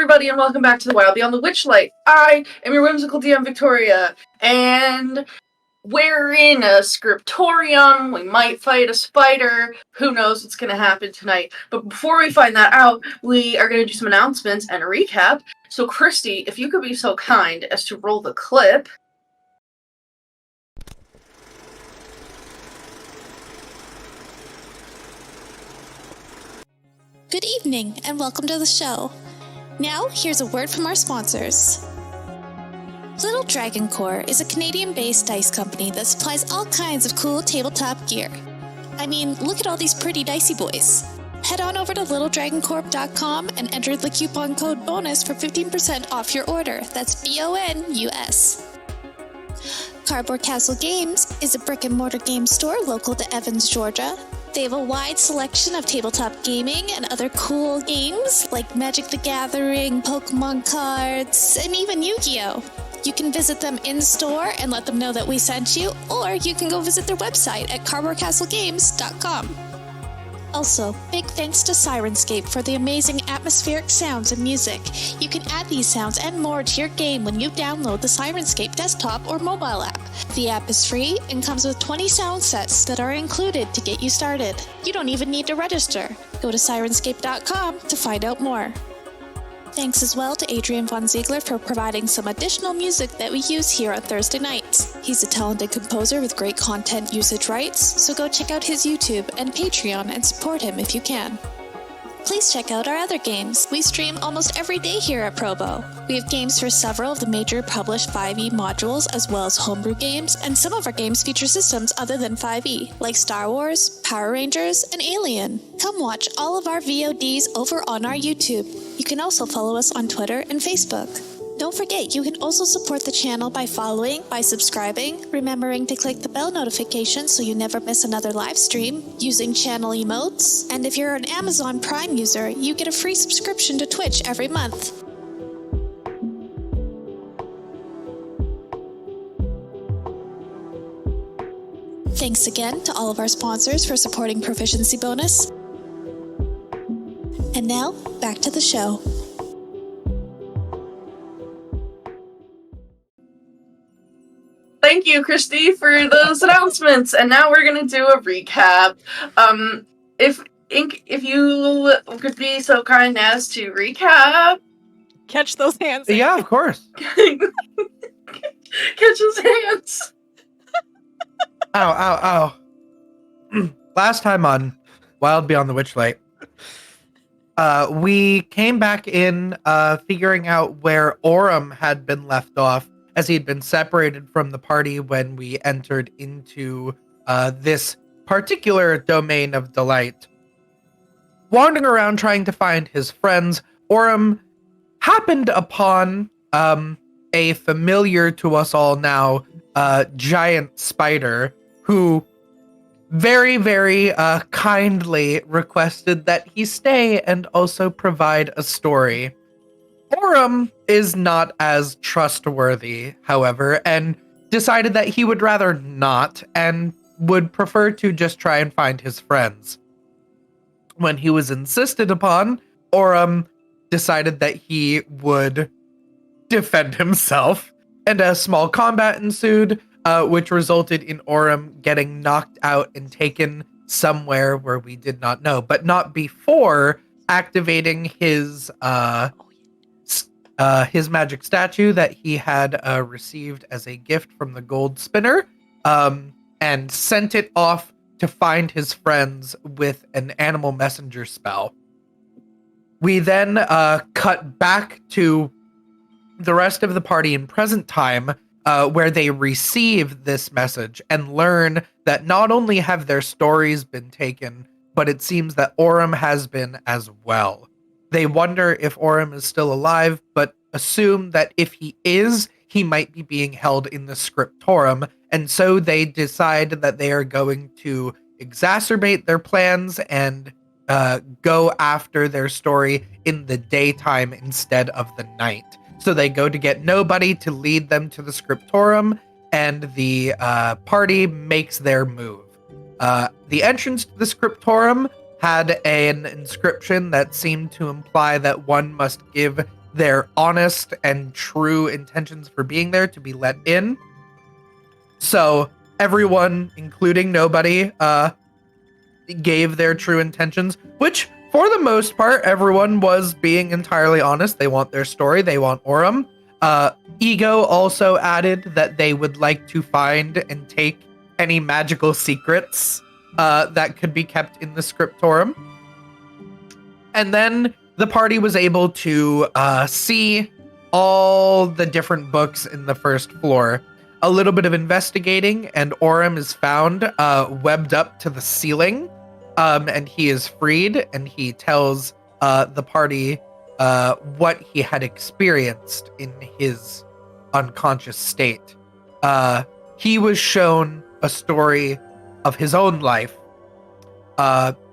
everybody, and welcome back to the Wild Beyond the Witchlight. I am your whimsical DM, Victoria, and we're in a scriptorium. We might fight a spider. Who knows what's going to happen tonight? But before we find that out, we are going to do some announcements and a recap. So, Kristy, if you could be so kind as to roll the clip. Good evening, and welcome to the show. Now, here's a word from our sponsors. Little Dragon Core is a Canadian-based dice company that supplies all kinds of cool tabletop gear. I mean, look at all these pretty dicey boys. Head on over to littledragoncorp.com and enter the coupon code BONUS for 15% off your order. That's BONUS. Cardboard Castle Games is a brick-and-mortar game store local to Evans, Georgia. They have a wide selection of tabletop gaming and other cool games like Magic the Gathering, Pokemon cards, and even Yu-Gi-Oh! You can visit them in-store and let them know that we sent you, or you can go visit their website at cardboardcastlegames.com. Also, big thanks to Syrinscape for the amazing atmospheric sounds and music. You can add these sounds and more to your game when you download the Syrinscape desktop or mobile app. The app is free and comes with 20 sound sets that are included to get you started. You don't even need to register. Go to Syrinscape.com to find out more. Thanks as well to Adrian Von Ziegler for providing some additional music that we use here on Thursday nights. He's a talented composer with great content usage rights, so go check out his YouTube and Patreon and support him if you can. Please check out our other games. We stream almost every day here at Probo. We have games for several of the major published 5e modules, as well as homebrew games, and some of our games feature systems other than 5e, like Star Wars, Power Rangers, and Alien. Come watch all of our VODs over on our YouTube. You can also follow us on Twitter and Facebook. Don't forget, you can also support the channel by following, by subscribing, remembering to click the bell notification so you never miss another live stream, using channel emotes, and if you're an Amazon Prime user, you get a free subscription to Twitch every month. Thanks again to all of our sponsors for supporting Proficiency Bonus. And now, back to the show. Thank you, Kristy, for those announcements. And now we're going to do a recap. If you could be so kind as to recap. Catch those hands. Yeah, of course. Catch his hands. Ow. Last time on Wild Beyond the Witchlight, we came back in figuring out where Aurum had been left off, as he had been separated from the party when we entered into this particular domain of delight. Wandering around trying to find his friends, Aurum happened upon a familiar to us all now giant spider who very, very kindly requested that he stay and also provide a story. Aurum is not as trustworthy, however, and decided that he would rather not and would prefer to just try and find his friends. When he was insisted upon, Aurum decided that he would defend himself, and a small combat ensued, which resulted in Aurum getting knocked out and taken somewhere where we did not know, but not before activating his magic statue that he had received as a gift from the gold spinner, and sent it off to find his friends with an animal messenger spell. We then cut back to the rest of the party in present time, where they receive this message and learn that not only have their stories been taken, but it seems that Aurum has been as well. They wonder if Aurum is still alive, but assume that if he is, he might be being held in the scriptorium, and so they decide that they are going to exacerbate their plans and go after their story in the daytime instead of the night. So they go to get nobody to lead them to the scriptorium, and the party makes their move. The entrance to the scriptorium had an inscription that seemed to imply that one must give their honest and true intentions for being there to be let in. So everyone, including nobody, gave their true intentions, which for the most part, everyone was being entirely honest. They want their story. They want Aurum. Ego also added that they would like to find and take any magical secrets that could be kept in the scriptorum. And then the party was able to see all the different books in the first floor. A little bit of investigating, and Aurum is found webbed up to the ceiling, and he is freed, and he tells the party what he had experienced in his unconscious state. He was shown a story of his own life,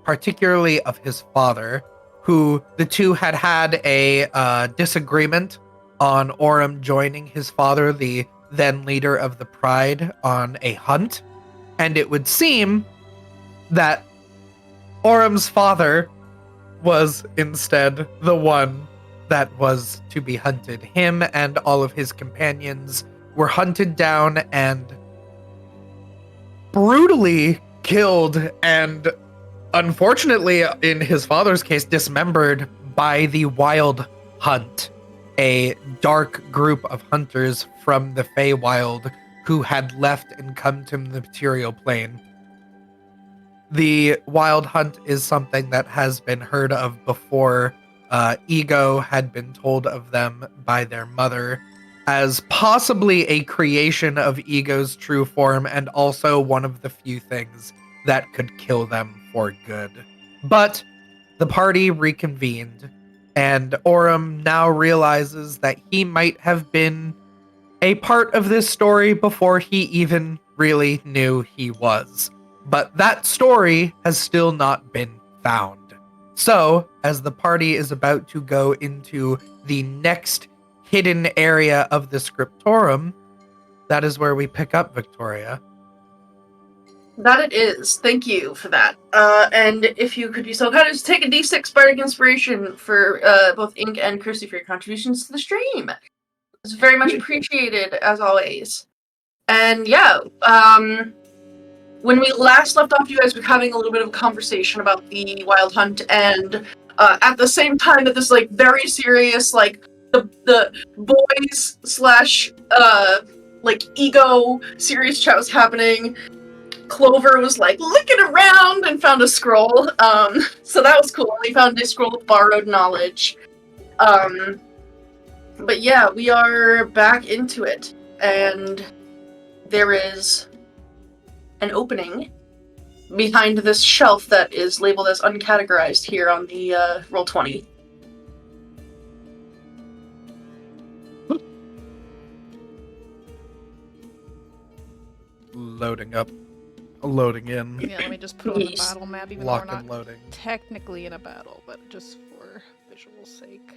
particularly of his father, who the two had a disagreement on Aurum joining his father, the then leader of the Pride, on a hunt. And it would seem that Aurum's father was instead the one that was to be hunted. Him and all of his companions were hunted down and brutally killed, and unfortunately, in his father's case, dismembered by the Wild Hunt, a dark group of hunters from the Feywild who had left and come to the material plane. The Wild Hunt is something that has been heard of before. Ego had been told of them by their mother as possibly a creation of Ego's true form, and also one of the few things that could kill them for good. But the party reconvened, and Aurum now realizes that he might have been a part of this story before he even really knew he was. But that story has still not been found. So, as the party is about to go into the next hidden area of the scriptorum, that is where we pick up, Victoria. That it is. Thank you for that. And if you could be so kind as to take a D6 Bardic Inspiration for both Ink and Kristy for your contributions to the stream. It's very much appreciated, as always. And yeah, when we last left off, you guys were having a little bit of a conversation about the Wild Hunt, and at the same time that this like very serious like the boys slash like ego serious chat was happening, Clover was like looking around and found a scroll. So that was cool. We found a scroll of borrowed knowledge. But yeah, we are back into it, and there is an opening behind this shelf that is labeled as uncategorized here on the Roll20. Loading up. Loading in. Yeah, let me just put on the battle map, even though Lock we're not and loading. technically in a battle, but just for visual sake.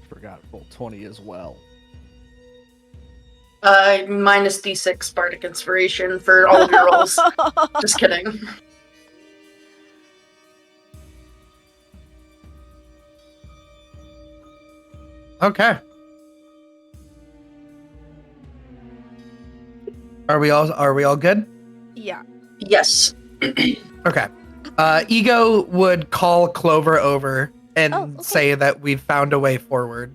Forgot roll 20 as well. Minus D6 Bardic Inspiration for all of your rolls. Just kidding. Okay. Are we all good? Yeah. Yes. Okay. Ego would call Clover over and say that we've found a way forward.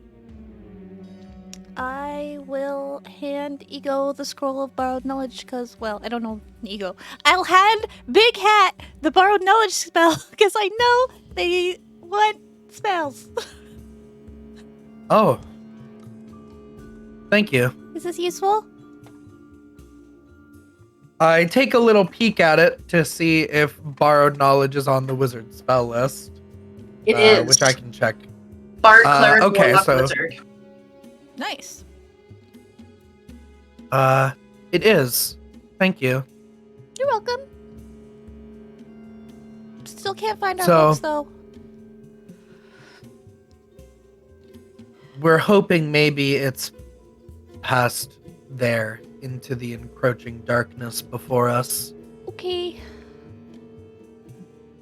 I will hand Ego the scroll of borrowed knowledge because, well, I don't know Ego. I'll hand Big Hat the borrowed knowledge spell because I know they want spells. Oh. Thank you. Is this useful? I take a little peek at it to see if borrowed knowledge is on the wizard spell list. It is. Which I can check. Bard, Cleric, okay, Warlock, so- Wizard. Nice. It is. Thank you. You're welcome. Still can't find our So- books, though. We're hoping maybe it's past there into the encroaching darkness before us. Okay.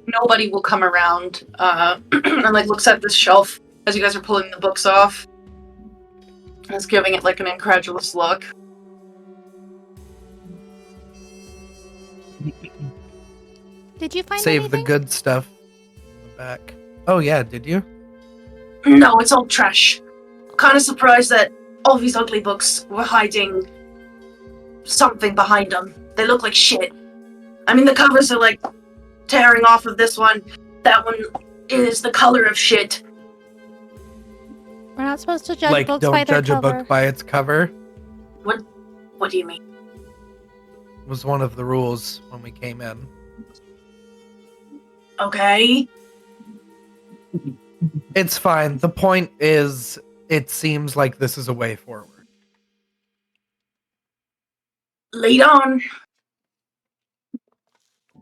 Nobody will come around and like looks at this shelf as you guys are pulling the books off. He's giving it like an incredulous look. Did you find Save anything? the good stuff in the back. Oh yeah, did you? No, it's all trash. Kind of surprised that all these ugly books were hiding something behind them. They look like shit. I mean, the covers are like tearing off of this one. That one is the color of shit. We're not supposed to judge Like, books don't by their judge a cover. book by its cover. What do you mean? Was one of the rules when we came in. Okay. It's fine. The point is, it seems like this is a way forward. Lead on.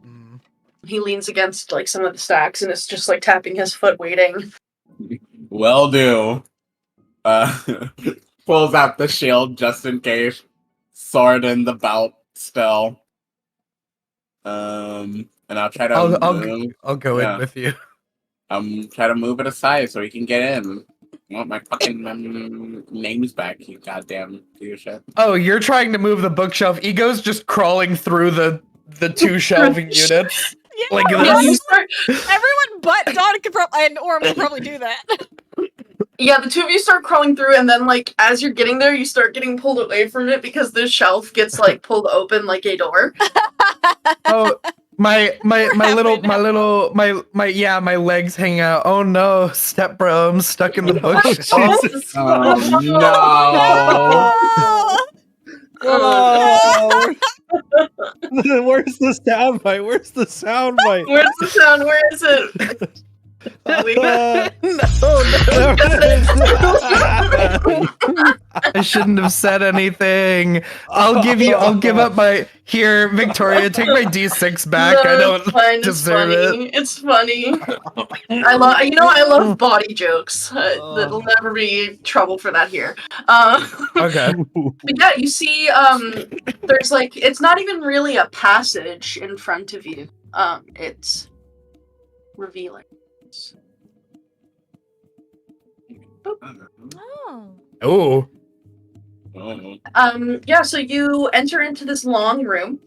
Mm. He leans against like some of the stacks and is just like tapping his foot, waiting. Will do. Pulls out the shield just in case. Sword in the belt still. And I'll try to I'll go yeah. in with you. Try to move it aside so he can get in. I want my fucking names back, you goddamn shit. Oh, you're trying to move the bookshelf. Ego's just crawling through the two shelving units. Yeah, Like Yeah, you this. start. everyone but Dawn and Aurum could probably do that. Yeah, the two of you start crawling through, and then like as you're getting there, you start getting pulled away from it because the shelf gets like pulled open like a door. Oh, my legs hang out. Oh no, step bro, I'm stuck in the bookshelf. Jesus. Oh no! Oh, where's the sound bite? Where's the sound bite? Where's the sound? Where is it? Bobby? I shouldn't have said anything. I'll give up my here, Victoria. Take my D6 back. No, I don't it's fine, deserve it's funny. I love body jokes. There'll never be trouble for that here. Okay. But yeah, you see, there's like it's not even really a passage in front of you. It's revealing. Oh. Oh. Yeah, so you enter into this long room.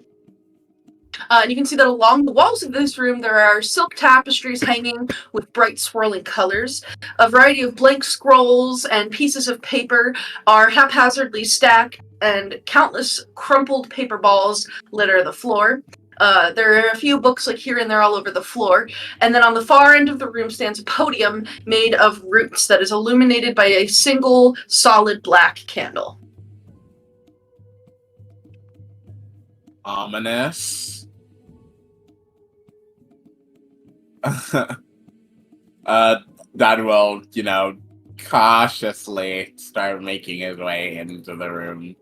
And you can see that along the walls of this room there are silk tapestries hanging with bright swirling colors. A variety of blank scrolls and pieces of paper are haphazardly stacked, and countless crumpled paper balls litter the floor. There are a few books like here and there all over the floor, and then on the far end of the room stands a podium made of roots that is illuminated by a single solid black candle. Ominous. That will, cautiously start making his way into the room.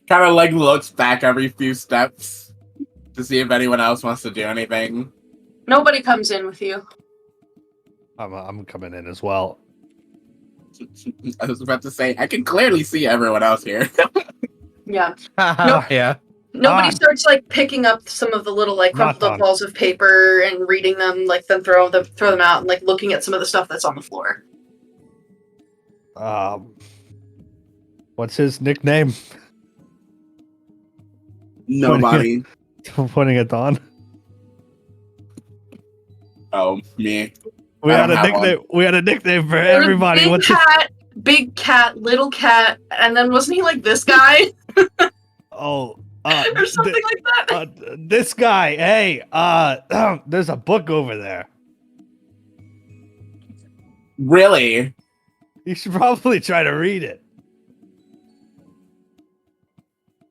Kind of like looks back every few steps to see if anyone else wants to do anything. Nobody comes in with you. I'm coming in as well. I was about to say, I can clearly see everyone else here. Yeah. Yeah. Nobody starts like picking up some of the little like crumpled up balls of paper and reading them, like then throw them out and like looking at some of the stuff that's on the floor. What's his nickname? Nobody. Pointing at Dawn. Oh, me. We had a nickname. We had a nickname for everybody. Big cat, big cat, little cat, and then wasn't he like this guy? or something like that. This guy. Hey, there's a book over there. Really? You should probably try to read it.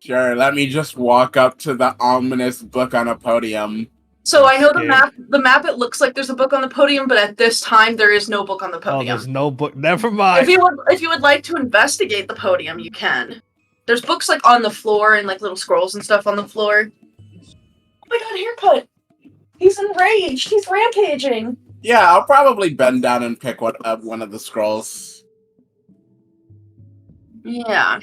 Sure, let me just walk up to the ominous book on a podium. So I know the map, it looks like there's a book on the podium, but at this time there is no book on the podium. Oh, there's no book. Never mind. If you would like to investigate the podium, you can. There's books like on the floor and like little scrolls and stuff on the floor. Oh my god, haircut! He's enraged. He's rampaging. Yeah, I'll probably bend down and pick one of the scrolls. Yeah.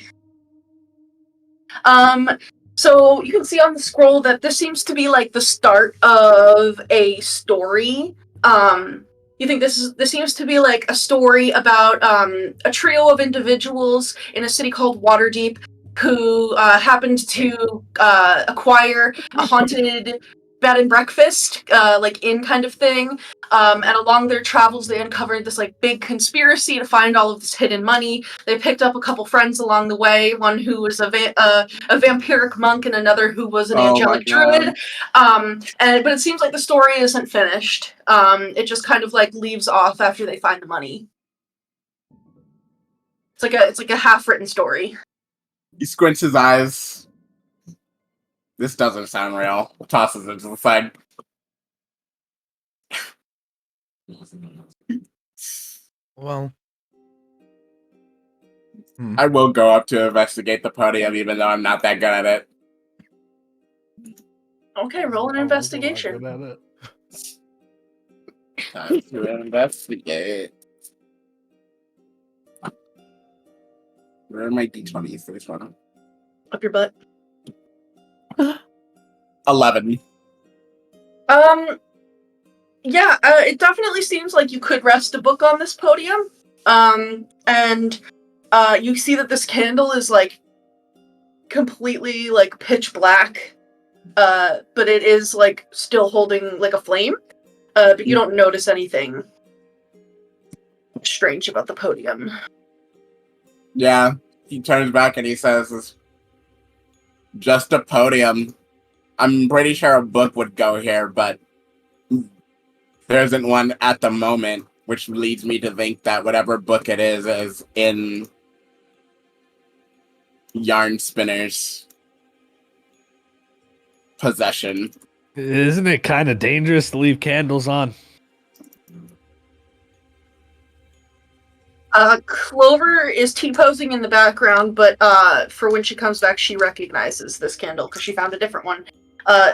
So you can see on the scroll that this seems to be like the start of a story. You think this seems to be like a story about a trio of individuals in a city called Waterdeep who happened to acquire a haunted bed and breakfast, like inn kind of thing. And along their travels, they uncovered this like big conspiracy to find all of this hidden money. They picked up a couple friends along the way, one who was a vampiric monk and another who was an Oh my angelic druid. God. But it seems like the story isn't finished. It just kind of like leaves off after they find the money. It's like a half-written story. He squints his eyes. This doesn't sound real. Tosses it to the side. Well, I will go up to investigate the podium, even though I'm not that good at it. Okay, roll an I'm also not investigation. good at it. Time to investigate. Where are my d20s for this one? Up your butt. 11. Yeah, it definitely seems like you could rest a book on this podium. And you see that this candle is like completely like pitch black. But it is like still holding like a flame. But you don't notice anything strange about the podium. Yeah, he turns back and he says, "It's just a podium. I'm pretty sure a book would go here, but there isn't one at the moment, which leads me to think that whatever book it is in Yarn Spinner's possession." Isn't it kind of dangerous to leave candles on? Clover is T-posing in the background, but for when she comes back, she recognizes this candle because she found a different one.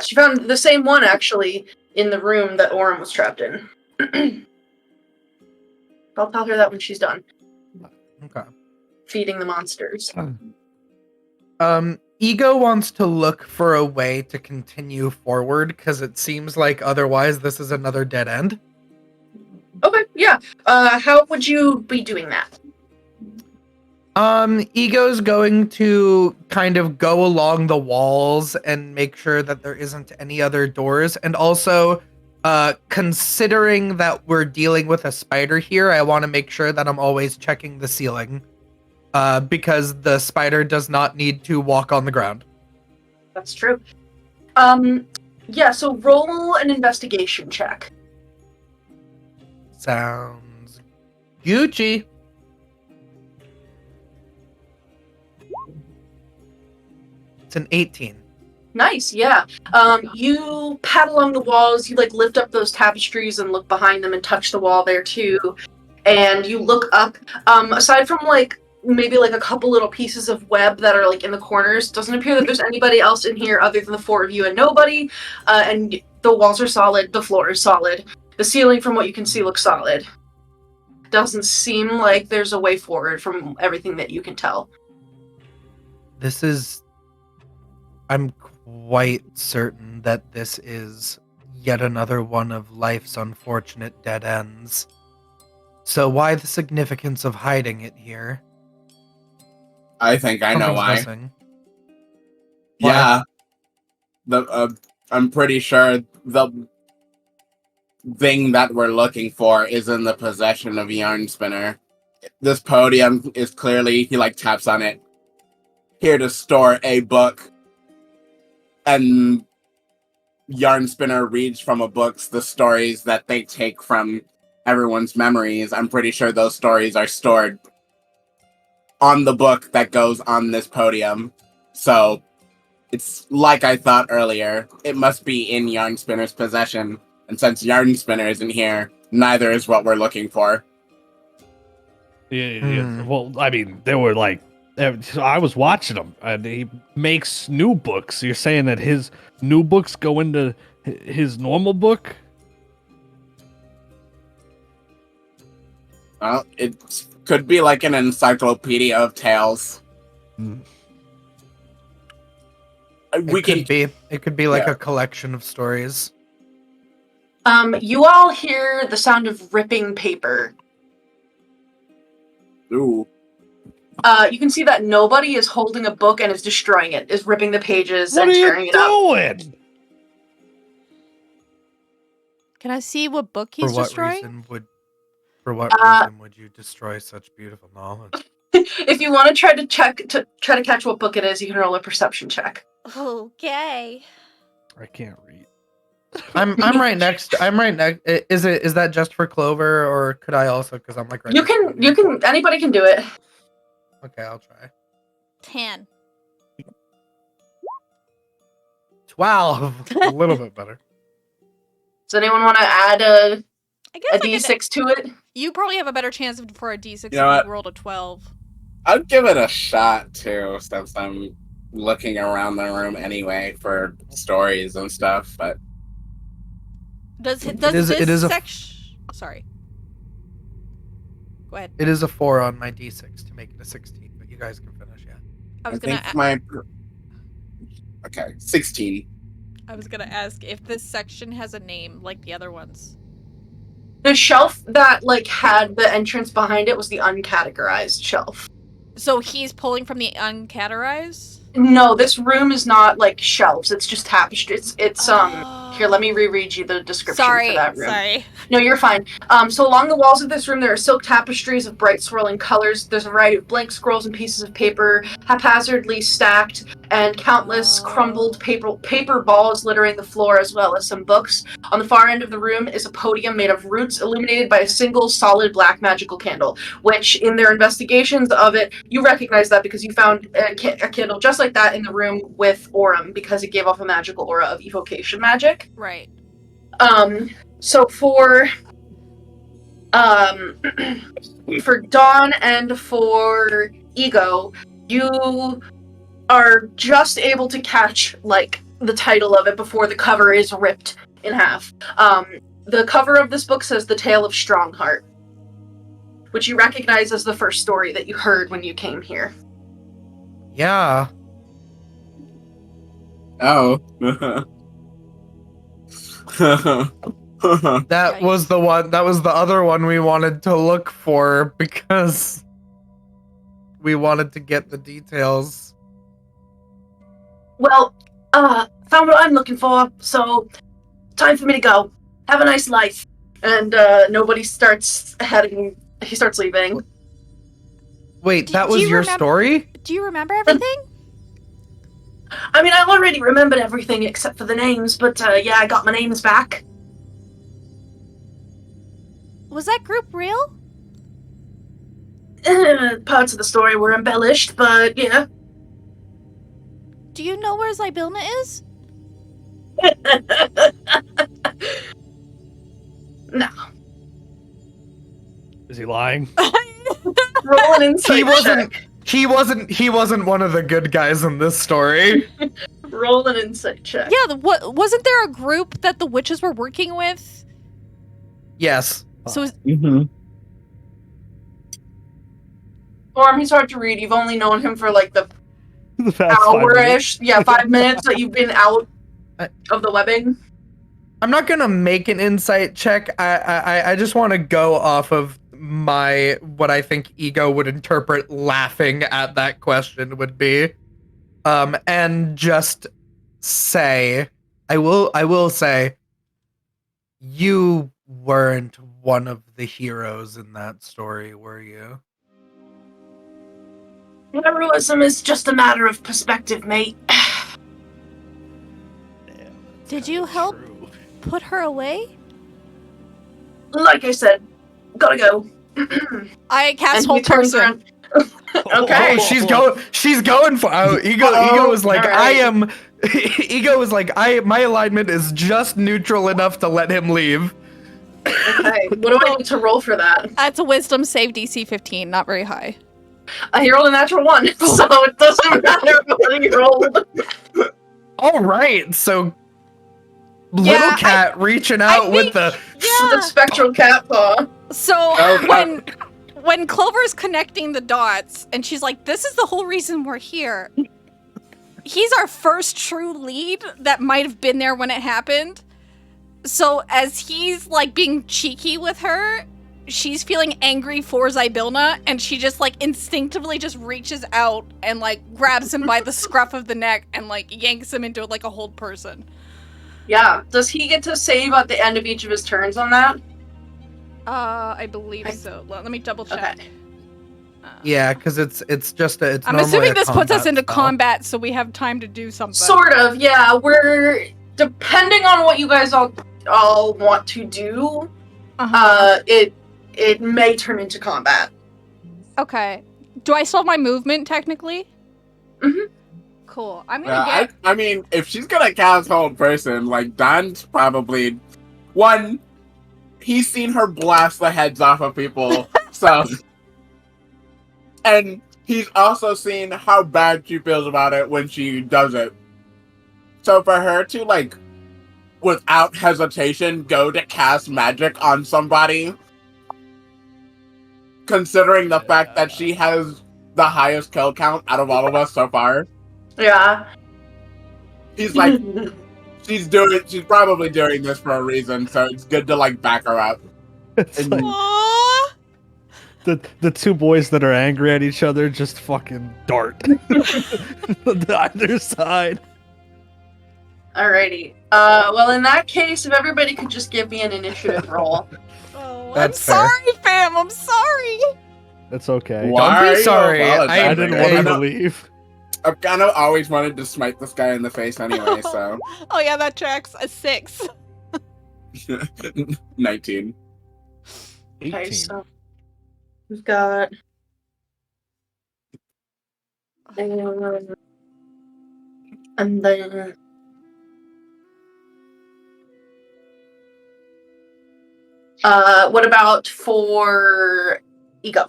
She found the same one, actually, in the room that Aurum was trapped in. I'll tell her that when she's done okay. feeding the monsters. Ego wants to look for a way to continue forward because it seems like otherwise this is another dead end. Okay, yeah. How would you be doing that? Ego's going to kind of go along the walls and make sure that there isn't any other doors. And also, considering that we're dealing with a spider here, I want to make sure that I'm always checking the ceiling. Because the spider does not need to walk on the ground. That's true. Yeah, so roll an investigation check. Sounds Gucci. It's an 18. Nice, yeah. You pat along the walls, you like lift up those tapestries and look behind them and touch the wall there too. And you look up. Aside from like maybe like a couple little pieces of web that are like in the corners, doesn't appear that there's anybody else in here other than the four of you and nobody. And the walls are solid, the floor is solid. The ceiling, from what you can see, looks solid. Doesn't seem like there's a way forward from everything that you can tell. This is... I'm quite certain that this is yet another one of life's unfortunate dead ends. So why the significance of hiding it here? I think I know Something's why. missing. Yeah. I'm pretty sure the thing that we're looking for is in the possession of Yarn Spinner. This podium is clearly, he like taps on it, here to store a book. And Yarn Spinner reads from a book the stories that they take from everyone's memories. I'm pretty sure those stories are stored on the book that goes on this podium. So it's like I thought earlier, it must be in Yarn Spinner's possession. And since Yarn Spinner isn't here, neither is what we're looking for. Yeah. Well, I mean, they were like, I was watching him, and he makes new books. You're saying that his new books go into his normal book? Well, it could be like an encyclopedia of tales. It could be like a collection of stories. You all hear the sound of ripping paper. Ooh. You can see that nobody is holding a book and is destroying it, is ripping the pages What and are you tearing it up. doing? Can I see what book he's destroying? For what reason would you destroy such beautiful knowledge? If you want to try to catch what book it is, you can roll a perception check. Okay. I can't read. I'm right next. Is that just for Clover, or could I also? Because I'm like right. You can. Anybody can do it. Okay, I'll try. 10. 12. A little bit better. Does anyone want to add a I guess d6 to it? You probably have a better chance for a d6 if know you what? rolled a 12. I'd give it a shot too, since I'm looking around the room anyway for stories and stuff. But Sorry. Go ahead. It is a 4 on my d6 to make it a 16, but you guys can finish. Yeah. Okay, 16. I was gonna ask if this section has a name like the other ones. The shelf that had the entrance behind it was the uncategorized shelf. So he's pulling from the uncategorized? No, this room is not shelves. It's just tapestry. It's Here, let me reread you the description for that room. Sorry. No, you're fine. So along the walls of this room, there are silk tapestries of bright swirling colors. There's a variety of blank scrolls and pieces of paper haphazardly stacked, and countless crumbled paper balls littering the floor, as well as some books. On the far end of the room is a podium made of roots illuminated by a single solid black magical candle, which in their investigations of it, you recognize that because you found a candle just like that in the room with Aurum, because it gave off a magical aura of evocation magic. Right. So for Dawn and for Ego, you are just able to catch the title of it before the cover is ripped in half. The cover of this book says The Tale of Strongheart, which you recognize as the first story that you heard when you came here. Yeah. Oh. That was the one. That was the other one we wanted to look for because we wanted to get the details. Well, found what I'm looking for, so time for me to go. Have a nice life. And nobody starts heading. He starts leaving. Wait, that was your story? Do you remember everything? I mean, I already remembered everything except for the names, but yeah, I got my names back. Was that group real? Parts of the story were embellished, but yeah. Do you know where Zybilna is? No. Is he lying? Roll an insight check. He wasn't one of the good guys in this story. Roll an insight check. Yeah, wasn't there a group that the witches were working with? Yes. So Aurum, he's hard to read. You've only known him for the past hour-ish. 5 minutes that you've been out of the webbing. I'm not gonna make an insight check. I just want to go off of what I think Ego would interpret laughing at that question would be, and just say, I will say, you weren't one of the heroes in that story, were you? Heroism is just a matter of perspective, mate. did you help put her away? Like I said, gotta go. I cast And whole he turns person. around. Okay. Oh, she's going for Ego was like, right. Ego was like, my alignment is just neutral enough to let him leave. Okay, what do I need to roll for that? That's a wisdom save DC 15, not very high. He rolled a natural 1, so it doesn't matter what he rolled. All right, so little cat reaching out with the spectral cat paw. So when Clover's connecting the dots, and she's like, this is the whole reason we're here. He's our first true lead that might have been there when it happened. So as he's like being cheeky with her, she's feeling angry for Zybilna, and she just like instinctively just reaches out and like grabs him by the scruff of the neck and like yanks him into like a hold person. Yeah. Does he get to save at the end of each of his turns on that? I believe so. Let me double check. Okay. Yeah, because it's it's. I'm normally assuming a this puts us combat into spell. combat, so we have time to do something. Sort of, yeah. We're depending on what you guys all want to do. It may turn into combat. Okay. Do I still have my movement technically? Mhm. Cool. I'm gonna get. I mean, if she's gonna cast hold person, like Don's probably one. He's seen her blast the heads off of people, so. And he's also seen how bad she feels about it when she does it. So for her to, like, without hesitation, go to cast magic on somebody, considering the fact that she has the highest kill count out of all of us so far, Yeah. he's like, she's probably doing this for a reason, so it's good to, like, back her up. It's And- like Aww. the two boys that are angry at each other just fucking dart on either side. Alrighty. Well, in that case, if everybody could just give me an initiative roll. Oh, That's I'm fair. sorry, fam. I'm sorry. That's okay. Why Don't be are you sorry. apologizing? I didn't want to leave. I've kind of always wanted to smite this guy in the face anyway, so. Oh yeah, that tracks. A 6. 19. Okay, 18. so we've got. And then. What about for Ego?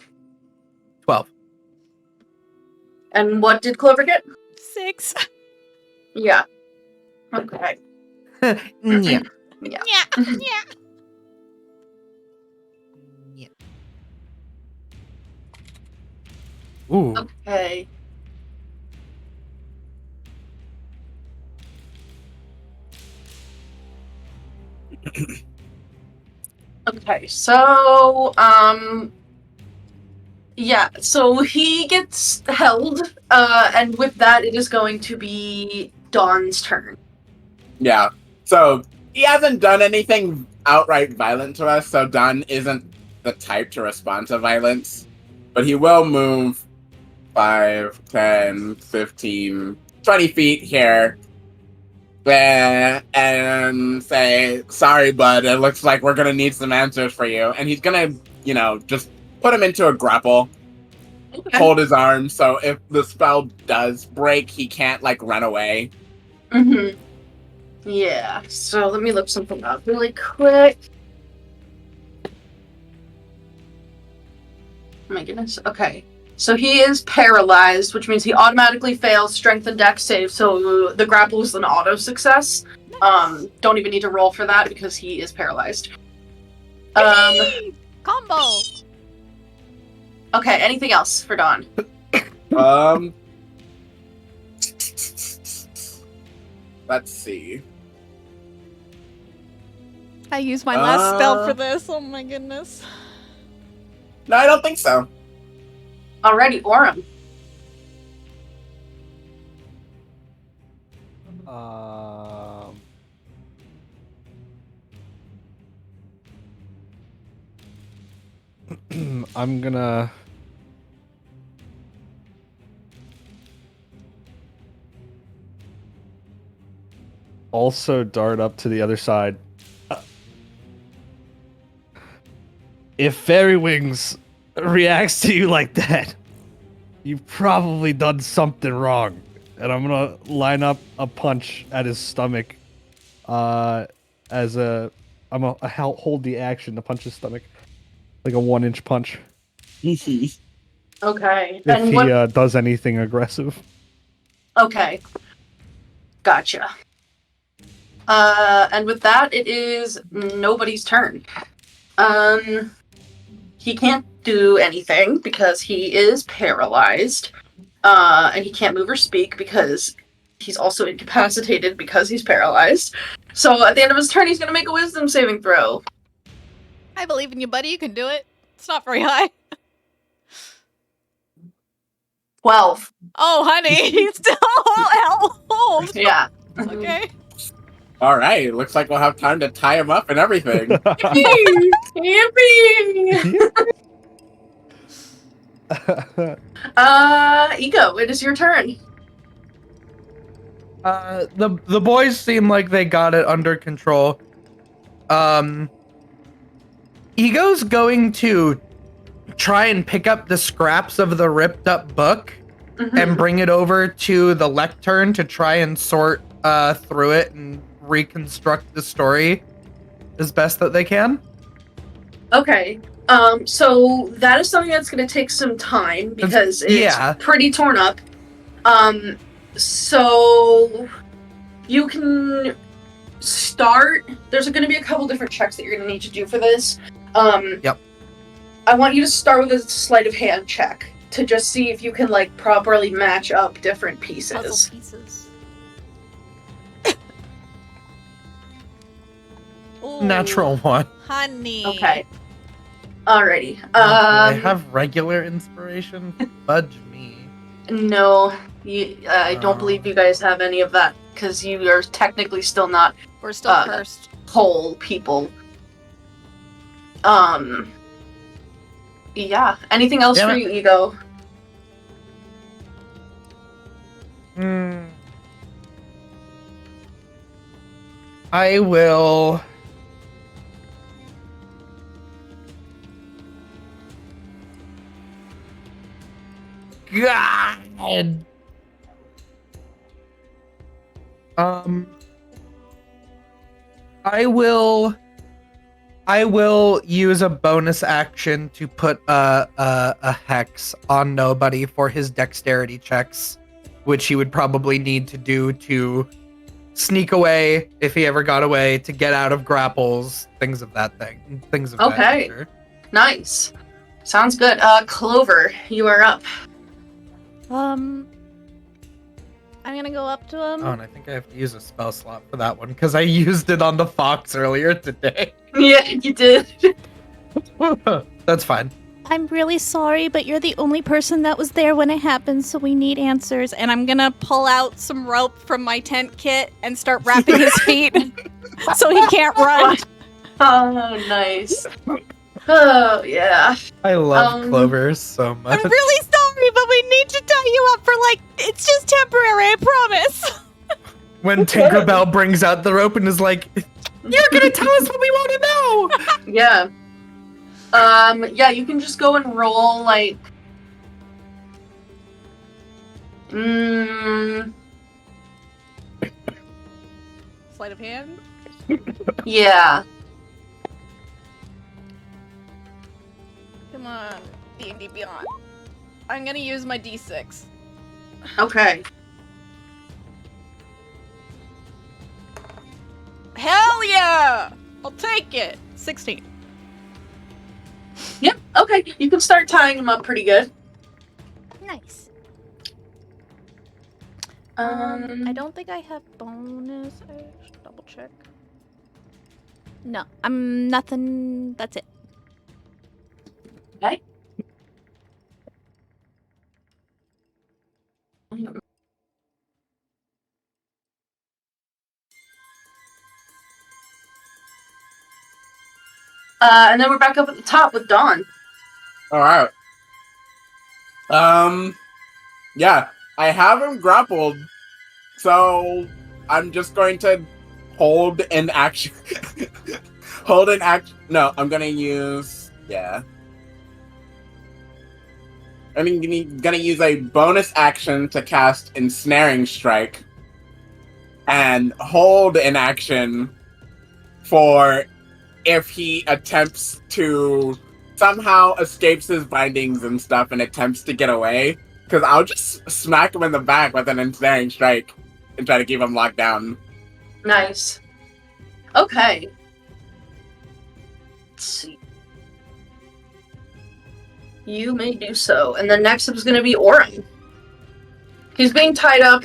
12. And what did Clover get? 6. Yeah. Okay. Yeah. Yeah. Yeah. Yeah. Ooh. Okay. Okay, so, yeah, so he gets held, and with that, it is going to be Dawn's turn. Yeah. So he hasn't done anything outright violent to us, so Don isn't the type to respond to violence. But he will move 5, 10, 15, 20 feet here. And say, sorry, bud, it looks like we're gonna need some answers for you. And he's gonna, just put him into a grapple. Okay. Hold his arm, so if the spell does break, he can't, run away. Mm-hmm. Yeah, so let me look something up really quick. Oh my goodness. Okay. So he is paralyzed, which means he automatically fails strength and dex save, so the grapple is an auto success. Don't even need to roll for that because he is paralyzed. Combo. Okay, anything else for Dawn? Let's see. I used my last spell for this. Oh my goodness. No, I don't think so. Alrighty, Aurum. I'm gonna also dart up to the other side. If Fairy Wings reacts to you like that, you've probably done something wrong. And I'm gonna line up a punch at his stomach. I'm gonna hold the action to punch his stomach, like a 1-inch punch. Okay. If And he what? does anything aggressive. Okay. Gotcha. And with that, it is nobody's turn. He can't do anything because he is paralyzed. And he can't move or speak because he's also incapacitated because he's paralyzed. So at the end of his turn, he's gonna make a wisdom saving throw. I believe in you, buddy. You can do it. It's not very high. 12. Oh, honey, he's still old. Yeah. Okay. All right, looks like we'll have time to tie him up and everything. Yippee! Ego, it is your turn. The boys seem like they got it under control. Ego's going to try and pick up the scraps of the ripped up book and bring it over to the lectern to try and sort through it and reconstruct the story as best that they can. Okay. So that is something that's going to take some time because it's pretty torn up. So you can start. There's going to be a couple different checks that you're going to need to do for this. Yep. I want you to start with a sleight of hand check to just see if you can like properly match up different pieces. Puzzle pieces. Ooh, Natural one. honey. Okay. Alrighty. I have regular inspiration. Fudge me. No, I don't believe you guys have any of that because you are technically still not We're still cursed. whole people. Yeah. Anything else Damn for it. you, Ego? I will. God. I will use a bonus action to put a hex on Nobody for his dexterity checks, which he would probably need to do to sneak away if he ever got away, to get out of grapples, things of that Okay. nature. Nice. Sounds good. Clover, you are up. I'm gonna go up to him. Oh, and I think I have to use a spell slot for that one because I used it on the fox earlier today. Yeah, you did. That's fine. I'm really sorry, but you're the only person that was there when it happened, so we need answers. And I'm gonna pull out some rope from my tent kit and start wrapping his feet so he can't run. Oh, nice. Oh, yeah. I love Clover so much. I'm really sorry, but we need to tie you up for it's just temporary, I promise. When Tinkerbell brings out the rope and is like, "You're gonna tell us what we want to know." Yeah. Yeah, you can just go and roll, Sleight of hand? Yeah. Come on, D&D Beyond. I'm gonna use my D6. Okay. Hell yeah! I'll take it! 16. Yep, okay. You can start tying them up pretty good. Nice. I don't think I have bonus. I should double check. No, I'm nothing. That's it. Okay. And then we're back up at the top with Dawn. All right. Yeah, I have him grappled, so I'm just going to hold an action. Hold an action. No, I'm gonna use. Yeah. I'm gonna use a bonus action to cast Ensnaring Strike, and hold an action for if he attempts to somehow escapes his bindings and stuff and attempts to get away, because I'll just smack him in the back with an Ensnaring Strike and try to keep him locked down. Nice. Okay. Let's see. You may do so. And then next up is going to be Aurum. He's being tied up.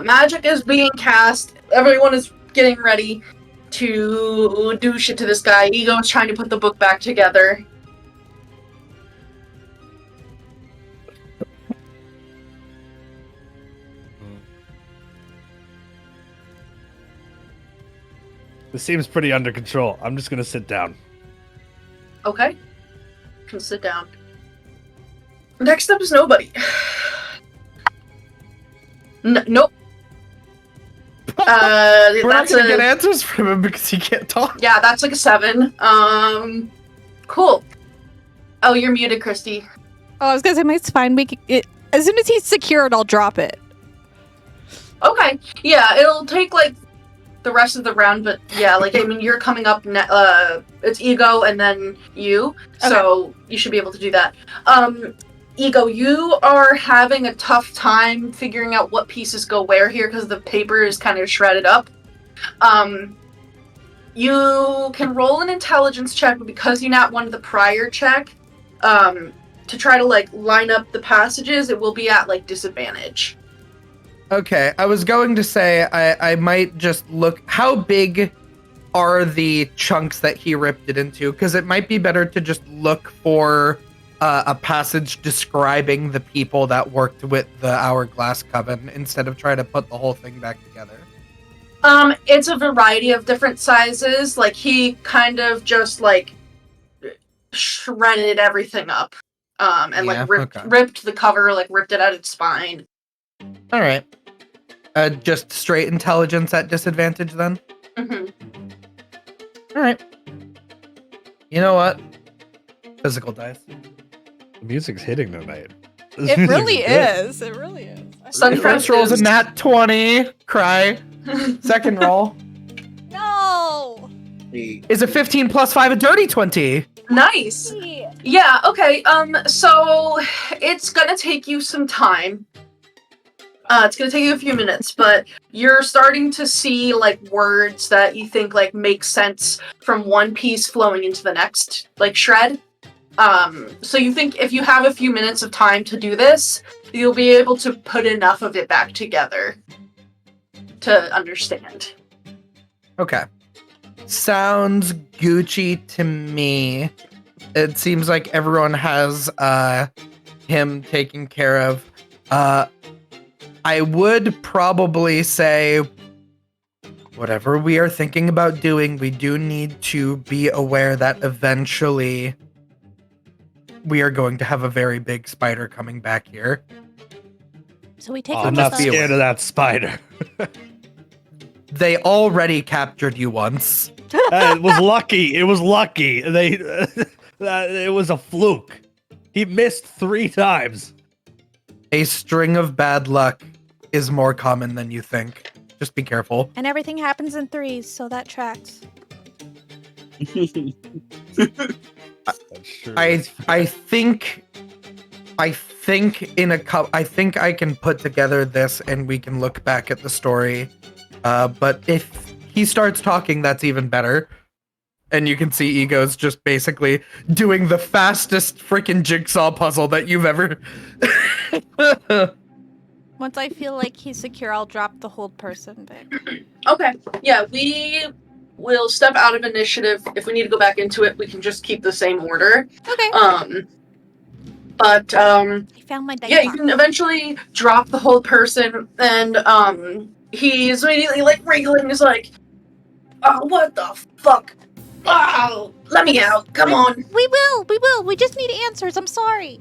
Magic is being cast. Everyone is getting ready to do shit to this guy. Ego is trying to put the book back together. This seems pretty under control. I'm just gonna sit down. Okay. You can sit down. Next up is nobody. Nope. We're not That's gonna get answers from him because he can't talk. Yeah, that's like a 7. Cool. Oh, you're muted, Kristy. Oh, I was gonna say, it's fine. As soon as he's secured, I'll drop it. Okay. Yeah, it'll take like the rest of the round, but yeah, like I mean, you're coming up. It's Ego and then you, so you should be able to do that. Ego, you are having a tough time figuring out what pieces go where here because the paper is kind of shredded up. You can roll an intelligence check, but because you not won the prior check, to try to like line up the passages, it will be at like disadvantage. Okay, I was going to say I might just look. How big are the chunks that he ripped it into? Because it might be better to just look for a passage describing the people that worked with the Hourglass Coven instead of trying to put the whole thing back together. It's a variety of different sizes. Like he kind of just like shredded everything up, and like ripped the cover, like ripped it at its spine. All right. Just straight intelligence at disadvantage then? Mm-hmm. All right. You know what? Physical dice. The music's hitting tonight. It really is. It really is. First roll's a nat 20. Cry. Second roll No. is a 15 plus 5, a dirty 20. Nice. Yeah, okay. So it's gonna take you some time. It's gonna take you a few minutes, but you're starting to see like words that you think like make sense from one piece flowing into the next like shred. So you think if you have a few minutes of time to do this, you'll be able to put enough of it back together to understand. Okay. Sounds Gucci to me. It seems like everyone has him taken care of. I would probably say whatever we are thinking about doing, we do need to be aware that eventually we are going to have a very big spider coming back here. So we take I'm not scared of that spider. They already captured you once. It was lucky. It was lucky. It was a fluke. He missed 3 times. A string of bad luck is more common than you think. Just be careful. And everything happens in 3s, so that tracks. I think I can put together this and we can look back at the story. But if he starts talking, that's even better. And you can see Ego's just basically doing the fastest freaking jigsaw puzzle that you've ever. Once I feel like he's secure, I'll drop the hold person back. Okay. Yeah, we will step out of initiative. If we need to go back into it, we can just keep the same order. Okay. I found my dice. Yeah, you can eventually drop the whole person, and he's immediately like wriggling. He's like, "Oh, what the fuck? Oh, let me out! Come on!" We will. We just need answers. I'm sorry.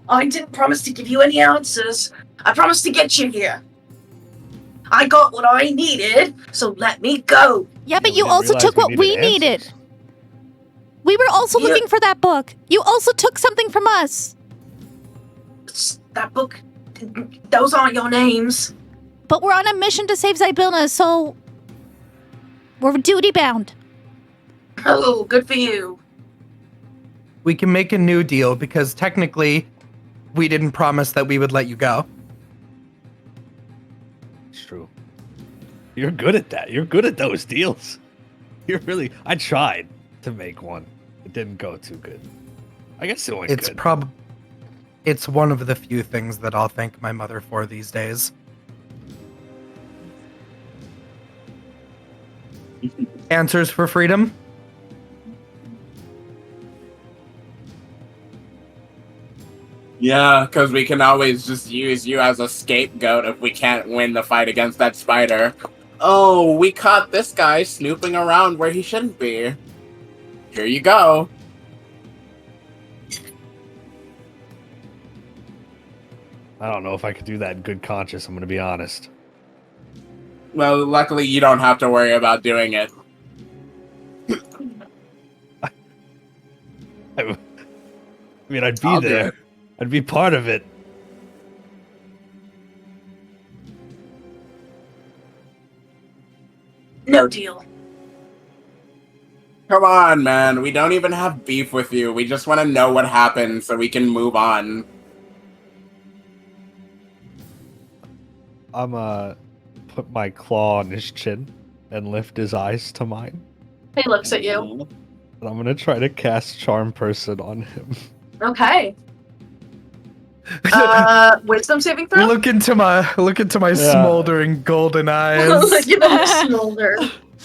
I didn't promise to give you any answers. I promised to get you here. I got what I needed, so let me go. Yeah, but you also took what we needed. We were also looking for that book. You also took something from us. That book, those aren't your names. But we're on a mission to save Zybilna, so we're duty bound. Oh, good for you. We can make a new deal because technically we didn't promise that we would let you go. It's true. You're good at that. You're good at those deals. You're really. I tried to make one. It didn't go too good. I guess it went good. It's one of the few things that I'll thank my mother for these days. Answers for freedom. Yeah, because we can always just use you as a scapegoat if we can't win the fight against that spider. Oh, we caught this guy snooping around where he shouldn't be. Here you go. I don't know if I could do that in good conscience, I'm gonna be honest. Well, luckily you don't have to worry about doing it. I mean, I'd be I'll do there. it. I'd be part of it. No deal. Come on, man. We don't even have beef with you. We just want to know what happened so we can move on. I'm put my claw on his chin and lift his eyes to mine. He looks at you. And I'm gonna try to cast Charm Person on him. Okay. Wisdom saving throw? Look into my smoldering golden eyes. Look at him smolder.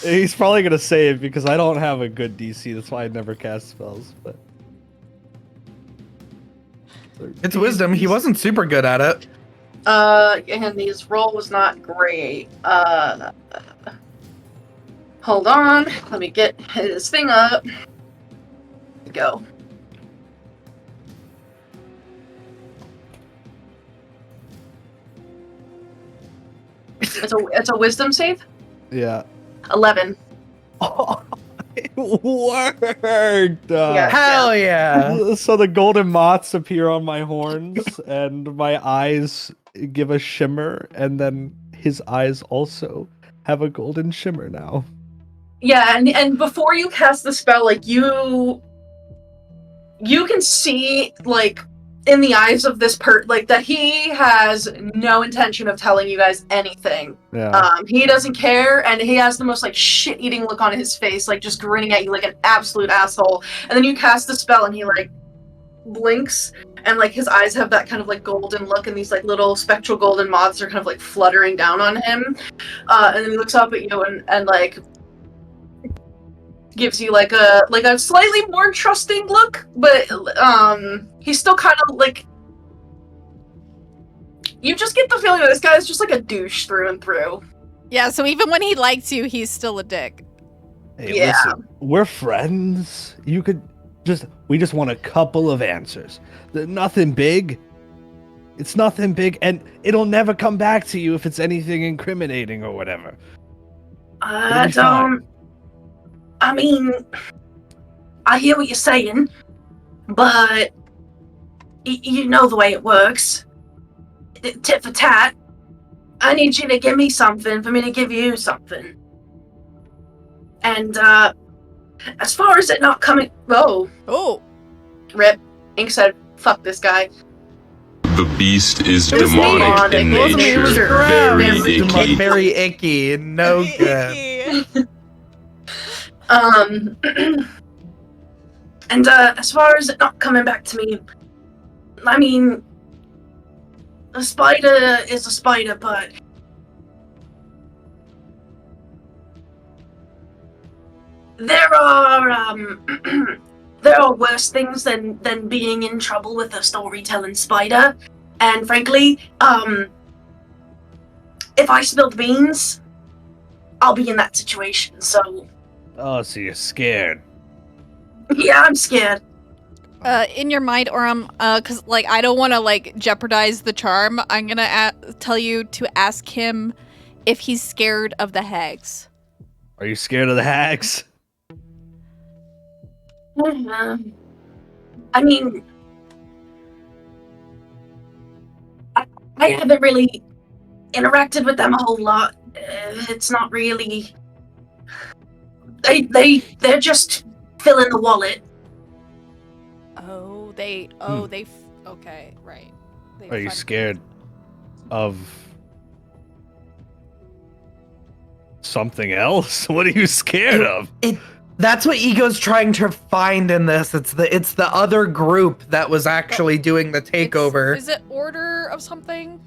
He's probably gonna save because I don't have a good DC. That's why I never cast spells. But It's wisdom. He wasn't super good at it. And his roll was not great. Hold on. Let me get his thing up. Go. It's a wisdom save? yeah. 11. Oh, it worked. Yeah. Hell yeah. So the golden moths appear on my horns, and my eyes give a shimmer, and then his eyes also have a golden shimmer now. Yeah, and before you cast the spell, like you can see like in the eyes of this like that he has no intention of telling you guys anything. Yeah. He doesn't care, and he has the most like shit-eating look on his face, like just grinning at you like an absolute asshole. And then you cast the spell, and he like blinks, and like his eyes have that kind of like golden look, and these like little spectral golden moths are kind of like fluttering down on him. And then he looks up at you and like gives you like a slightly more trusting look, but he's still kind of like, you just get the feeling that this guy's just like a douche through and through. Yeah, so even when he likes you, he's still a dick. Hey, Yeah. listen, we're friends. We just want a couple of answers. Nothing big. It's nothing big, and it'll never come back to you if it's anything incriminating or whatever. I don't. I mean, I hear what you're saying, but you know the way it works. Tit for tat. I need you to give me something for me to give you something. And as far as it not coming, Oh. rip. Ink said, "Fuck this guy." The beast is It was demonic in demonic. It wasn't me, it was nature, your very ground. icky. Very icky. No good. And as far as it not coming back to me, I mean, a spider is a spider, but there are there are worse things than being in trouble with a storytelling spider. And frankly, if I spilled beans, I'll be in that situation. So Oh, so you're scared. yeah, I'm scared. In your mind, Aurum, because like I don't want to like jeopardize the charm. I'm gonna tell you to ask him if he's scared of the hags. Are you scared of the hags? I mean, I haven't really interacted with them a whole lot. It's not really. They're just filling the wallet. Okay, right. Are you scared of something else? What are you scared of? That's what Ego's trying to find in this. It's the other group that was actually doing the takeover. Is it Order of something?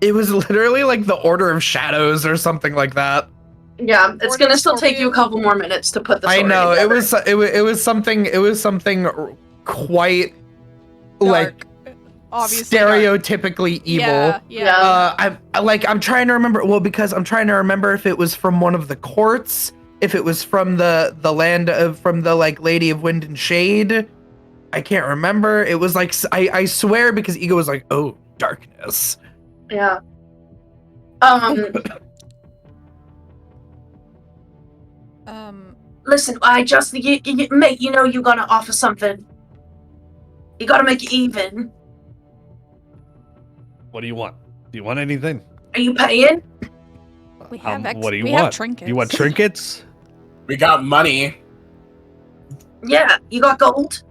It was literally like the Order of Shadows or something like that. Yeah, it's Or the gonna still take you a scorpion. couple more minutes to put the I story know together. it was something quite like Dark. Obviously dark. stereotypically evil. Yeah. Yeah. I'm trying to remember. Well, because I'm trying to remember if it was from one of the courts, if it was from the land of from the like Lady of Wind and Shade. I can't remember. It was like I swear because Ego was like, oh, darkness. Yeah. Listen, mate, you know you gotta offer something. You gotta make it even. What do you want? Do you want anything? Are you paying? We have What do you we want? have trinkets. You want trinkets? We got money. Yeah, you got gold?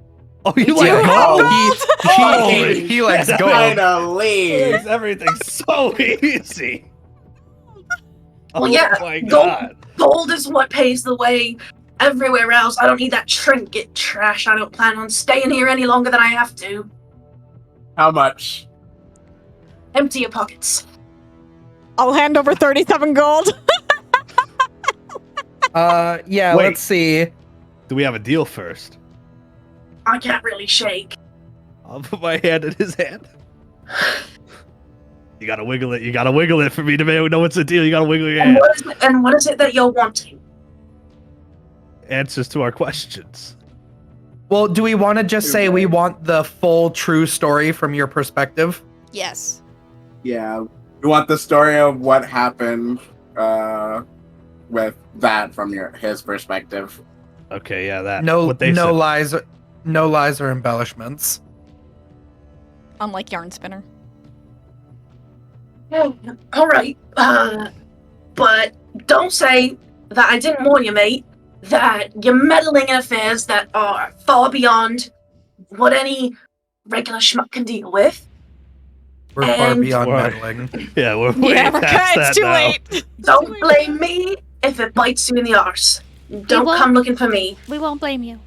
Oh, you do like have gold? He likes gold. Finally. Makes everything so easy. Well, Oh yeah, my gold- god. Gold is what pays the way everywhere else. I don't need that trinket trash. I don't plan on staying here any longer than I have to. How much? Empty your pockets. I'll hand over 37 gold. Yeah, Wait. let's see. Do we have a deal first? I can't really shake. I'll put my hand in his hand. You gotta wiggle it. You gotta wiggle it for me to know what's the deal. You gotta wiggle your And hand. what is it that you're wanting? Answers to our questions. Well, do we want to just say we want the full true story from your perspective? Yes. Yeah. We want the story of what happened with that from his perspective. Okay, yeah, that. No, what they no said. lies or embellishments. Unlike Yarn Spinner. All right. But don't say that I didn't warn you, mate. That you're meddling in affairs that are far beyond what any regular schmuck can deal with. We're far And- beyond Well, meddling. Yeah, we're way Yeah, past that it's too now. late. Don't blame me if it bites you in the arse. Don't won't. come looking for me. We won't blame you.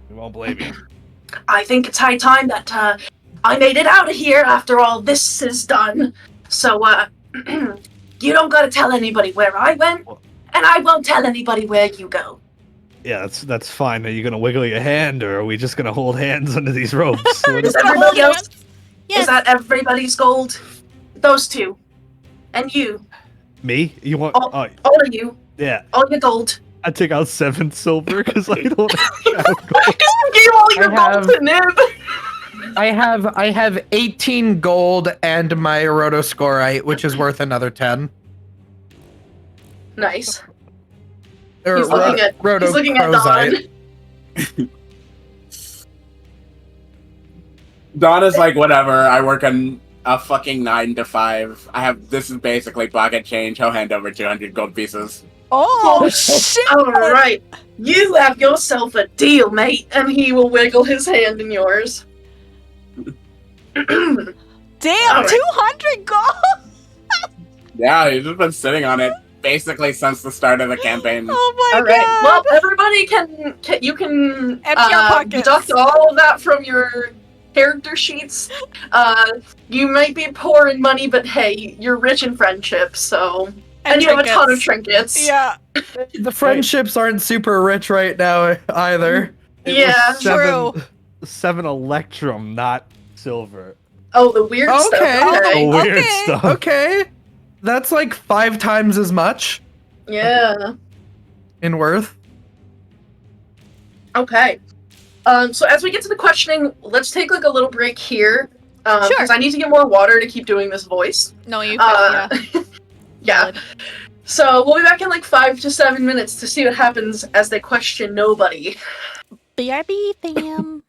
We won't blame you. I think it's high time that I made it out of here after all this is done. So, you don't gotta tell anybody where I went, and I won't tell anybody where you go. Yeah, that's fine. Are you gonna wiggle your hand, or are we just gonna hold hands under these ropes? Is everybody else? Yes. Is that everybody's gold? Those two. And you. Me? You want? Oh. Oh, All of you. yeah. All your gold. I take out 7 silver because I don't have gold. You gave all your I gold to Nib! I have 18 gold and my rotoscorite, which is worth another 10. Nice. Or He's looking at rotocrosite. Dawn. Dawn is like, whatever, I work on a fucking 9 to 5. This is basically pocket change. I'll hand over 200 gold pieces. Oh, shit. Alright. You have yourself a deal, mate. And he will wiggle his hand in yours. Damn, All right. 200 gold. Yeah, he's just been sitting on it basically since the start of the campaign. Oh my Alright. god. Well, everybody you can Empty our pockets. deduct all of that from your character sheets. You might be poor in money, but hey, you're rich in friendship, so... And you have a ton of trinkets. Yeah. The friendships aren't super rich right now either. It Yeah, was true. 7 electrum, not silver. Oh, the weird Okay. stuff. Oh, Okay. weird Okay. stuff. Okay. That's like 5 times as much Yeah. in worth. Okay. So as we get to the questioning, let's take like a little break here. Sure. Because I need to get more water to keep doing this voice. No, you Uh, yeah. Yeah. Valid. So we'll be back in like 5 to 7 minutes to see what happens as they question nobody. BRB fam.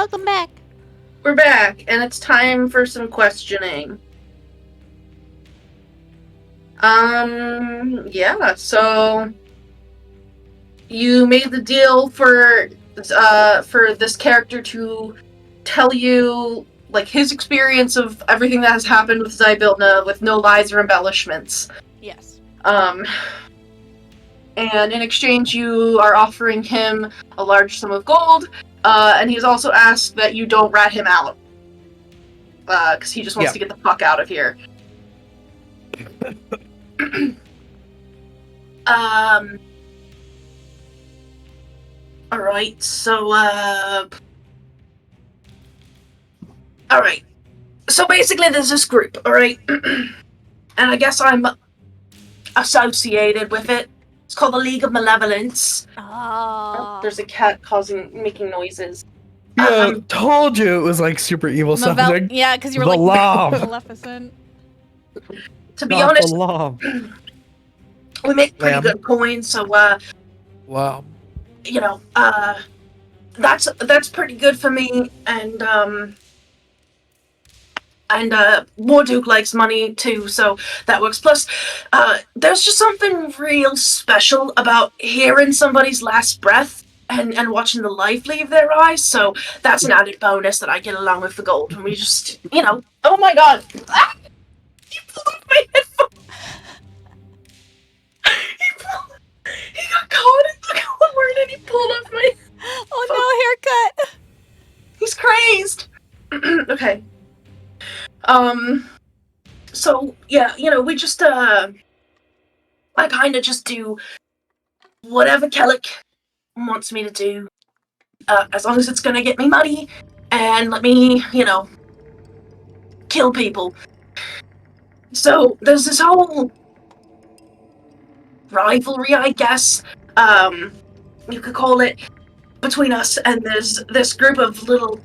Welcome back. We're back, and it's time for some questioning. Yeah, so you made the deal for this character to tell you, like, his experience of everything that has happened with Zybilna with no lies or embellishments. Yes. And in exchange, you are offering him a large sum of gold, and he's also asked that you don't rat him out. Because he just wants to get the fuck out of here. Alright, so, alright. So basically there's this group, alright? And I guess I'm associated with it. It's called the League of Malevolence. Oh. There's a cat making noises. Yeah, told you it was like super evil something. Yeah, because you were The like Lob. Maleficent. To be Not honest, the Lob. we make pretty Lamb. good coins, so, Wow. you know, that's pretty good for me, and Warduke likes money too, so that works. Plus, there's just something real special about hearing somebody's last breath and watching the life leave their eyes, so that's an added bonus that I get along with the gold, and we just, you know, oh my god! Ah! He pulled off my headphone! He got caught in the corner and he pulled off my... Oh no, haircut! He's crazed! Okay. So, yeah, you know, we just, I kinda just do whatever Kellic wants me to do, as long as it's gonna get me money, and let me, you know, kill people. So, there's this whole rivalry, I guess, you could call it, between us, and there's this group of little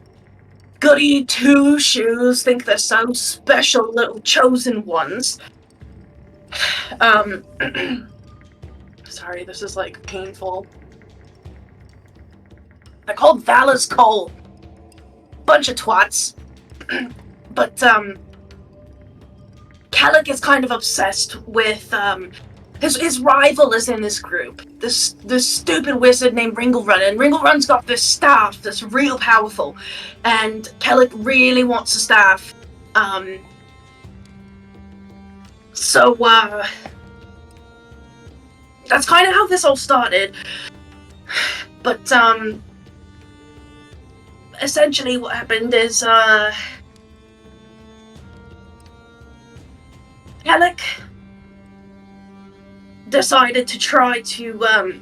goody two-shoes, think they're so special, little chosen ones. Sorry, this is, like, painful. They're called Valor's Cole. Bunch of twats. But, Kellic is kind of obsessed with, his rival is in this group. This stupid wizard named Ringelrun, and Ringelrun's got this staff that's real powerful, and Kellic really wants the staff. So that's kind of how this all started. But essentially what happened is Kellic decided to try to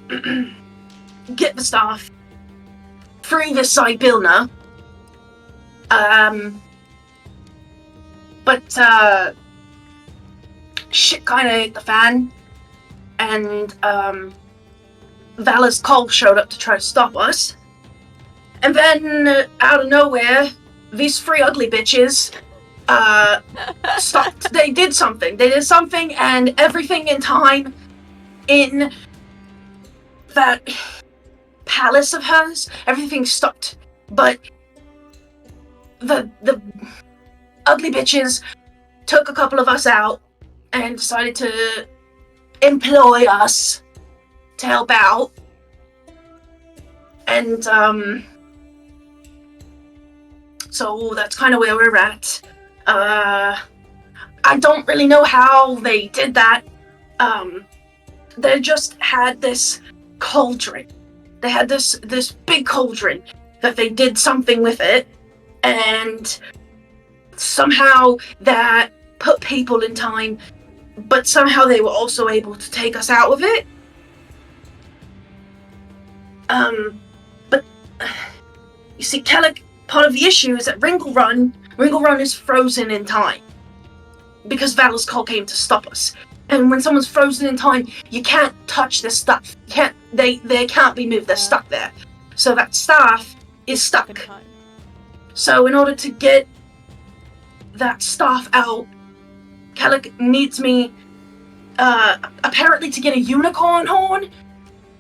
get the staff through the Zybilna. But shit kinda hit the fan, and Valor's Call showed up to try to stop us. And then out of nowhere, these three ugly bitches stopped. They did something, and everything in time in that palace of hers, everything stopped. But the ugly bitches took a couple of us out and decided to employ us to help out. And so that's kind of where we're at. I don't really know how they did that. They just had this cauldron. They had this big cauldron that they did something with it, and somehow that put people in time, but somehow they were also able to take us out of it. But you see, Kellic, part of the issue is that Ringelrun is frozen in time because Valor's Call came to stop us. And when someone's frozen in time, you can't touch their stuff. They can't be moved. They're stuck there. So that staff is stuck. So in order to get that staff out, Kellic needs me, apparently to get a unicorn horn.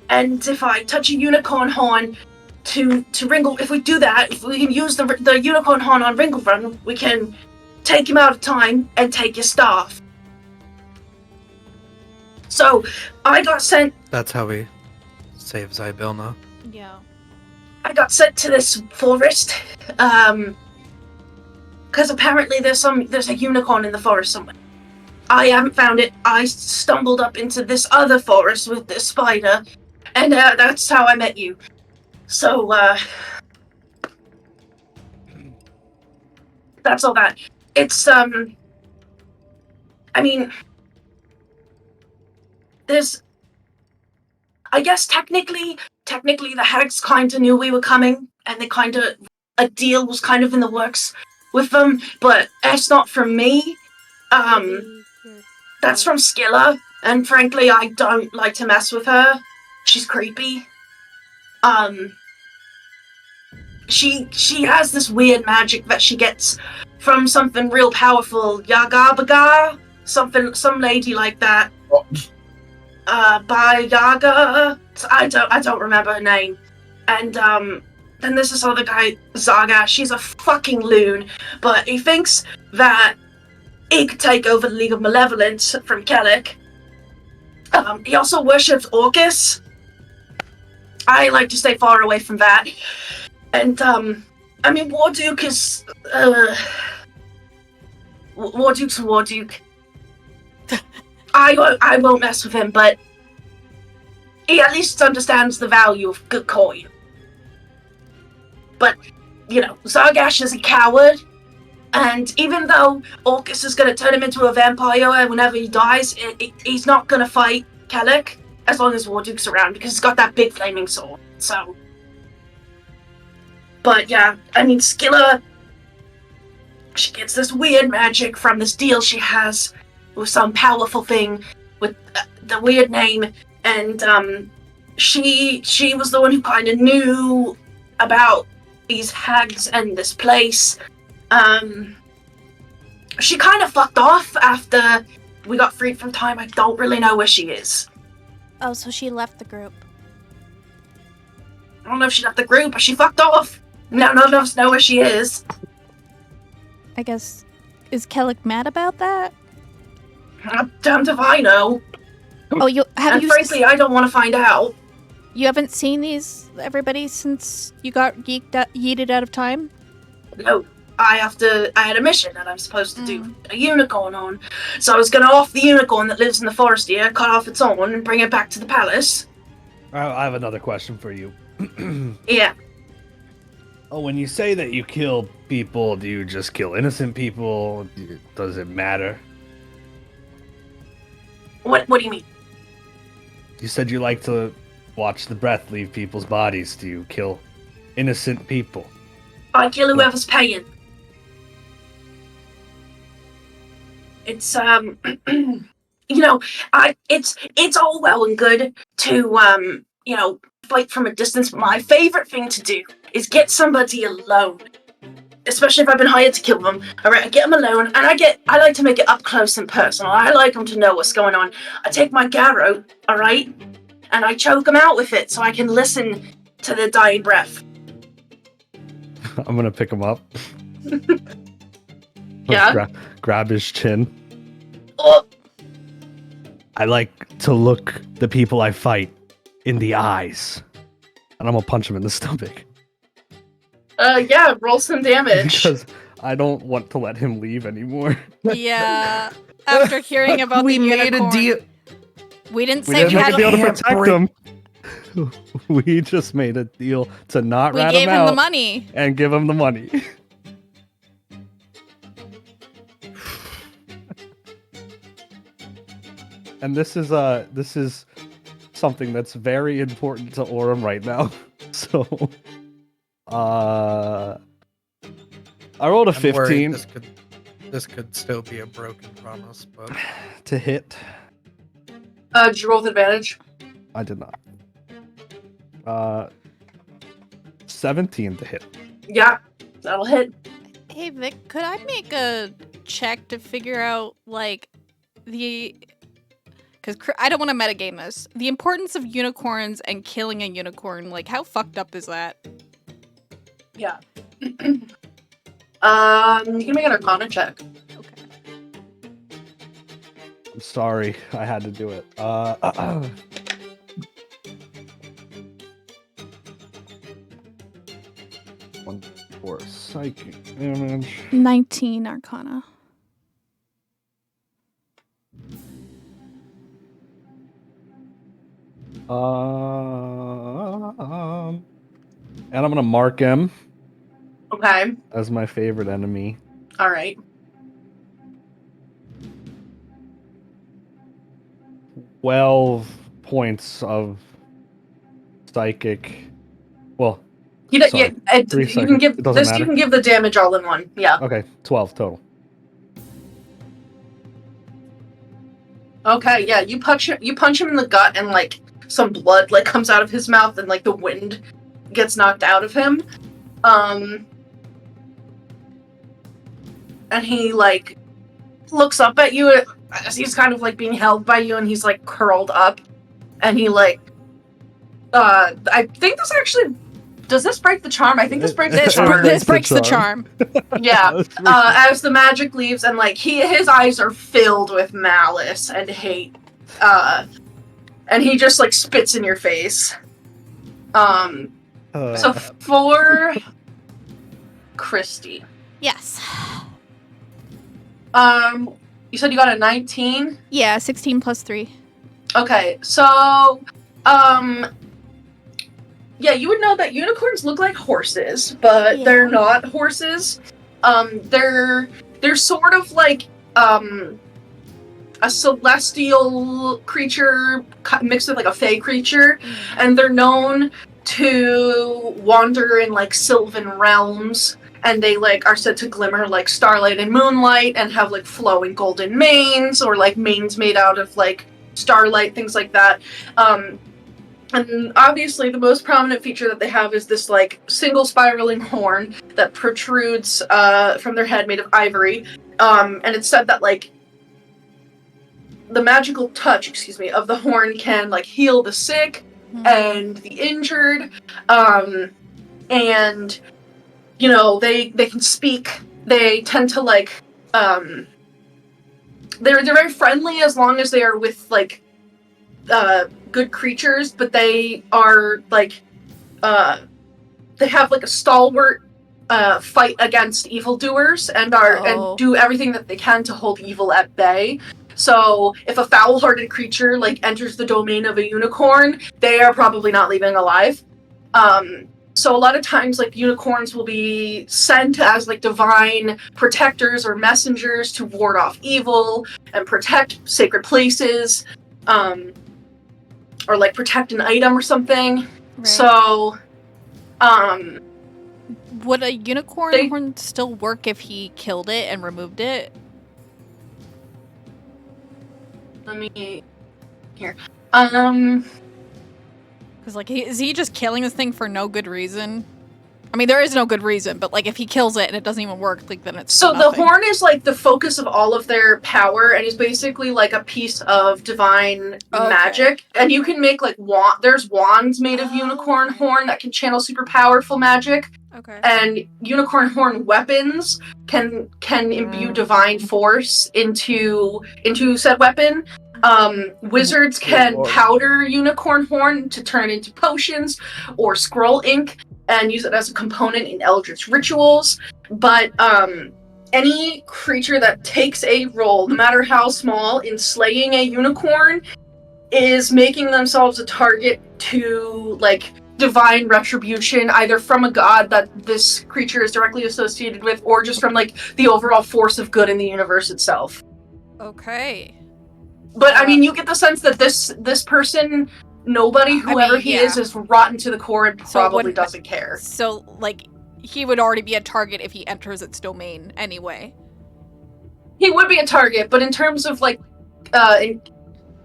And if I touch a unicorn horn, to Ringle. If we do that, if we can use the unicorn horn on Ringlefront, we can take him out of time and take his staff. So I got sent. That's how we save Zybilna. Yeah. I got sent to this forest, because apparently there's a unicorn in the forest somewhere. I haven't found it. I stumbled up into this other forest with this spider, and that's how I met you. So, that's all that. It's, I mean, there's, I guess technically the hags kind of knew we were coming, and a deal was kind of in the works with them, but that's not from me. That's from Skilla, and frankly, I don't like to mess with her. She's creepy. She has this weird magic that she gets from something real powerful, Yaga, some lady like that. By Yaga, I don't remember her name. And then there's this other guy, Zaga. She's a fucking loon, but he thinks that he could take over the League of Malevolence from Kellic. He also worships Orcus. I like to stay far away from that. And, I mean, Warduke is, Warduke's Warduke. I won't mess with him, but he at least understands the value of good coin. But, you know, Zargash is a coward, and even though Orcus is going to turn him into a vampire whenever he dies, he's not going to fight Kellic as long as Warduke's around, because he's got that big flaming sword, so... But yeah, I mean, Skilla, she gets this weird magic from this deal she has with some powerful thing with the weird name, and she was the one who kind of knew about these hags and this place. She kind of fucked off after we got freed from time. I don't really know where she is. Oh, so she left the group. I don't know if she left the group, but she fucked off. None of us know where she is. I guess, is Kellic mad about that? Damned if I know. Oh, frankly, I don't want to find out. You haven't seen everybody since you got yeeted out of time? No, I had a mission that I'm supposed to do a unicorn on. So I was gonna off the unicorn that lives in the forest here, cut off its own, and bring it back to the palace. I have another question for you. Yeah. Oh, when you say that you kill people, do you just kill innocent people? Does it matter? What do you mean? You said you like to watch the breath leave people's bodies. Do you kill innocent people? I kill whoever's paying. It's you know, it's all well and good to you know, fight from a distance, but my favorite thing to do is get somebody alone. Especially if I've been hired to kill them. Alright, I get them alone, and I like to make it up close and personal. I like them to know what's going on. I take my garrote, alright, and I choke them out with it so I can listen to their dying breath. I'm gonna pick him up. Yeah? Grab his chin. Oh. I like to look the people I fight in the eyes. And I'm gonna punch him in the stomach. Yeah, roll some damage. Because I don't want to let him leave anymore. Yeah. After hearing about we the made unicorn. a deal. We didn't We say didn't we make had a deal to Can't protect break- him. We just made a deal to not We rat gave him him out the money. and give him the money. And this is something that's very important to Aurum right now. So, I rolled a I'm worried 15 this could still be a broken promise, but to hit. Did you roll with advantage? I did not. 17 to hit. Yeah, that'll hit. Hey Vic, could I make a check to figure out like the? because I don't want to metagame this. The importance of unicorns and killing a unicorn, like, how fucked up is that? Yeah. You can make an Arcana check. Okay. I'm sorry, I had to do it. 1 for psychic damage. 19 Arcana. And I'm gonna mark him Okay. as my favorite enemy. All right. 12 points of psychic. Well, You sorry, can 3 seconds. give It doesn't this. matter. You can give the damage all in one. Yeah. Okay, 12 total. Okay. Yeah. You punch him in the gut, and like some blood like comes out of his mouth, and like the wind gets knocked out of him. And he like looks up at you as he's kind of like being held by you, and he's like curled up, and he like I think this actually does this break the charm? I think this breaks the This, charm. this breaks the charm. Yeah. As the magic leaves, and like his eyes are filled with malice and hate, and he just like spits in your face. So for Kristy, Yes. you said you got a 19. Yeah, 16 plus 3. Okay, so yeah, you would know that unicorns look like horses, but they're not horses. They're sort of like a celestial creature mixed with like a fey creature, and they're known to wander in like sylvan realms, and they like are said to glimmer like starlight and moonlight and have like flowing golden manes, or like manes made out of like starlight, things like that. And obviously the most prominent feature that they have is this like single spiraling horn that protrudes from their head, made of ivory. And it's said that like the magical touch, of the horn can like heal the sick and the injured. And you know, they can speak. They tend to like they're very friendly as long as they are with like good creatures, but they are like they have like a stalwart fight against evildoers, and and do everything that they can to hold evil at bay. So if a foul-hearted creature like enters the domain of a unicorn, they are probably not leaving alive. So a lot of times like unicorns will be sent as like divine protectors or messengers to ward off evil and protect sacred places. Or like protect an item or something. Right. So, would a unicorn horn still work if he killed it and removed it? Let me here. Because like, is he just killing this thing for no good reason? I mean, there is no good reason, but like, if he kills it and it doesn't even work, like then it's so nothing. The horn is like the focus of all of their power, and is basically like a piece of divine magic. And you can make like there's wands made of unicorn horn that can channel super powerful magic. Okay. And unicorn horn weapons can imbue divine force into said weapon. Wizards can powder unicorn horn to turn into potions or scroll ink and use it as a component in eldritch rituals. But any creature that takes a role, no matter how small, in slaying a unicorn is making themselves a target to like divine retribution, either from a god that this creature is directly associated with, or just from like the overall force of good in the universe itself. Okay. But I mean, you get the sense that this person, whoever he is rotten to the core and probably doesn't care. So like, he would already be a target if he enters its domain anyway. He would be a target, but in terms of like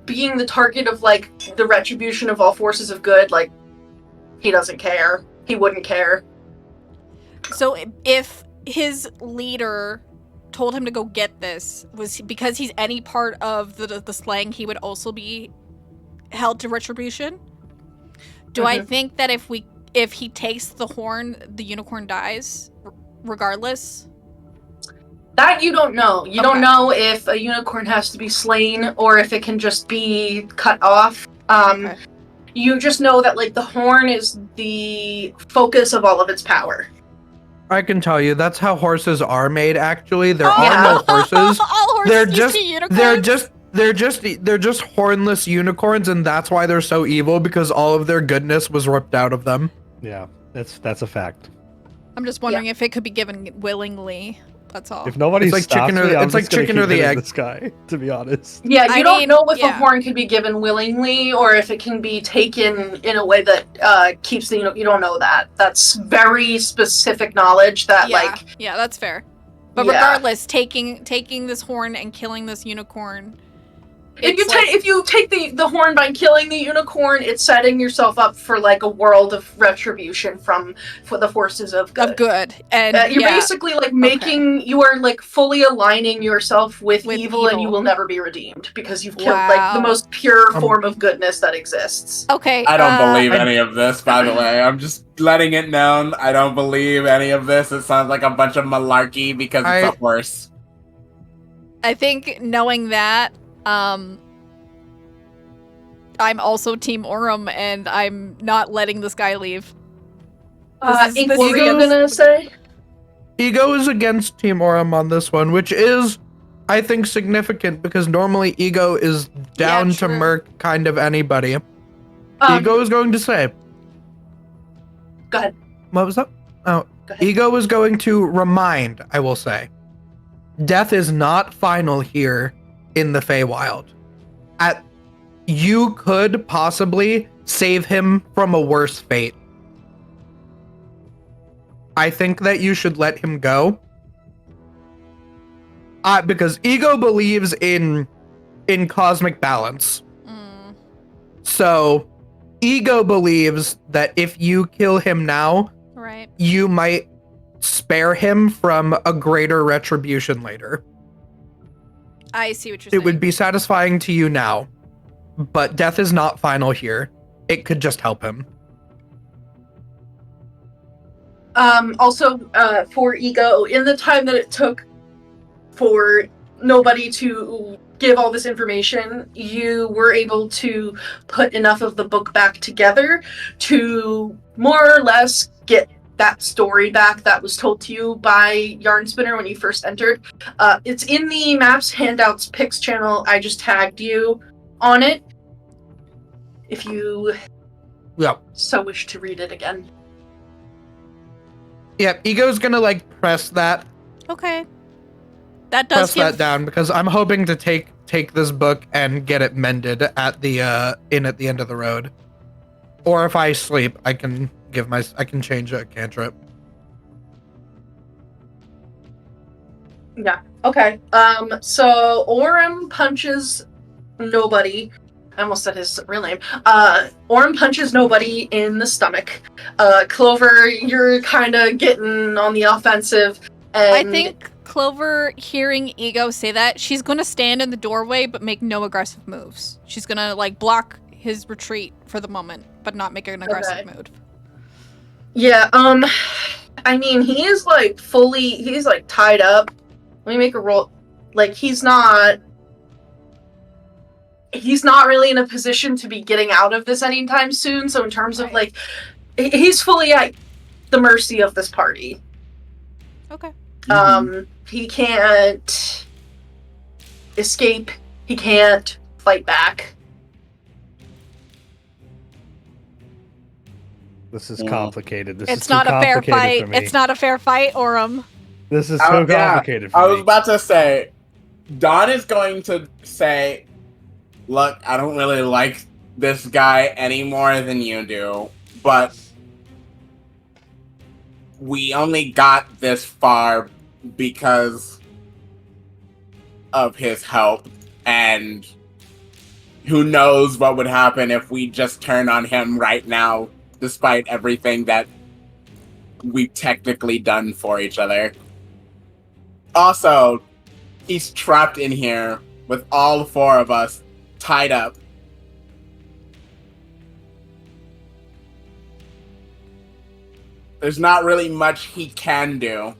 being the target of like the retribution of all forces of good, like he doesn't care. He wouldn't care. So if his leader told him to go get this was because he's any part of the slaying, he would also be held to retribution. Do I think that if he takes the horn, the unicorn dies regardless? That you don't know. You don't know if a unicorn has to be slain or if it can just be cut off. You just know that like the horn is the focus of all of its power. I can tell you that's how horses are made. Actually, there are no horses. All horses They're used just to be unicorns? they're just hornless unicorns, and that's why they're so evil, because all of their goodness was ripped out of them. Yeah, that's a fact. I'm just wondering if it could be given willingly. That's all. If nobody It's like stops chicken or- me, I'm it's like just gonna chicken or keep the hitting egg. this guy, to be honest. Yeah, you don't know if a yeah. horn can be given willingly or if it can be taken in a way that keeps the you don't know that. That's very specific knowledge that yeah, that's fair. But Yeah. regardless, taking this horn and killing this unicorn. if you take the horn by killing the unicorn, it's setting yourself up for like a world of retribution for the forces of good. And You're basically like you are like fully aligning yourself with evil, and you will never be redeemed because you've killed like the most pure form of goodness that exists. Okay. I don't believe any of this, by the way. I'm just letting it known. I don't believe any of this. It sounds like a bunch of malarkey because it's a horse. I think knowing that, I'm also Team Aurum, and I'm not letting this guy leave. What were you gonna say? Ego is against Team Aurum on this one, which is, I think, significant because normally Ego is down to murk kind of anybody. Ego is going to say. Go ahead. What was that? Oh, Ego is going to remind, I will say, death is not final here in the Feywild. You could possibly save him from a worse fate. I think that you should let him go. Because Ego believes in cosmic balance. So, Ego believes that if you kill him now, you might spare him from a greater retribution later. I see what you're saying. It would be satisfying to you now, but death is not final here. It could just help him. Also, for Ego, in the time that it took for nobody to give all this information, you were able to put enough of the book back together to more or less get that story back that was told to you by Yarn Spinner when you first entered. It's in the Maps Handouts Picks channel. I just tagged you on it. If you so wish to read it again. Yeah, Ego's gonna like press that. Okay. That does press that down because I'm hoping to take this book and get it mended at the at the end of the road. Or if I sleep, I can change a cantrip. Yeah. Okay. So Aurum punches nobody. I almost said his real name. Aurum punches nobody in the stomach. Clover, you're kind of getting on the offensive. And I think Clover, hearing Ego say that, she's going to stand in the doorway but make no aggressive moves. She's going to like block his retreat for the moment, but not make an aggressive move. Yeah, I mean, he's like tied up. Let me make a roll. Like, he's not really in a position to be getting out of this anytime soon. So in terms of like, he's fully at the mercy of this party. Okay. He can't escape. He can't fight back. This is complicated. It's not a fair fight. It's not a fair fight, Aurum. This is so complicated for me. I was about to say, Dawn is going to say, look, I don't really like this guy any more than you do, but we only got this far because of his help, and who knows what would happen if we just turn on him right now, despite everything that we've technically done for each other. Also, he's trapped in here with all 4 of us tied up. There's not really much he can do.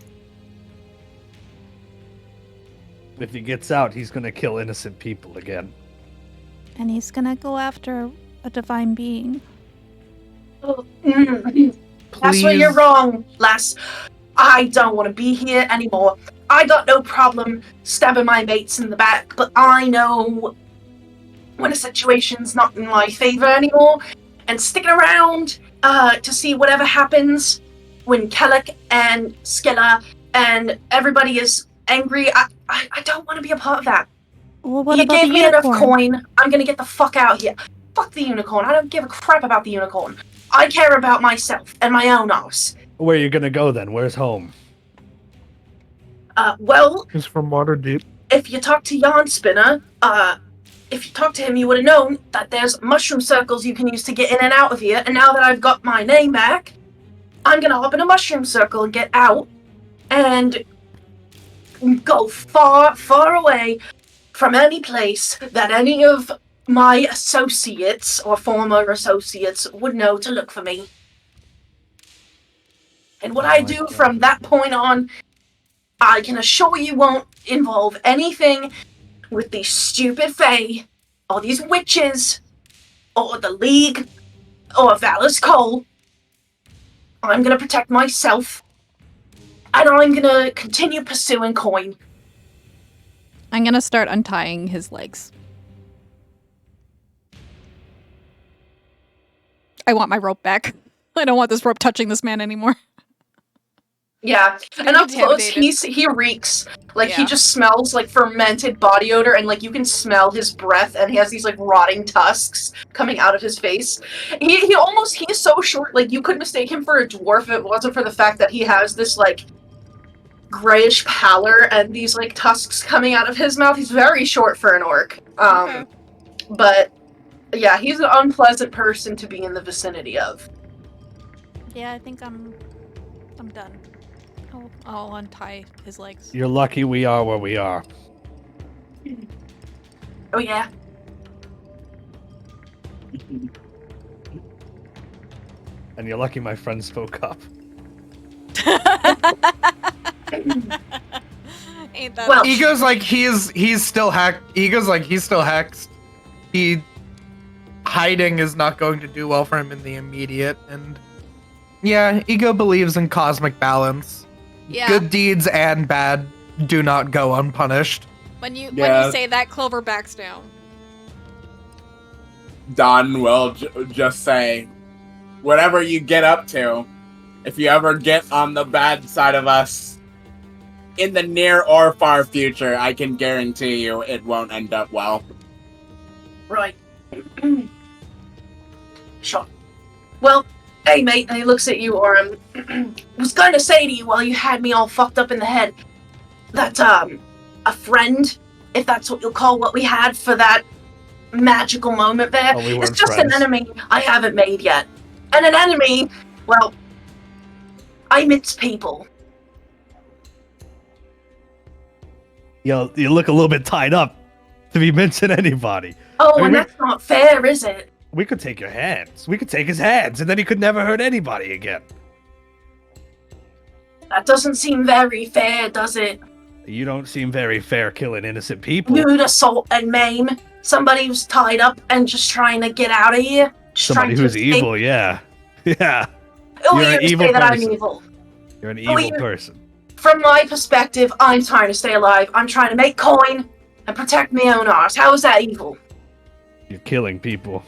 If he gets out, he's gonna kill innocent people again. And he's gonna go after a divine being. That's where you're wrong, lass. I don't want to be here anymore. I got no problem stabbing my mates in the back, but I know when a situation's not in my favor anymore, and sticking around to see whatever happens when Kellic and Skilla and everybody is angry, I don't want to be a part of that. Well, what You about gave the me enough unicorn? coin, I'm gonna get the fuck out of here. Fuck the unicorn, I don't give a crap about the unicorn. I care about myself and my own arse. Where are you gonna go then? Where's home? Well, He's from Waterdeep. if you talk to Yarn Spinner, if you talk to him, you would have known that there's mushroom circles you can use to get in and out of here, and now that I've got my name back, I'm gonna hop in a mushroom circle and get out, and go far, far away from any place that any of my associates or former associates would know to look for me. And what Oh I my do God. from that point on, I can assure you won't involve anything with these stupid fae, or these witches, or the League, or Valor's Cole. I'm gonna protect myself, and I'm gonna continue pursuing coin. I'm gonna start untying his legs. I want my rope back. I don't want this rope touching this man anymore. Yeah, I'm and up close, contaminated. he reeks. Like, he Yeah. just smells like fermented body odor, and like you can smell his breath, and he has these like rotting tusks coming out of his face. He's so short, like you could mistake him for a dwarf if it wasn't for the fact that he has this like grayish pallor and these like tusks coming out of his mouth. He's very short for an orc. Okay. But yeah, he's an unpleasant person to be in the vicinity of. Yeah, I think I'm done. I'll untie his legs. You're lucky we are where we are. Oh yeah. And you're lucky my friend spoke up. Ain't that Well, Ego's like he's still hacked. Ego's like he's still hexed. Hiding is not going to do well for him in the immediate, and yeah, Ego believes in cosmic balance. yeah. Good deeds and bad do not go unpunished. When you Yeah. say that, Clover backs down. Don will just say, whatever you get up to, if you ever get on the bad side of us, in the near or far future, I can guarantee you it won't end up well. right. Sure. Well, hey mate, and he looks at you, Aurum. Was going to say to you while you had me all fucked up in the head that, a friend, if that's what you'll call what we had for that magical moment there, Oh, we is weren't just friends. an enemy I haven't made yet. And an enemy, well, I mince people. You look a little bit tied up to be mentioning anybody. Oh, I mean, and that's not fair, is it? We could take your hands. We could take his hands, and then he could never hurt anybody again. That doesn't seem very fair, does it? You don't seem very fair killing innocent people. You'd assault and maim somebody who's tied up and just trying to get out of here. Just Somebody trying to who's escape. evil, yeah. Yeah. Oh, You're you an evil say that I'm person. evil. You're an Oh, evil you- person. From my perspective, I'm trying to stay alive. I'm trying to make coin and protect my own arse. How is that evil? You're killing people.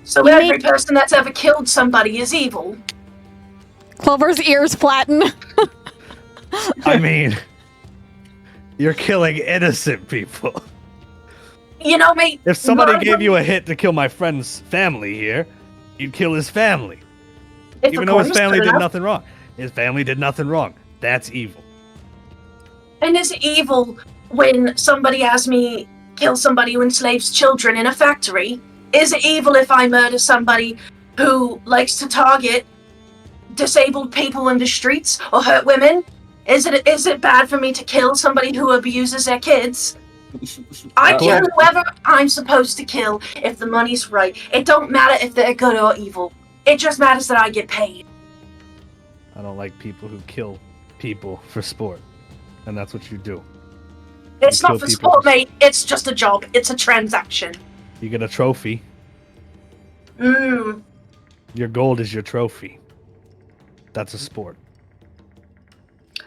So You every made- person that's ever killed somebody is evil. Clover's ears flatten. I mean, you're killing innocent people. You know, mate. If somebody none of gave them- you a hit to kill my friend's family here, you'd kill his family. if the Even though coin his was family good did enough, nothing wrong. His family did nothing wrong. That's evil. And is it evil when somebody has me kill somebody who enslaves children in a factory? Is it evil if I murder somebody who likes to target disabled people in the streets or hurt women? Is it bad for me to kill somebody who abuses their kids? I kill whoever I'm supposed to kill if the money's right. It don't matter if they're good or evil. It just matters that I get paid. I don't like people who kill people for sport. And that's what you do. It's You not kill for people sport, mate. It's just a job. It's a transaction. You get a trophy. Mmm. Your gold is your trophy. That's a sport.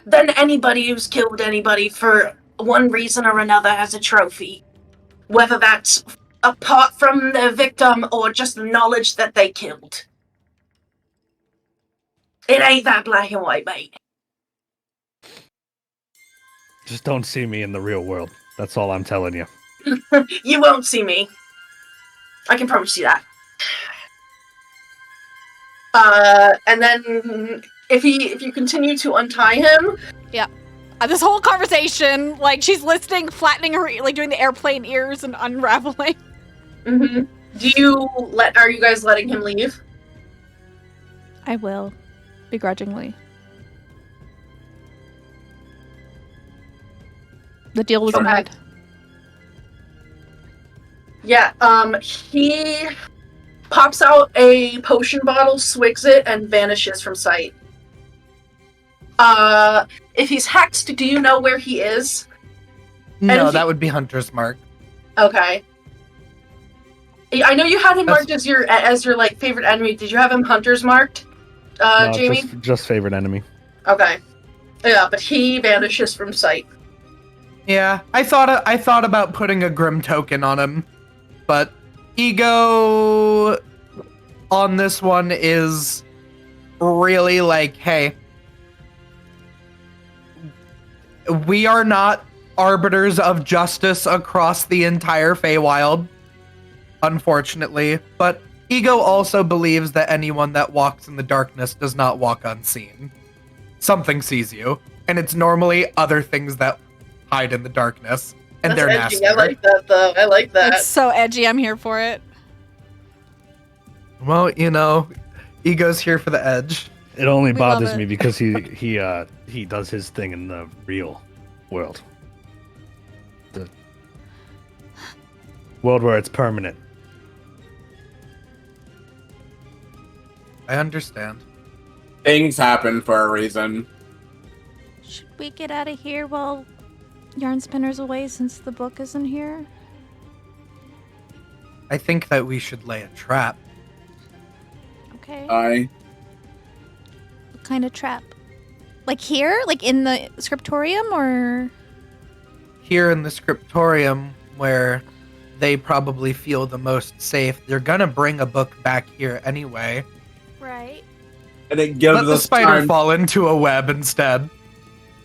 Then anybody who's killed anybody for one reason or another has a trophy. Whether that's apart from the victim or just the knowledge that they killed. It ain't that black and white, mate. Just don't see me in the real world. That's all I'm telling you. You won't see me. I can promise you that. And then if you continue to untie him, This whole conversation, like she's listening, flattening her, like doing the airplane ears and unraveling. mm-hmm. Are you guys letting him leave? I will, begrudgingly. The deal was Okay. made. Yeah, he pops out a potion bottle, swigs it, and vanishes from sight. If he's hexed, do you know where he is? No, And that would be Hunter's Mark. Okay. I know you had him That's- marked as your like favorite enemy. Did you have him Hunter's marked, No, Jamie? just favorite enemy. Okay. Yeah, but he vanishes from sight. Yeah, I thought about putting a Grim token on him, but Ego on this one is really like, hey, we are not arbiters of justice across the entire Feywild, unfortunately, but Ego also believes that anyone that walks in the darkness does not walk unseen. Something sees you, and it's normally other things that hide in the darkness, and That's they're edgy. nastier. I like that, though. I like that. It's so edgy. I'm here for it. Well, Ego's here for the edge. It only We love bothers it. me because he does his thing in the real world. The world where it's permanent. I understand. Things happen for a reason. Should we get out of here while Yarn Spinner's away since the book isn't here? I think that we should lay a trap. Okay. What kind of trap? Like here? Like in the scriptorium or? Here in the scriptorium, where they probably feel the most safe, they're gonna bring a book back here anyway. Right. And it gives Let the us spider time. fall into a web instead.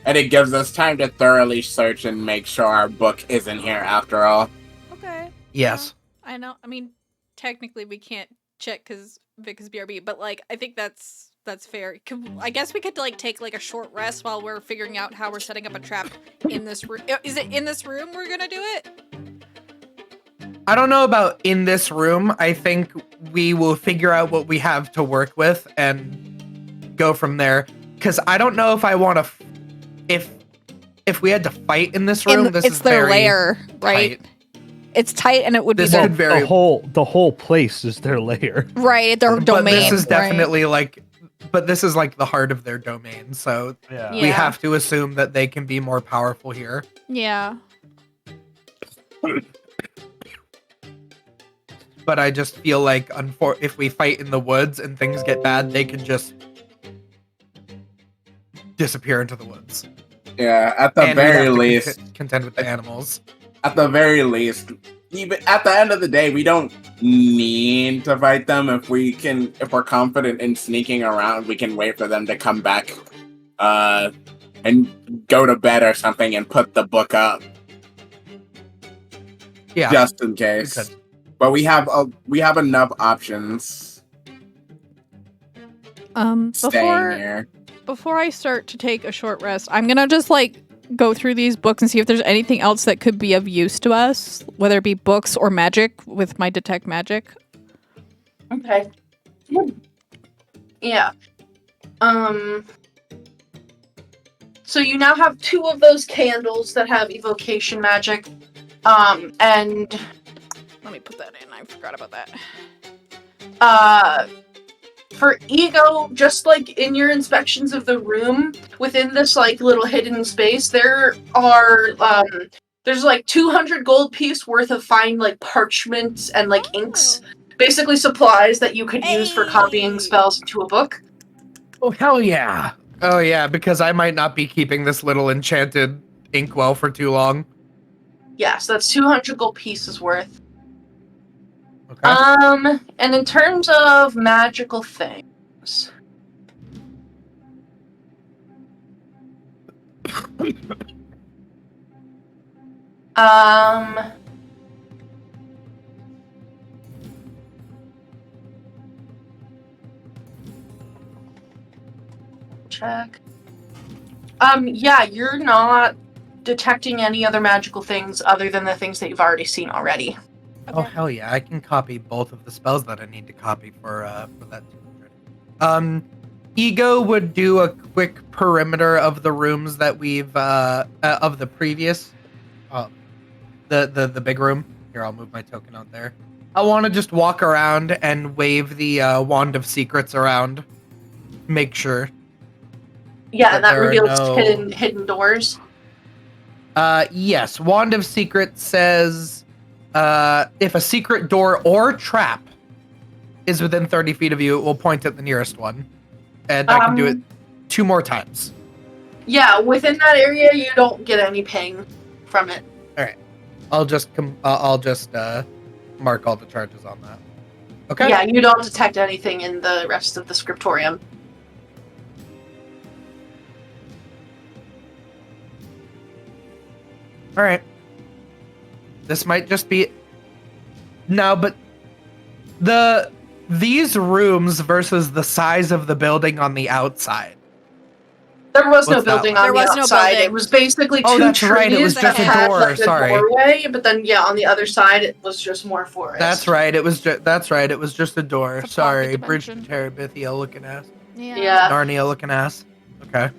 And it gives us time to thoroughly search and make sure our book isn't here after all. Okay. Yes. I know. I mean, technically we can't check because Vic is BRB, but like I think that's fair. I guess we could like take like a short rest while we're figuring out how we're setting up a trap in this room. Is it in this room we're gonna do it? I don't know about in this room. I think we will figure out what we have to work with and go from there. Because I don't know if I want to... If we had to fight in this room, this it's is their very lair, right? tight. It's tight, and it would This be their could very... The whole place is their lair. right their But domain. this is right? definitely like... But this is like the heart of their domain, so Yeah. we Yeah. have to assume that they can be more powerful here. Yeah. But I just feel like if we fight in the woods and things get bad, they can just disappear into the woods. Yeah, at the And we very have to least. contend with the animals. At the very least. Even at the end of the day, we don't need to fight them. If we're confident in sneaking around, we can wait for them to come back and go to bed or something and put the book up. Yeah. Just in case. Okay. But we have enough options staying here. Before I start to take a short rest, I'm gonna just like go through these books and see if there's anything else that could be of use to us, whether it be books or magic with my detect magic. Okay. Yeah. So you now have 2 of those candles that have evocation magic. And Let me put that in. I forgot about that. for ego, just like in your inspections of the room, within this like little hidden space, there are there's like 200 gold piece worth of fine like parchments and like inks, basically supplies that you could use for copying spells into a book. Oh, hell yeah. Oh, yeah, because I might not be keeping this little enchanted inkwell for too long. Yeah, so that's 200 gold pieces worth. Okay. And in terms of magical things, check. Yeah, you're not detecting any other magical things other than the things that you've already seen already. Okay. Oh, hell yeah. I can copy both of the spells that I need to copy for that 200. Ego would do a quick perimeter of the rooms that we've, of the previous, the big room. Here, I'll move my token out there. I want to just walk around and wave the Wand of Secrets around. Make sure. Yeah, and that there are reveals no- hidden doors. Yes. Wand of Secrets says, if a secret door or trap is within 30 feet of you, it will point at the nearest one. And I can do it 2 more times. Yeah, within that area, you don't get any ping from it. I'll just mark all the charges on that. Okay. Yeah, you don't detect anything in the rest of the scriptorium. All right. This might just be no, but these rooms versus the size of the building on the outside. There was no What's that building one? on There the was no outside. building. It was basically Oh, two that's trees right, it was that just a had, door, like, a sorry. doorway, but then yeah, on the other side it was just more forest. That's right. It was just a door. It's a Sorry, pocket Bridge to dimension. Terabithia looking ass. Yeah. Narnia looking ass. Okay.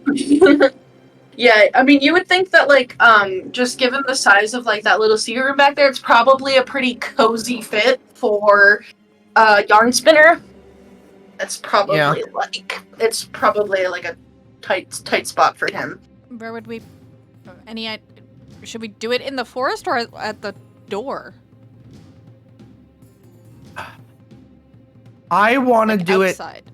Yeah, I mean, you would think that, like, just given the size of, like, that little secret room back there, it's probably a pretty cozy fit for yarn spinner. It's probably, it's probably, like, a tight spot for him. Where would we... Should we do it in the forest or at the door? I want to Like do outside.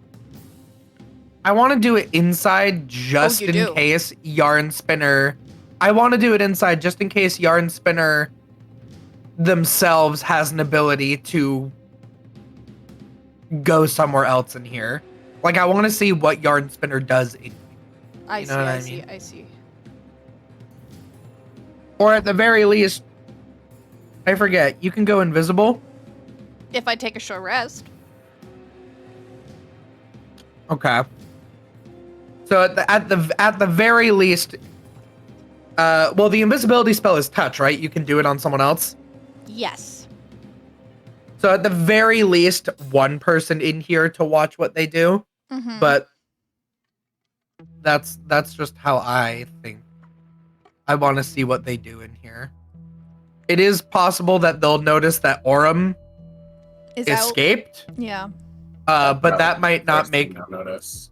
I want to do it inside just you in do? case yarn spinner. I want to do it inside just in case yarn spinner themselves has an ability to go somewhere else in here. Like, I want to see what yarn spinner does in I You see, know what I I see, mean? I see. Or at the very least, I forget, you can go invisible. If I take a short rest. Okay. So at the very least, well, the invisibility spell is touch, right? You can do it on someone else. Yes. So at the very least, one person in here to watch what they do. Mm-hmm. But that's just how I think. I want to see what they do in here. It is possible that they'll notice that Aurum Is out. escaped. Yeah. But that might not First thing make. I'll notice.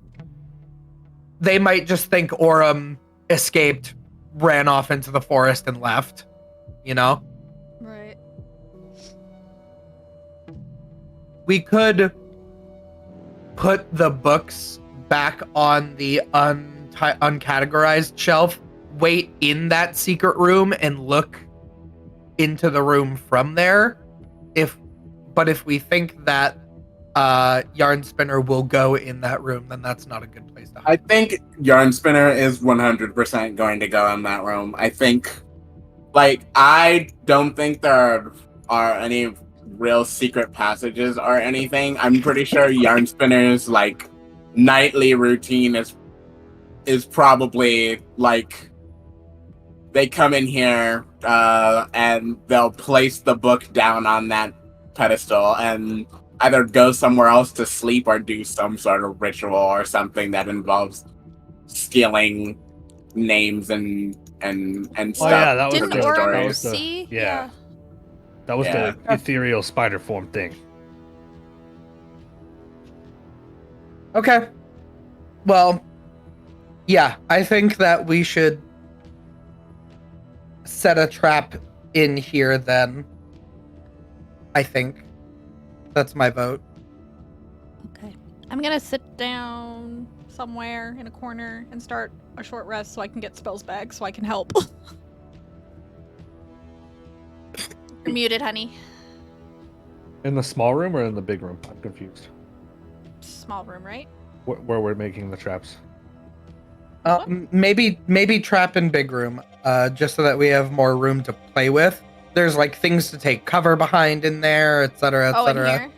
They might just think Aurum escaped, ran off into the forest, and left. You know? Right. We could put the books back on the uncategorized shelf, wait in that secret room, and look into the room from there. But if we think that Yarn Spinner will go in that room, then that's not a good place to hide. I think Yarn Spinner is 100% going to go in that room. I think, I don't think there are any real secret passages or anything. I'm pretty sure Yarn Spinner's, nightly routine is probably, they come in here, and they'll place the book down on that pedestal, and either go somewhere else to sleep or do some sort of ritual or something that involves stealing names and stuff. Oh yeah, that was Didn't the Aurum stories. see? Yeah. That was Yeah. the ethereal spider form thing. Okay. Well, yeah, I think that we should set a trap in here then. I think. That's my vote. Okay. I'm gonna sit down somewhere in a corner and start a short rest so I can get spells back so I can help. You're muted, honey. In the small room or in the big room? I'm confused. Small room, right? Where we're making the traps. Maybe trap in big room, just so that we have more room to play with. There's like things to take cover behind in there, etc., Oh, in etc. here?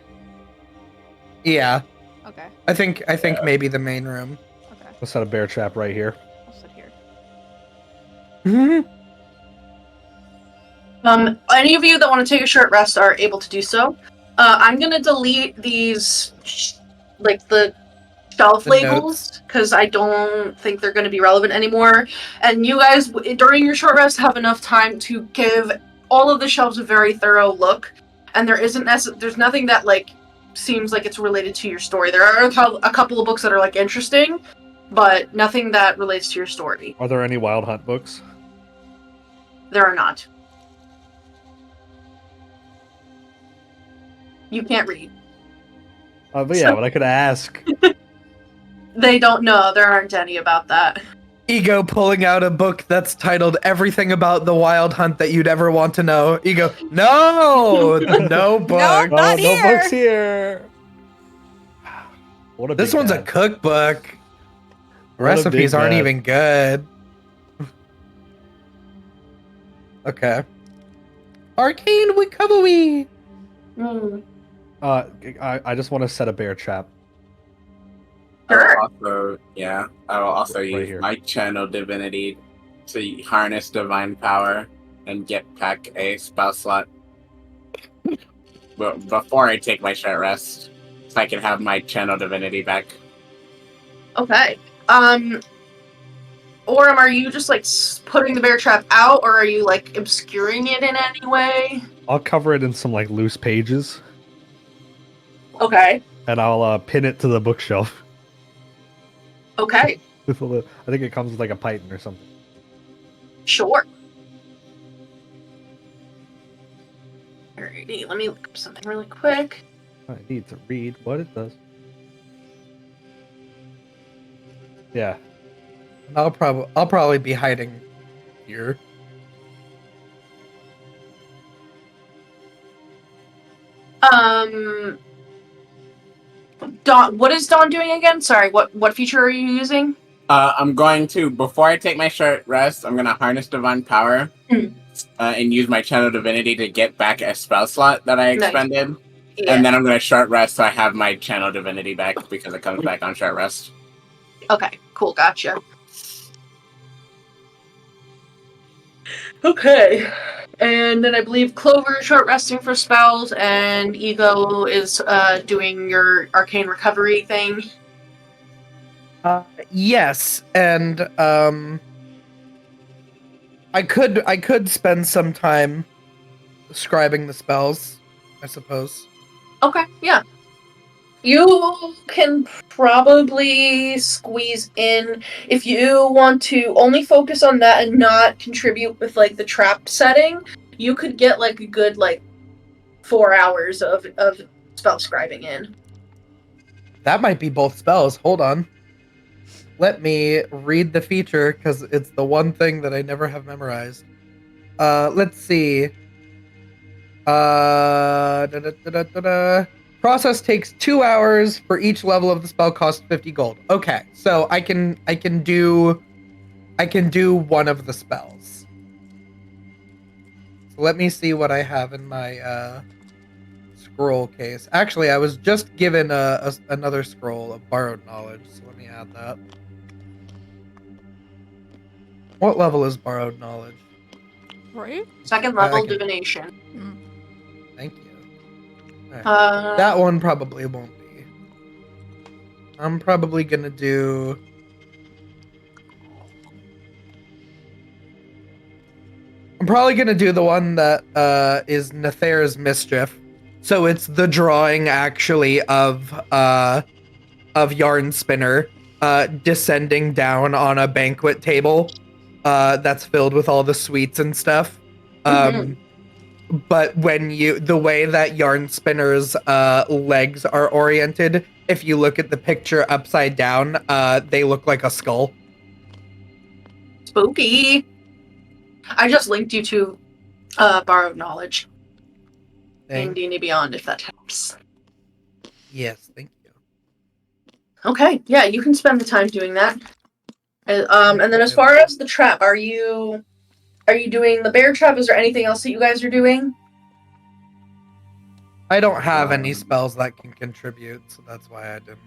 Yeah, Okay. I think maybe the main room. Okay. Let's set a bear trap right here. I'll sit here. Any of you that want to take a short rest are able to do so. I'm gonna delete these, like the shelf The labels, because I don't think they're going to be relevant anymore. And you guys, during your short rest, have enough time to give all of the shelves a very thorough look. And there's nothing that like seems like it's related to your story. There are a couple of books that are like interesting, but nothing that relates to your story. Are there any Wild Hunt books? There are not. You can't read. But yeah, but I could ask. They don't know. There aren't any about that. Ego pulling out a book that's titled "Everything About the Wild Hunt That You'd Ever Want to Know." Ego, no, no book. No, not no here. books here. What a This big one's a bad. cookbook. What a Recipes big aren't bad. even good. Okay. Arcane recovery. I just want to set a bear trap. Sure. I will also Right use here. my channel divinity to harness divine power and get back a spell slot. But before I take my short rest, so I can have my channel divinity back. Okay. Aurum, are you just like putting the bear trap out, or are you like obscuring it in any way? I'll cover it in some like loose pages, Okay. and I'll pin it to the bookshelf. Okay. I think it comes with like a python or something. Sure. Alrighty, let me look up something really quick. I need to read what it does. Yeah. I'll probably be hiding here. Dawn, what is Dawn doing again? Sorry, what feature are you using? I'm going to, before I take my short rest, I'm going to harness divine power and use my channel divinity to get back a spell slot that I Nice. expended. Yeah. And then I'm going to short rest so I have my channel divinity back because it comes back on short rest. Okay, cool, gotcha. Okay. And then I believe Clover is short resting for spells, and Ego is doing your arcane recovery thing. Yes, and I could spend some time scribing the spells, I suppose. Okay, yeah. You can probably squeeze in, if you want to only focus on that and not contribute with like the trap setting, you could get like a good like 4 hours of spell scribing in. That might be both spells. Hold on. Let me read the feature because it's the one thing that I never have memorized. Let's see. Process takes 2 hours for each level of the spell, costs 50 gold. Okay, so I can do one of the spells. So let me see what I have in my scroll case. Actually, I was just given another scroll of borrowed knowledge, so let me add that. What level is borrowed knowledge? Right? Second level I can- divination. Thank you. That one probably won't be. I'm probably gonna do. I'm probably gonna do the one that is Nether's Mischief. So it's the drawing actually of Yarn Spinner descending down on a banquet table that's filled with all the sweets and stuff. But the way that Yarn Spinner's legs are oriented, if you look at the picture upside down, they look like a skull. Spooky. I just linked you to Borrowed Knowledge in D&D Beyond, if that helps. Yes, thank you. Okay, yeah, you can spend the time doing that. And then as far as the trap, are you doing the bear trap? Is there anything else that you guys are doing? I don't have any spells that can contribute, so that's why I didn't.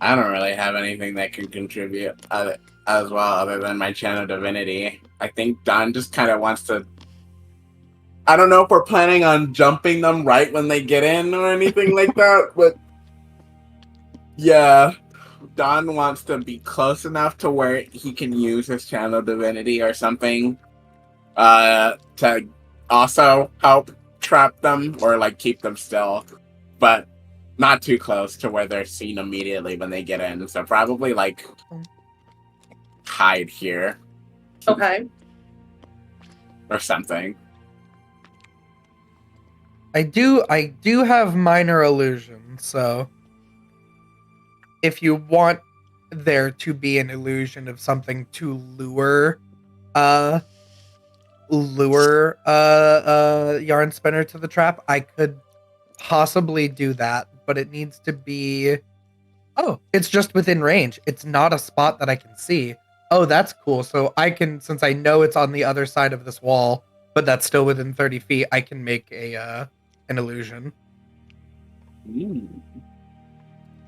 I don't really have anything that can contribute as well, other than my channel divinity. I think Don just kind of wants to. I don't know if we're planning on jumping them right when they get in or anything like that, but yeah, Don wants to be close enough to where he can use his channel divinity or something to also help trap them or like keep them still, but not too close to where they're seen immediately when they get in. So probably like hide here. Okay. Or something. I do have minor illusion, so if you want there to be an illusion of something to lure Yarn Spinner to the trap, I could possibly do that, but it needs to be it's just within range. It's not a spot that I can see. Oh, that's cool. So I can, since I know it's on the other side of this wall, but that's still within 30 feet, I can make an illusion.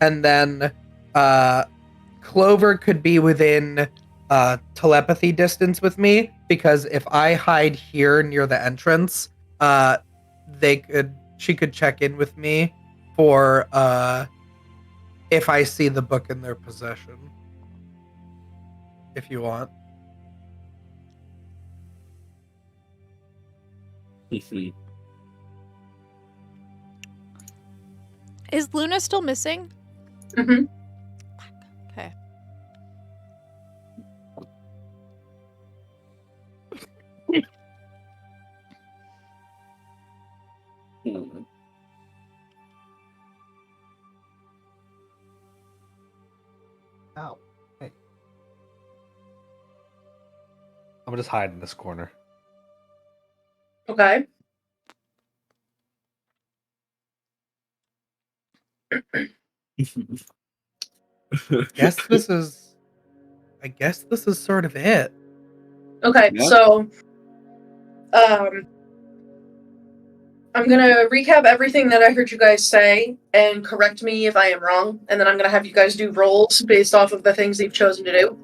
And then Clover could be within telepathy distance with me, because if I hide here near the entrance, she could check in with me for if I see the book in their possession. If you want. Is Luna still missing? Mm-hmm. Okay. Ow. Hey. I'm gonna just hide in this corner. Okay. I guess this is sort of it. Okay, Yeah. so I'm gonna recap everything that I heard you guys say and correct me if I am wrong, and then I'm gonna have you guys do rolls based off of the things you've chosen to do.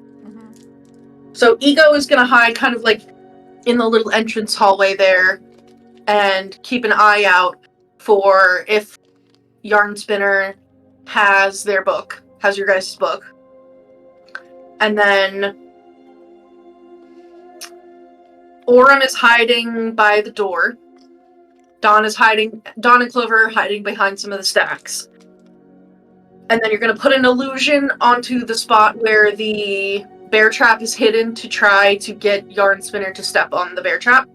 So Ego is gonna hide kind of like in the little entrance hallway there and keep an eye out for if Yarn Spinner has your guys' book. And then Aurum is hiding by the door. Dawn and Clover are hiding behind some of the stacks. And then you're going to put an illusion onto the spot where the bear trap is hidden to try to get Yarn Spinner to step on the bear trap.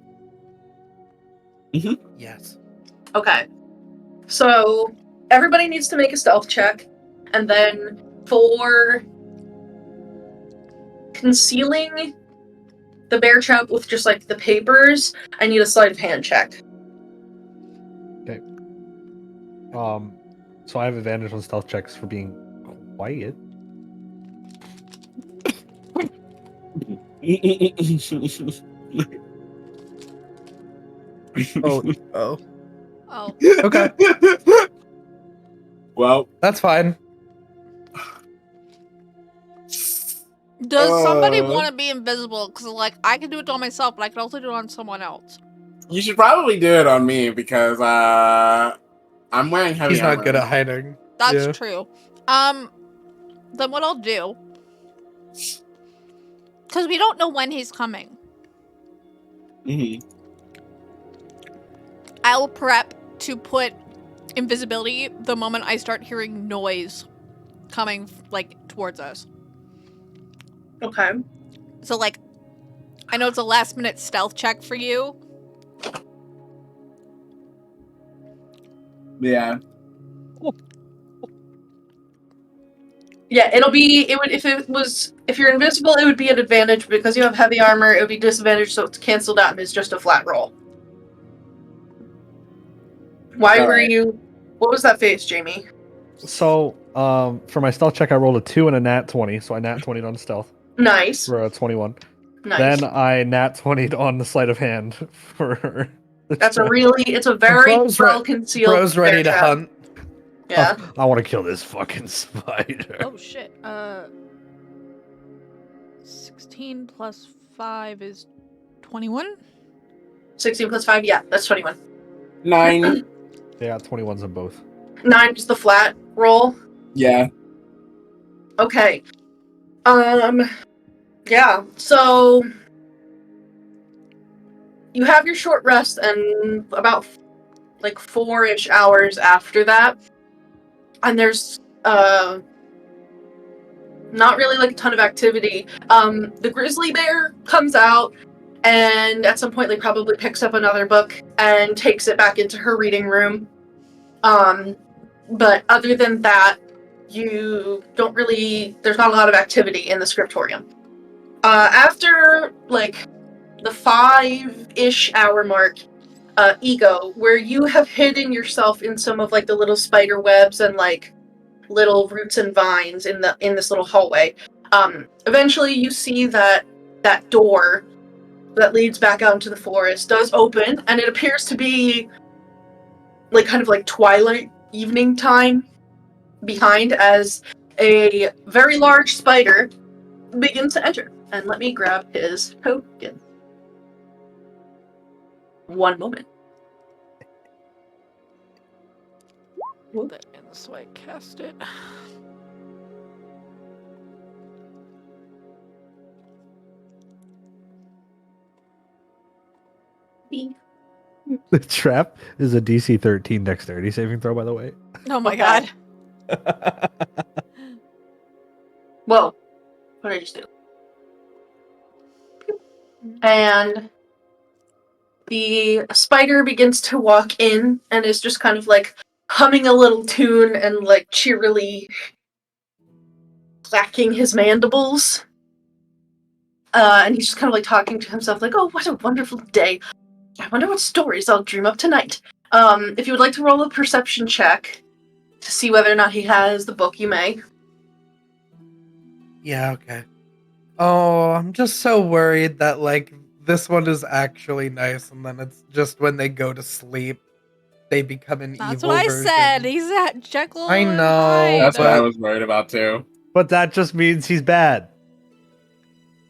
Mm-hmm. Yes. Okay. So everybody needs to make a stealth check. And then for concealing the bear trap with just like the papers, I need a sleight of hand check. Okay. So I have advantage on stealth checks for being quiet. Oh. Oh. Okay. Well, That's fine. Does somebody want to be invisible? Because, like, I can do it on myself, but I can also do it on someone else. you should probably do it on me because I'm wearing heavy He's armor. not good at hiding. That's Yeah. true. Then what I'll do, because we don't know when he's coming, Mhm. I'll prep to put invisibility the moment I start hearing noise coming, like, towards us. Okay. So, like, I know it's a last-minute stealth check for you. Yeah. Yeah, if you're invisible, it would be an advantage. Because you have heavy armor, it would be disadvantage, so it's canceled out and it's just a flat roll. Why were Alright. you... What was that face, Jamie? So, for my stealth check, I rolled a 2 and a nat 20, so I nat 20'd on stealth Nice. for a 21. Nice. Then I nat 20'd on the sleight of hand for the That's a trap. really... It's a very Bro's re- well-concealed Bro's ready to bear trap. hunt. Yeah. I want to kill this fucking spider. Oh, shit. 16 plus 5 is 21? 16 plus 5, yeah, that's 21. 9. Yeah, 21s on both. 9 is the flat roll. Yeah. Okay. Yeah, so... You have your short rest, and about, like, 4-ish hours after that, and there's, not really, like, a ton of activity. The grizzly bear comes out, and at some point, like, probably picks up another book and takes it back into her reading room. But other than that, you don't really... There's not a lot of activity in the scriptorium. After, like, the 5-ish hour mark, Ego, where you have hidden yourself in some of, like, the little spider webs and, like, little roots and vines in this little hallway, eventually you see that door that leads back out into the forest does open, and it appears to be, like, kind of like twilight evening time behind, as a very large spider begins to enter. And let me grab his token. One moment. Put that in so I cast it. The trap is a DC 13 dexterity saving throw, by the way. Oh my Okay. god. Whoa. What did I just do? And the spider begins to walk in and is just kind of like humming a little tune and like cheerily clacking his mandibles. And he's just kind of like talking to himself like, oh, what a wonderful day. I wonder what stories I'll dream up tonight. If you would like to roll a perception check to see whether or not he has the book, you may. Yeah, okay. Oh, I'm just so worried that, like, this one is actually nice, and then it's just when they go to sleep, they become an That's evil what I version. said. He's at Jekyll. I and know, Hyde. That's what I but- was worried about too. But that just means he's bad.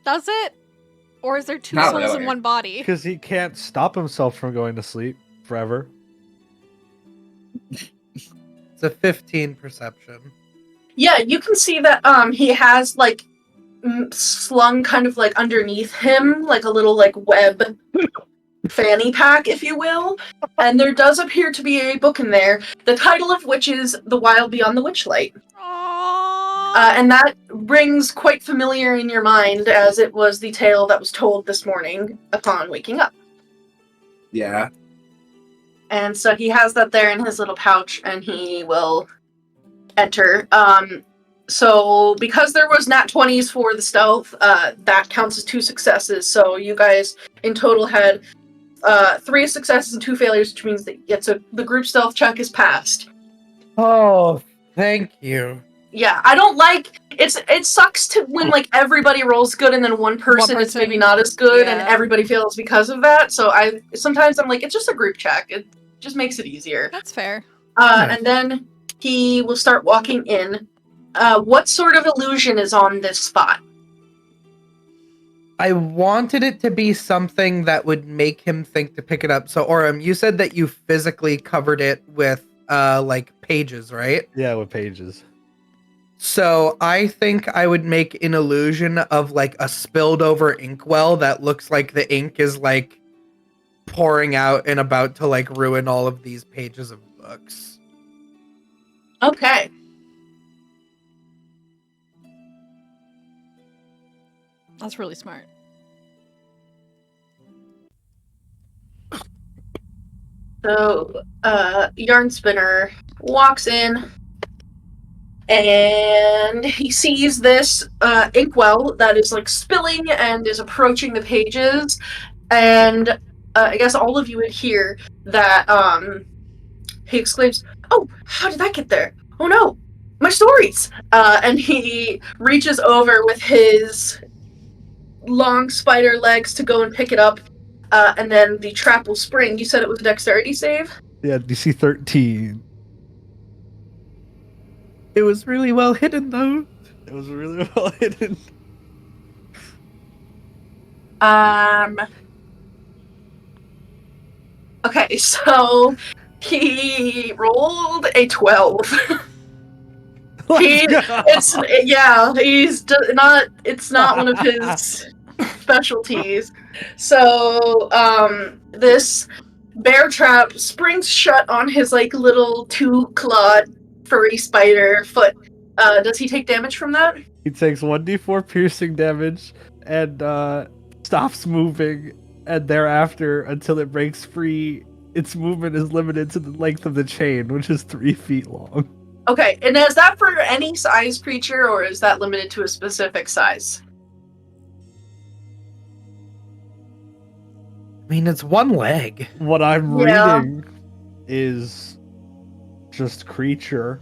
Does it? Or is there two Not souls really. in one body? Because he can't stop himself from going to sleep forever. It's a 15 perception. Yeah, you can see that he has like slung kind of like underneath him like a little like web fanny pack, if you will, and there does appear to be a book in there, the title of which is The Wild Beyond the Witchlight. Aww. And that rings quite familiar in your mind, as it was the tale that was told this morning upon waking up. Yeah. And so he has that there in his little pouch, and he will enter. So because there was nat 20s for the stealth, that counts as 2 successes. So you guys in total had 3 successes and 2 failures, which means that the group stealth check is passed. Oh, thank you. Yeah, I don't like it sucks to when like everybody rolls good and then one person is maybe not as good and yeah. everybody fails because of that. So sometimes I'm like, it's just a group check. It just makes it easier. That's fair. Nice. And then he will start walking in. What sort of illusion is on this spot? I wanted it to be something that would make him think to pick it up. So, Aurum, you said that you physically covered it with like pages, right? Yeah, with pages. So I think I would make an illusion of like a spilled over inkwell that looks like the ink is like pouring out and about to like ruin all of these pages of books. Okay. That's really smart. So, Yarn Spinner walks in and he sees this inkwell that is like spilling and is approaching the pages. And I guess all of you would hear that he exclaims, "Oh, how did that get there? Oh no, my stories!" And he reaches over with his long spider legs to go and pick it up. And then the trap will spring. You said it was a dexterity save? Yeah, DC 13. It was really well hidden though. It was really well hidden. Okay, so he rolled a 12. It's not one of his specialties. So this bear trap springs shut on his like little 2-clawed furry spider foot. Does he take damage from that? He takes 1d4 piercing damage and stops moving, and thereafter, until it breaks free, its movement is limited to the length of the chain, which is 3 feet long. Okay, and is that for any size creature, or is that limited to a specific size? I mean, it's one leg. What I'm Yeah. reading is just creature,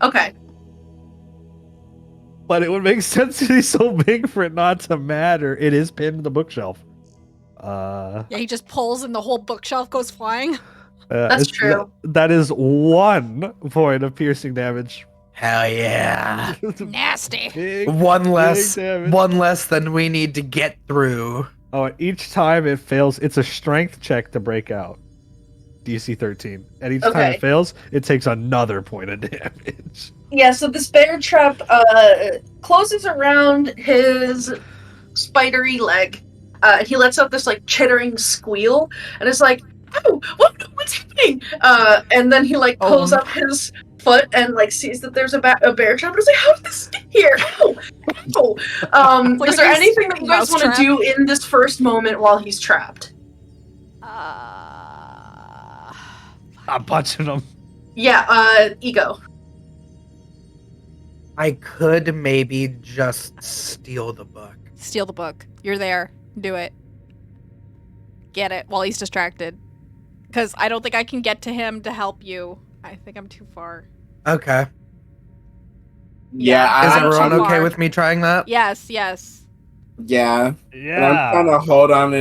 Okay. but it would make sense to be so big for it not to matter. It is pinned to the bookshelf. Yeah, he just pulls and the whole bookshelf goes flying. That's true. That is 1 point of piercing damage. Hell yeah. Nasty. Big, One less big damage. one less than we need to get through. Oh, and each time it fails, it's a strength check to break out. DC 13. And each time Okay. it fails, it takes another point of damage. Yeah, so this bear trap closes around his spidery leg. And he lets out this like chittering squeal, and it's like, "Oh, what's happening?" And then he like pulls up his foot and like sees that there's a bear trap, and it's like, "How did this get here? Ow! Ow!" Like Is there a anything that you guys want to mousetrap? do in this first moment while he's trapped? I'm punching him. Yeah, ego. I could maybe just steal the book. Steal the book. You're there. Do it. Get it while he's distracted. Because I don't think I can get to him to help you. I think I'm too far. Okay. Yeah, Is I'm everyone too okay far. with me trying that? Yes, yes. yeah. And I'm Yeah. trying to hold on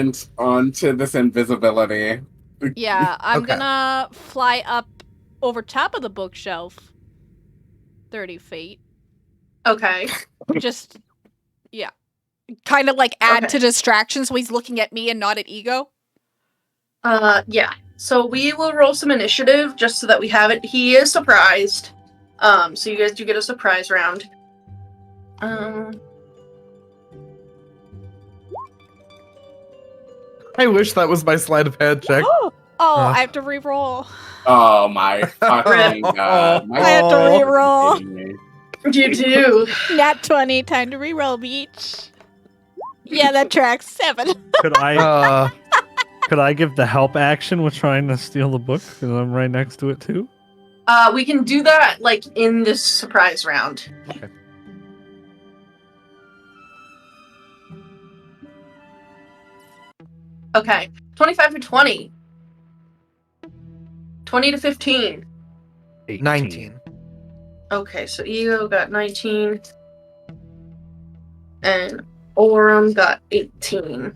to this invisibility. Yeah, I'm Okay. gonna fly up over top of the bookshelf 30 feet. Okay. Just, yeah. Kind of like add Okay. to distraction so he's looking at me and not at ego. Yeah. So we will roll some initiative just so that we have it. He is surprised. So you guys do get a surprise round. I wish that was my sleight of hand check. Oh, I have to re-roll. Oh my fucking god. My I have to Oh. re-roll. You do. Nat 20, time to re-roll, beach. Yeah, that tracks. 7. Could I Uh, could I give the help action with trying to steal the book? Because I'm right next to it too. We can do that like in this surprise round. Okay. Okay. 25 to 20. 20 to 15. 19. Okay, so Ego got 19. And Aurum got 18.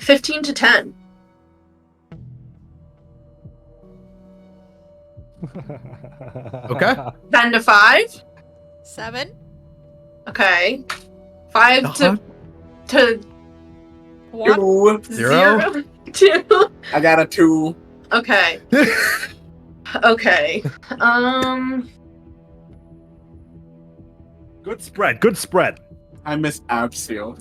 15 to 10. Okay. 10 to 5. 7. Okay. 5 to 1. 2. 0. 2. I got a 2. Okay. Okay. Good spread. Good spread. I miss Abseal.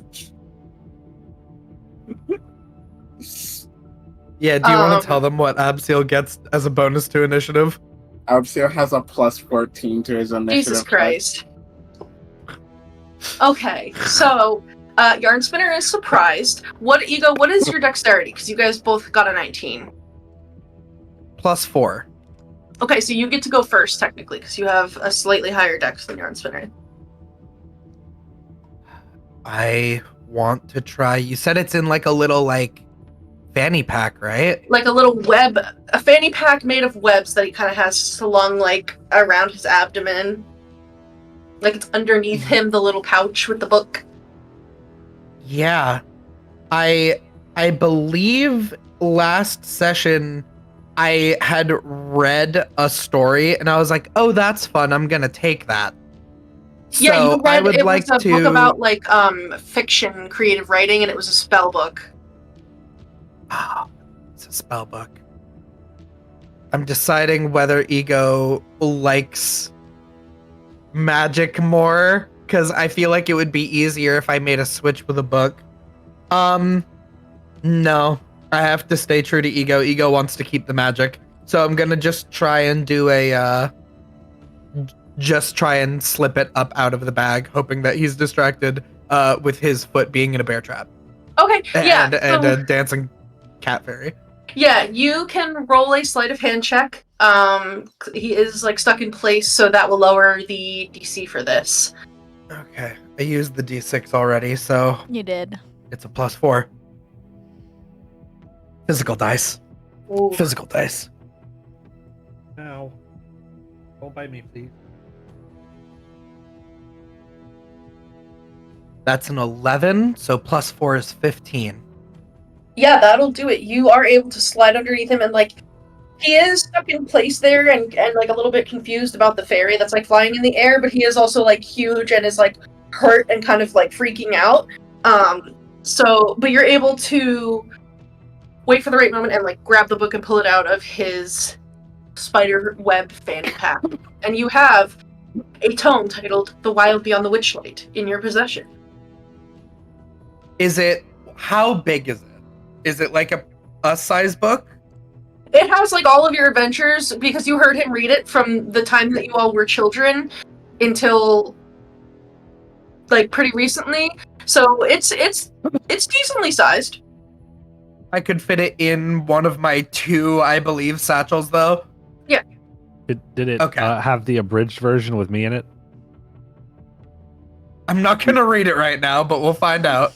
Yeah, do you want Um, to tell them what Abseal gets as a bonus to initiative? Abseal has a plus 14 to his initiative. Jesus Christ. Okay, so Yarn Spinner is surprised. What is your dexterity? Because you guys both got a 19. +4. Okay, so you get to go first, technically, because you have a slightly higher dex than Yarn Spinner. I want to try. You said it's in like a little like fanny pack, right? Like a little web, a fanny pack made of webs that he kind of has slung like around his abdomen. Like it's underneath him, the little pouch with the book. Yeah. I believe last session I had read a story and I was like, "Oh, that's fun. I'm going to take that." Yeah, So you read I would it like was a to book about like fiction, creative writing, and it was a spell book. Ah, it's a spell book. I'm deciding whether Ego likes magic more because I feel like it would be easier if I made a switch with a book. No, I have to stay true to Ego. Ego wants to keep the magic, so I'm gonna just try and do just try and slip it up out of the bag, hoping that he's distracted with his foot being in a bear trap. Okay, yeah. And a dancing cat fairy. Yeah, you can roll a sleight of hand check. He is like stuck in place, so that will lower the DC for this. Okay, I used the D6 already, so You did. it's a +4. Physical dice. Ooh. Physical dice. Ow. Don't bite me, please. That's an 11, so +4 is 15. Yeah, that'll do it. You are able to slide underneath him, and like he is stuck in place there, and like a little bit confused about the fairy that's like flying in the air, but he is also like huge and is like hurt and kind of like freaking out. But you're able to wait for the right moment and like grab the book and pull it out of his spider web fanny pack, and you have a tome titled "The Wild Beyond the Witchlight" in your possession. How big is it? Is it like a size book? It has like all of your adventures because you heard him read it from the time that you all were children until like pretty recently. So it's decently sized. I could fit it in one of my 2, I believe, satchels, though. Did it Okay. have the abridged version with me in it? I'm not gonna read it right now, but we'll find out.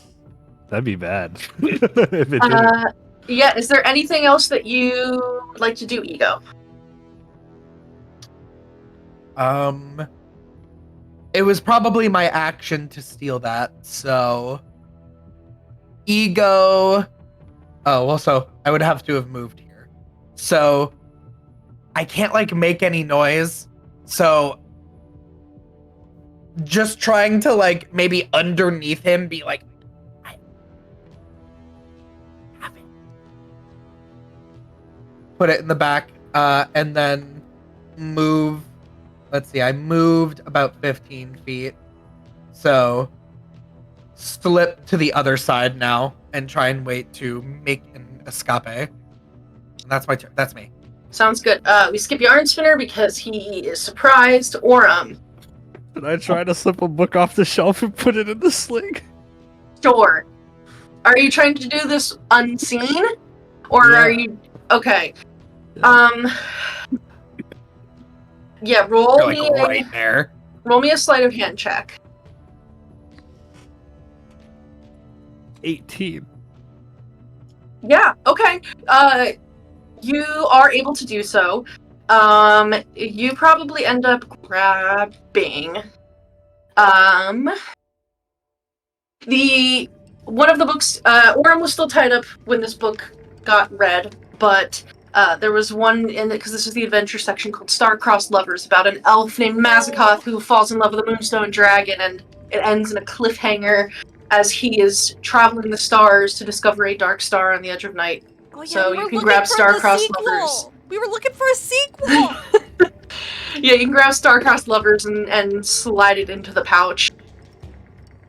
That'd be bad. If it didn't. Yeah, is there anything else that you would like to do, Ego? It was probably my action to steal that, so Ego. Oh, well, so I would have to have moved here. So I can't like make any noise. So just trying to like maybe underneath him be like, I have it. Put it in the back, and then move. Let's see, I moved about 15 feet. So slip to the other side now and try and wait to make an escape. And that's my turn. That's me. Sounds good. We skip Yarn Spinner because he is surprised. Aurum. Did I try to slip a book off the shelf and put it in the sling? Sure. Are you trying to do this unseen? Or Yeah. are you... Okay. Yeah, roll You're me like right there. roll me a sleight of hand check. 18. Yeah, okay. You are able to do so. You probably end up grabbing the one of the books. Aurum was still tied up when this book got read, but there was one in it because this is the adventure section called Star-Crossed Lovers, about an elf named Mazakoth who falls in love with a moonstone dragon, and it ends in a cliffhanger as he is traveling the stars to discover a dark star on the edge of night. Oh, yeah, So we you were can looking grab for the Star-Crossed sequel. Lovers. We were looking for a sequel. Yeah, you can grab Starcrossed Lovers and slide it into the pouch.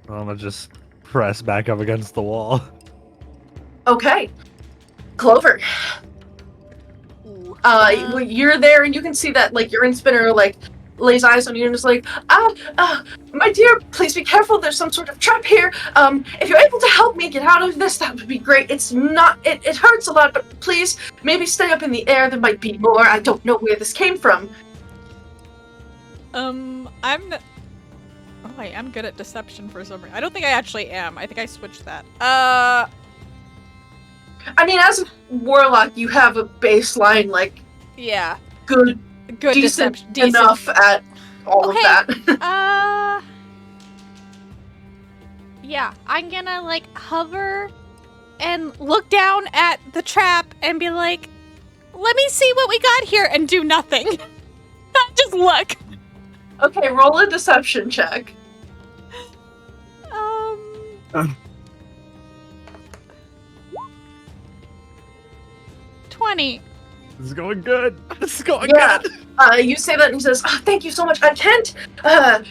I'm gonna just press back up against the wall. Okay. Clover. Ooh. You're there and you can see that, like, your in-spinner, like, lays eyes on you and is like, my dear, please be careful, there's some sort of trap here. If you're able to help me get out of this, that would be great. It's not, it hurts a lot, but please, maybe stay up in the air, there might be more. I don't know where this came from. I am good at deception for some reason. I don't think I actually am. I think I switched that. I mean, as a warlock, you have a baseline, like, Yeah. good Decent decent enough at all Okay. of that. Yeah, I'm gonna, like, hover and look down at the trap and be like, let me see what we got here, and do nothing. Just look. Okay, roll a deception check. 20. This is going good. This is going Yeah. good. You say that and he says, thank you so much. I can't, I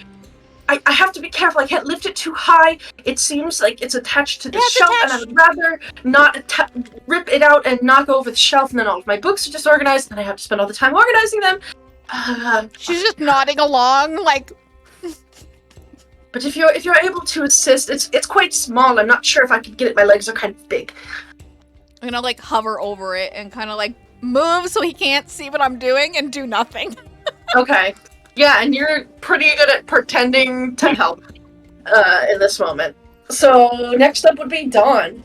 have to be careful. I can't lift it too high. It seems like it's attached to the It's shelf, and I attached. would rather not rip it out and knock over the shelf, and then all of my books are disorganized, and I have to spend all the time organizing them. She's just nodding along, like, But if you're able to assist, it's quite small. I'm not sure if I could get it. My legs are kind of big. I'm gonna, like, hover over it and kind of, like, move so he can't see what I'm doing and do nothing. Okay. Yeah, and you're pretty good at pretending to help in this moment. So next up would be Dawn.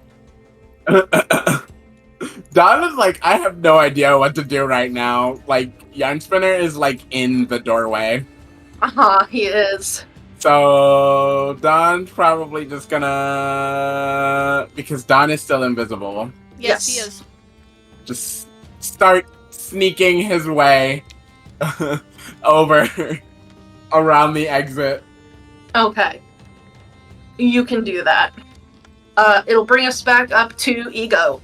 Don is like, I have no idea what to do right now. Like, Yarn Spinner is like in the doorway. He is. So Don's probably just gonna, because Don is still invisible, Yes, he Yes. is. just start sneaking his way over around the exit. Okay. You can do that. It'll bring us back up to Ego.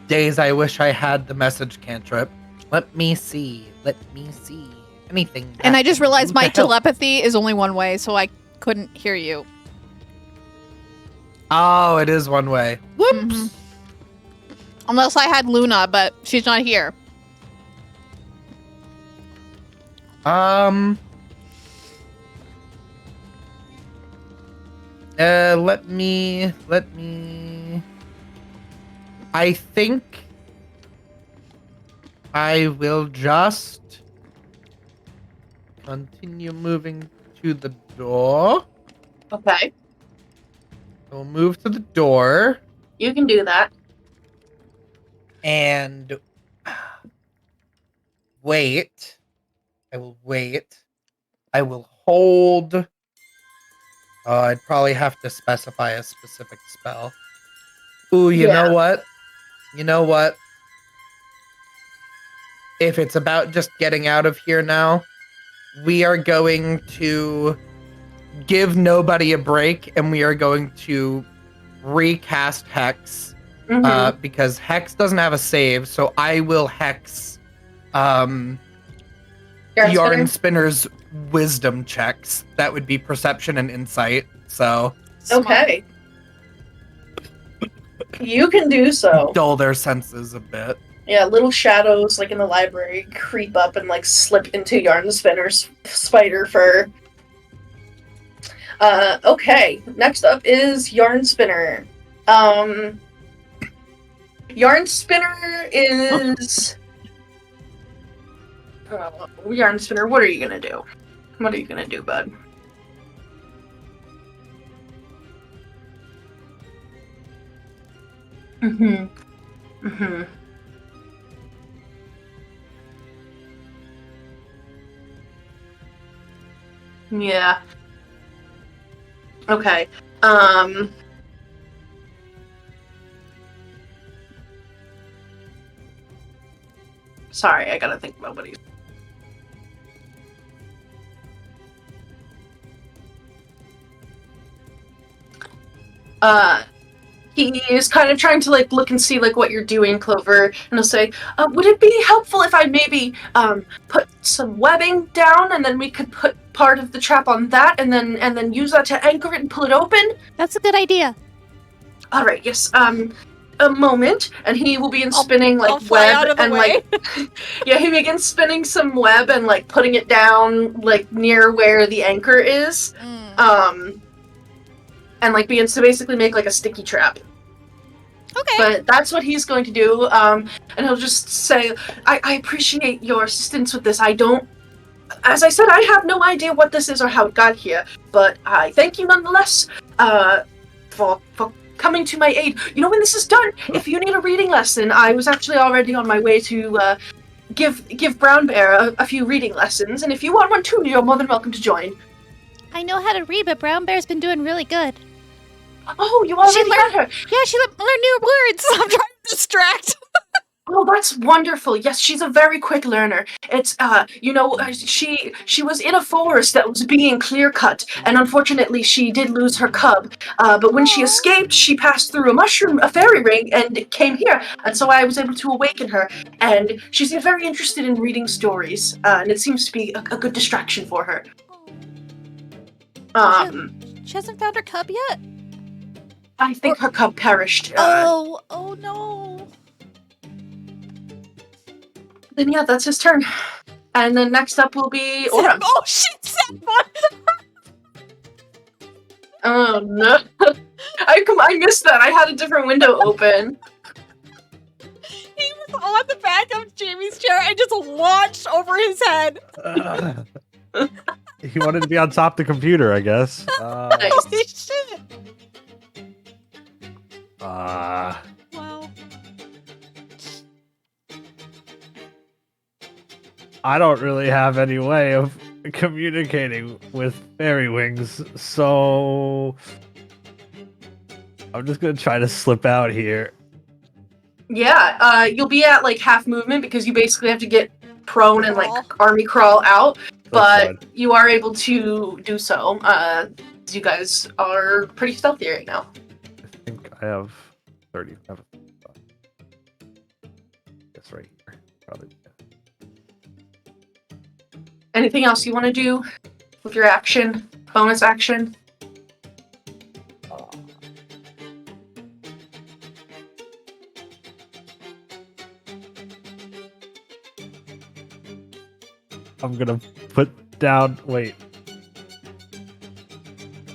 Days I wish I had the message cantrip. Let me see. Anything. And that I just can realized do my to help. telepathy is only one way, so I couldn't hear you. Oh, it is one way. Whoops. Mhm. Unless I had Luna, but she's not here. Let me. I think I will just continue moving to the door. Okay. We'll move to the door You can do that. and wait. I will wait. I will hold. I'd probably have to specify a specific spell. Ooh, you Yeah. know what? If it's about just getting out of here now, we are going to give nobody a break, and we are going to recast Hex, Mhm. because Hex doesn't have a save, so I will Hex Yarn Spinner? Spinner's wisdom checks. That would be perception and insight, so Okay. You can do so. dull their senses a bit. Yeah, little shadows, like in the library, creep up and like slip into Yarn Spinner's spider fur. Okay. Next up is Yarn Spinner. Yarn Spinner is. Yarn Spinner, what are you gonna do? What are you gonna do, bud? Mm-hmm. Yeah. Okay. Sorry, I gotta think about what he's. he is kind of trying to like look and see like what you're doing, Clover, and he'll say, "Would it be helpful if I maybe put some webbing down, and then we could put part of the trap on that, and then use that to anchor it and pull it open?" That's a good idea. All right, yes. A moment, and he will begin spinning like I'll fly web out of the and way. like yeah, he begins spinning some web and like putting it down like near where the anchor is. And like begins to basically make like a sticky trap. Okay. But that's what he's going to do. And he'll just say, I appreciate your assistance with this. I don't, as I said, I have no idea what this is or how it got here, but I thank you nonetheless for coming to my aid. You know, when this is done, if you need a reading lesson, I was actually already on my way to give Brown Bear a few reading lessons, and if you want one too, you're more than welcome to join. I know how to read, but Brown Bear's been doing really good. Oh, you already got her. Yeah, she learned new words. I'm trying to distract. Oh, that's wonderful. Yes, she's a very quick learner. It's, she was in a forest that was being clear-cut, and unfortunately she did lose her cub. But when she escaped, she passed through a fairy ring, and came here. And so I was able to awaken her. And she's very interested in reading stories, and it seems to be a good distraction for her. She hasn't found her cub yet? I think her cub perished. Oh no. Then yeah, that's his turn. And then next up will be Aurum. Oh shit, Sapphire! Oh no. I missed that. I had a different window open. He was on the back of Jamie's chair and just launched over his head. He wanted to be on top of the computer, I guess. Nice. Holy shit. Wow. I don't really have any way of communicating with fairy wings, so I'm just gonna try to slip out here. Yeah, you'll be at like half movement because you basically have to get prone and like army crawl out, but you are able to do so. You guys are pretty stealthy right now. I think I have 30. That's right here. Probably. Anything else you want to do with your action? Bonus action? I'm gonna put down. Wait.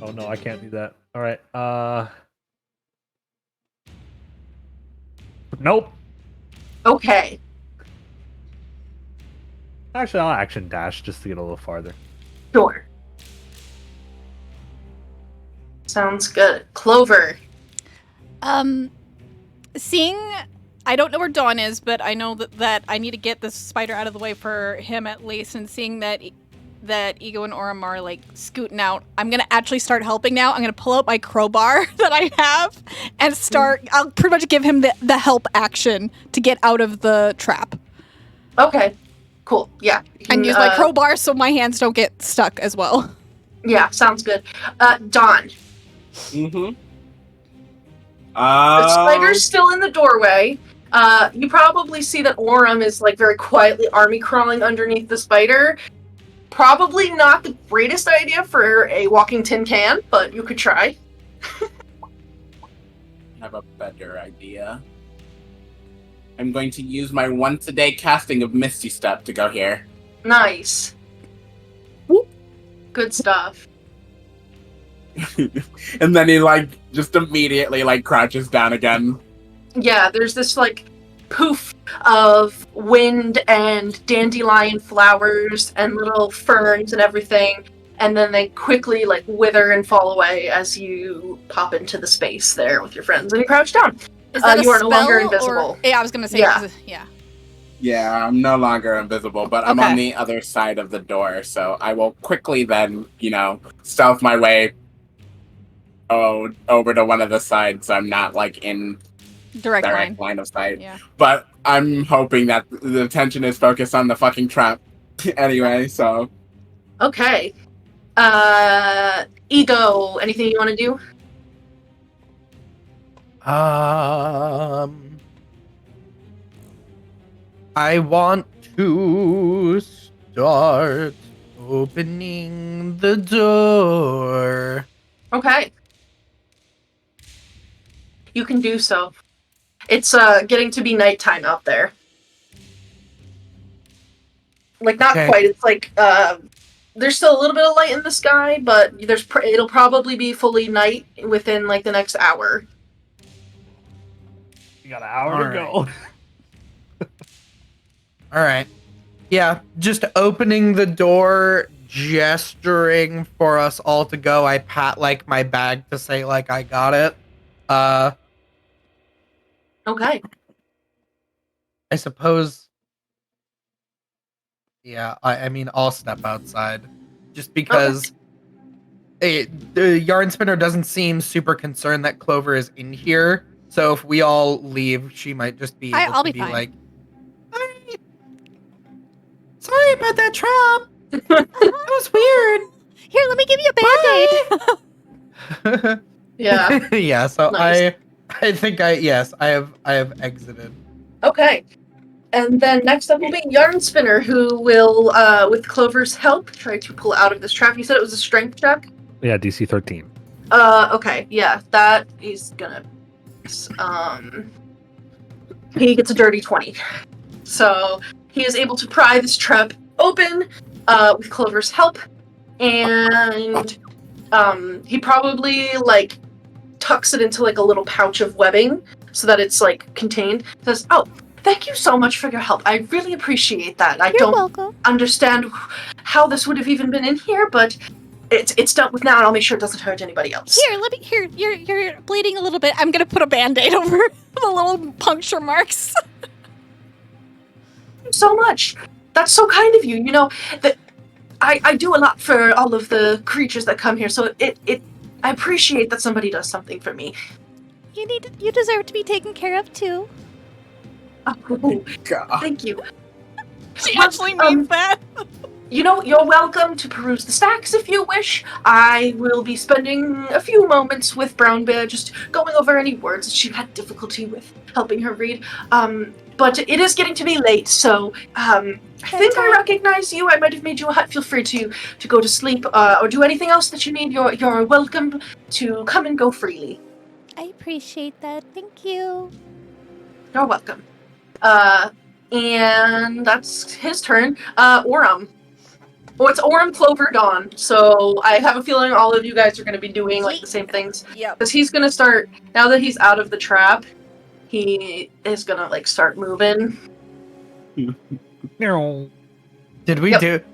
Oh no, I can't do that. All right. Nope. Okay. Actually, I'll action dash just to get a little farther. Sure. Sounds good. Clover. Seeing, I don't know where Dawn is, but I know that I need to get this spider out of the way for him at least, and seeing that Ego and Aurum are like scooting out, I'm gonna actually start helping now. I'm gonna pull out my crowbar that I have and start, I'll pretty much give him the help action to get out of the trap. Okay. Cool. Yeah. And use my crowbar so my hands don't get stuck as well. Yeah, sounds good. Dawn. Mm-hmm. The spider's still in the doorway. You probably see that Aurum is like very quietly army crawling underneath the spider. Probably not the greatest idea for a walking tin can, but you could try. I have a better idea. I'm going to use my once-a-day casting of Misty Step to go here. Nice. Good stuff. And then he, like, just immediately, like, crouches down again. Yeah, there's this, like, poof of wind and dandelion flowers and little ferns and everything, and then they quickly, like, wither and fall away as you pop into the space there with your friends, and you crouch down. Is that you a are no longer spell, invisible. or- yeah, I was gonna say, Yeah. yeah. Yeah, I'm no longer invisible, but I'm Okay. on the other side of the door, so I will quickly then, stealth my way over to one of the sides so I'm not, like, in Direct line. line of sight. Yeah. But I'm hoping that the attention is focused on the fucking trap anyway, so... Okay. Ego, anything you want to do? I want to start opening the door. Okay. You can do so. It's getting to be nighttime out there. Like, not Okay. quite. It's like there's still a little bit of light in the sky, but it'll probably be fully night within like the next hour. You got an hour to go. All right. Yeah, just opening the door, gesturing for us all to go. I pat like my bag to say like I got it. Okay. I suppose. Yeah, I mean, I'll step outside, just because the yarn spinner doesn't seem super concerned that Clover is in here. So if we all leave, she might just be able I'll to be be fine. like, "Alright. Sorry about that trap. That was weird." Here, let me give you a band-aid. Yeah. Yeah, so Nice. I think I have exited. Okay. And then next up will be Yarn Spinner, who will, with Clover's help, try to pull out of this trap. You said it was a strength check? Yeah, DC 13. Okay, yeah, that he's gonna, he gets a dirty 20. So, he is able to pry this trap open, with Clover's help, and, he probably, like, tucks it into, like, a little pouch of webbing, so that it's, like, contained. Says, "Oh, thank you so much for your help. I really appreciate that. I You're don't welcome. understand how this would have even been in here, but it's dealt with now, and I'll make sure it doesn't hurt anybody else." Here, you're bleeding a little bit. I'm gonna put a band-aid over the little puncture marks. Thank you so much. That's so kind of you. You know, that I do a lot for all of the creatures that come here, so I appreciate that somebody does something for me. You deserve to be taken care of too. Oh, God. thank you. She actually means that. You know, you're welcome to peruse the stacks if you wish. I will be spending a few moments with Brown Bear, just going over any words that she had difficulty with helping her read. But it is getting to be late, so I think I recognize you. I might have made you a hut. Feel free to go to sleep or do anything else that you need. You're welcome to come and go freely. I appreciate that. Thank you. You're welcome. And that's his turn. Aurum. Oh, it's Aurum, Clover, Dawn. So I have a feeling all of you guys are going to be doing like the same things. Yep. Because he's going to start, now that he's out of the trap, he is going to like start moving. Did we Yep.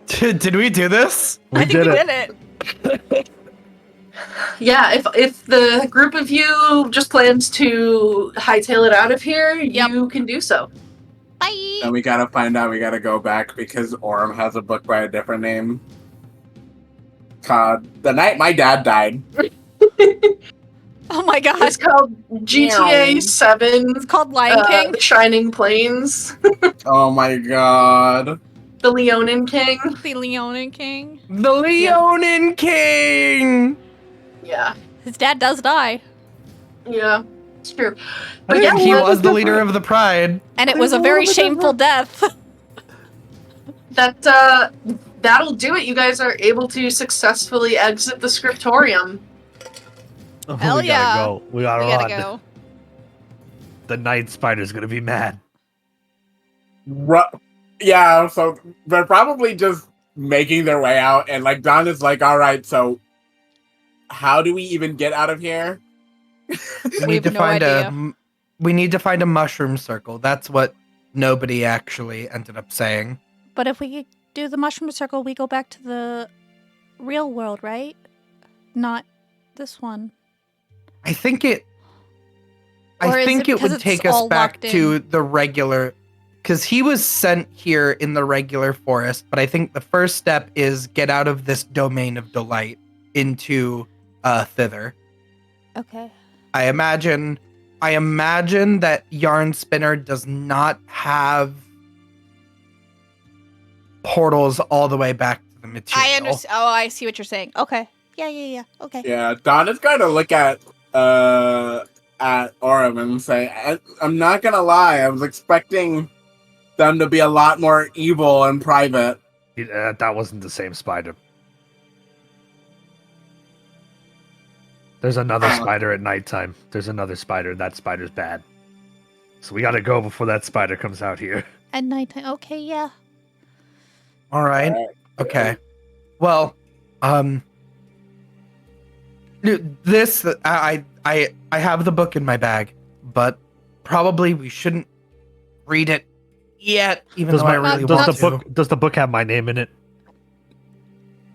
did we do this? I think you did it. Yeah, if the group of you just plans to hightail it out of here, Yep. you can do so. Bye. And we gotta find out, we gotta go back because Aurum has a book by a different name. Called The Night My Dad Died. Oh my god. It's called GTA 7. It's called Lion King. The Shining Plains. Oh my god. The Leonin King. The Leonin King. The Leonin King. Yeah. His dad does die. Yeah. It's true. I But think yeah, he well, was the leader of the Pride. And it was a very shameful death. That'll do it. You guys are able to successfully exit the scriptorium. Oh, Hell we yeah. gotta go. We gotta We run. gotta go. The night spider's gonna be mad. Yeah, so they're probably just making their way out, and like Don is like, alright, so how do we even get out of here? We need to have no find idea. we need to find a mushroom circle. That's what nobody actually ended up saying. But if we do the mushroom circle, we go back to the real world, right? Not this one. I think it Or is it it because would it's take us all back locked to in? the regular, because he was sent here in the regular forest, but I think the first step is get out of this domain of delight into thither. Okay. I imagine that Yarn Spinner does not have portals all the way back to the material. I understand. Oh, I see what you're saying. Okay. Yeah. Okay. Yeah, Don is gonna look at at Aurum and say, I'm not gonna lie, I was expecting them to be a lot more evil and private. That wasn't the same spider. There's another spider at nighttime. There's another spider. That spider's bad. So we gotta go before that spider comes out here. At nighttime. Okay, yeah. All right. Okay. Well, this I have the book in my bag, but probably we shouldn't read it yet. Even though I really want to. Does the book have my name in it?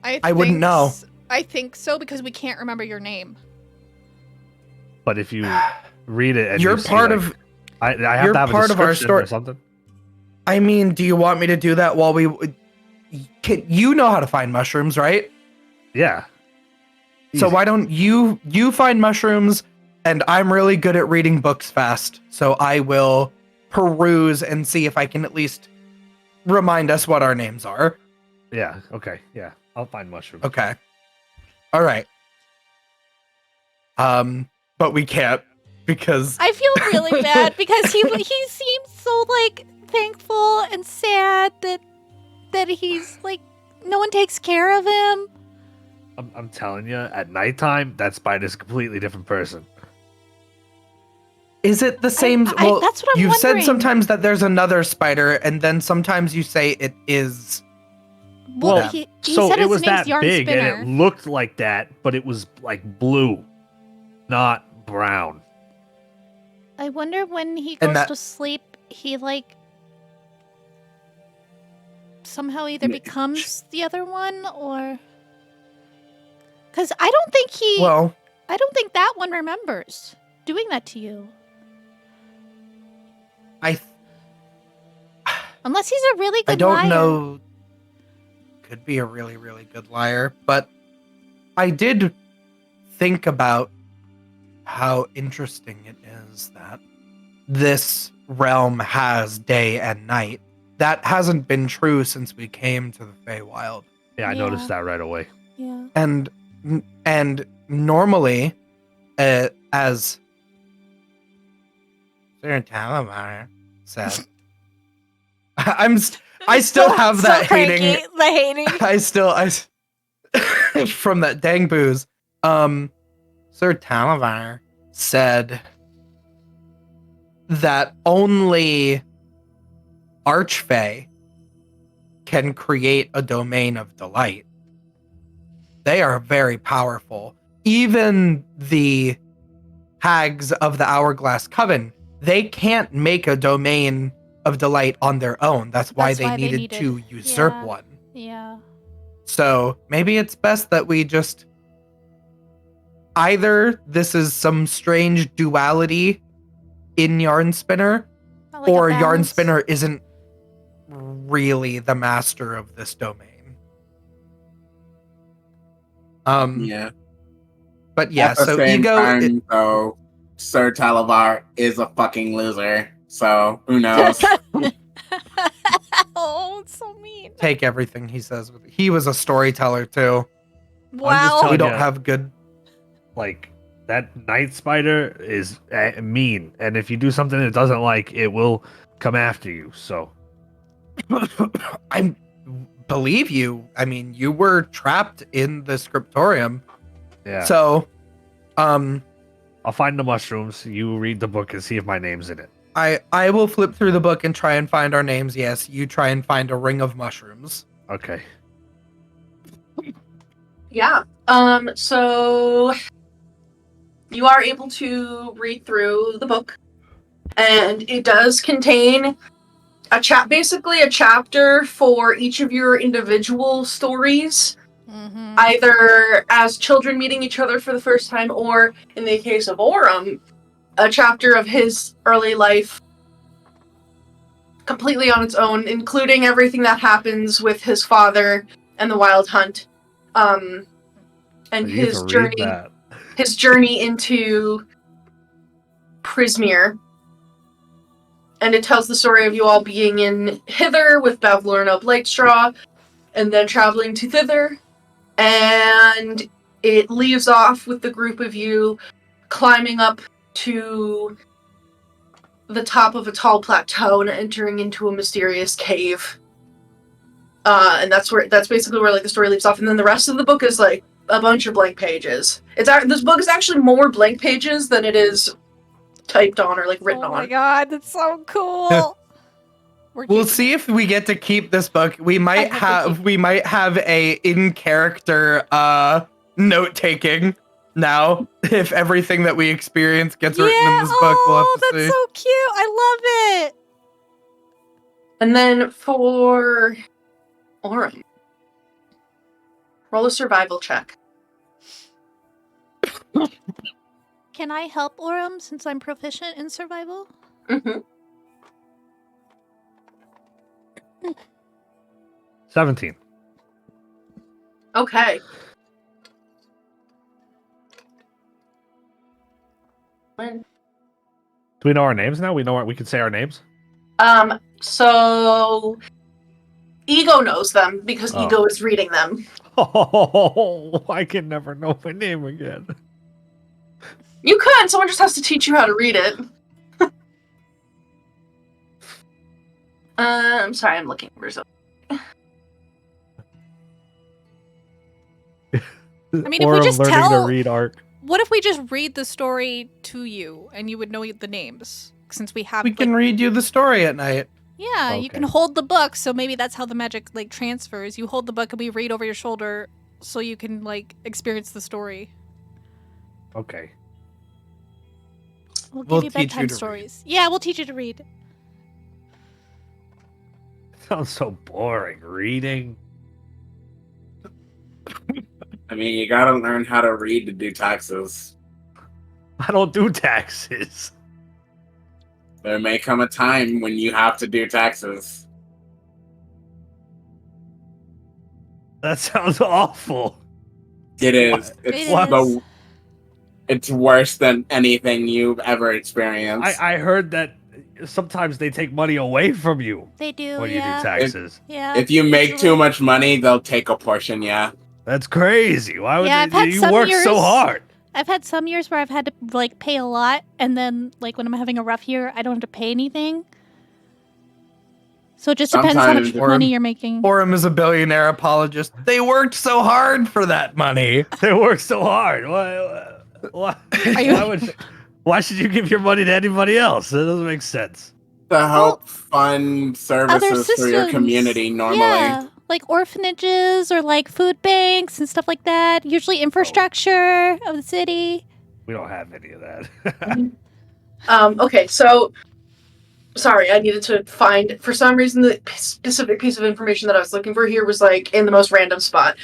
I wouldn't know. I think so because we can't remember your name. But if you read it, and you're you see, part like, of. I have you're to have a part of our description story. or something. I mean, do you want me to do that while we? You know how to find mushrooms, right? Yeah. So Easy. why don't you find mushrooms, and I'm really good at reading books fast, so I will peruse and see if I can at least remind us what our names are. Yeah. Okay. Yeah. I'll find mushrooms. Okay. All right. But we can't because I feel really bad because he seems so like thankful and sad that he's like no one takes care of him. I'm telling you, at nighttime, that spider's a completely different person. Is it the same? That's well, what I'm you've said wondering. sometimes that there's another spider, and then sometimes you say it is. Well, he So said it his was name's that Yarn big, Spinner. and it looked like that, but it was like blue, not brown. I wonder when he And goes that- to sleep, he like somehow either becomes the other one or because I don't think that one remembers doing that to you. Unless he's a really good I don't liar. know. Could be a really, really good liar, but I did think about how interesting it is that this realm has day and night. That hasn't been true since we came to the Feywild. Yeah, I Yeah. noticed that right away. Yeah. And normally, as Sir Talamar said, I still have that hating. The hating. I from that dang booze. Sir Talavar said that only Archfey can create a domain of delight. They are very powerful. Even the hags of the Hourglass Coven, they can't make a domain of delight on their own. That's why they needed to usurp one. Yeah. So maybe it's best that we just either this is some strange duality in Yarn Spinner, Not like a or Yarn balance. Spinner isn't really the master of this domain. Yeah. But yeah, At the so same ego. time, though, Sir Talavar is a fucking loser. So who knows? Oh, it's so mean. Take everything he says with. He was a storyteller too. Wow. telling We don't ya. have good. Like, that night spider is mean, and if you do something it doesn't like, it will come after you. So I believe you. I mean, you were trapped in the scriptorium. yeah. So, I'll find the mushrooms. You read the book and see if my name's in it. I will flip through the book and try and find our names. Yes, you try and find a ring of mushrooms. Okay. Yeah. So you are able to read through the book, and it does contain basically a chapter for each of your individual stories, Mm-hmm. either as children meeting each other for the first time, or in the case of Aurum, a chapter of his early life completely on its own, including everything that happens with his father and the Wild Hunt, and You get his to read journey. that. His journey into Prismere. And it tells the story of you all being in Hither with Bavlorna of Blakestraw, and then traveling to Thither. And it leaves off with the group of you climbing up to the top of a tall plateau and entering into a mysterious cave. And that's basically where like the story leaves off. And then the rest of the book is like a bunch of blank pages. This book is actually more blank pages than it is typed on or like written on. Oh my god, that's so cool. We'll see if we get to keep this book. We might have a in character note taking now if everything that we experience gets written in this book. We'll have to that's see. so cute. I love it. And then for Aurum, roll a survival check. Can I help Aurum since I'm proficient in survival? Mm-hmm. 17. Okay. Do we know our names now? We can say our names? So Ego knows them because Oh. Ego is reading them. Oh, I can never know my name again. You could. Someone just has to teach you how to read it. I'm sorry, I'm looking for something. I mean, if we just learning tell- to read art. What if we just read the story to you and you would know the names? Since we have We can read you the story at night. Yeah, you can Okay. hold the book, so maybe that's how the magic like transfers. You hold the book and we read over your shoulder so you can like experience the story. Okay. We'll give We'll you teach you bedtime to read. stories. Yeah, we'll teach you to read. Sounds so boring. Reading. I mean, you gotta learn how to read to do taxes. I don't do taxes. There may come a time when you have to do taxes. That sounds awful. It is. It It's it's worse than anything you've ever experienced. I heard that sometimes they take money away from you They do, when you yeah. do taxes. Yeah. If you make usually. too much money, they'll take a portion, yeah. That's crazy. Why would Yeah, I've had you some work so years- hard? I've had some years where I've had to like pay a lot, and then like when I'm having a rough year, I don't have to pay anything. So it just depends how much Sometimes- money you're making. Aurum is a billionaire apologist. They worked so hard for that money. They work so hard. Why should you give your money to anybody else? That doesn't make sense. To help fund services for your systems. community normally. Yeah, like orphanages or like food banks and stuff like that. Usually infrastructure of the city. We don't have any of that. Okay, so sorry, I needed to find, for some reason, the specific piece of information that I was looking for here was like in the most random spot.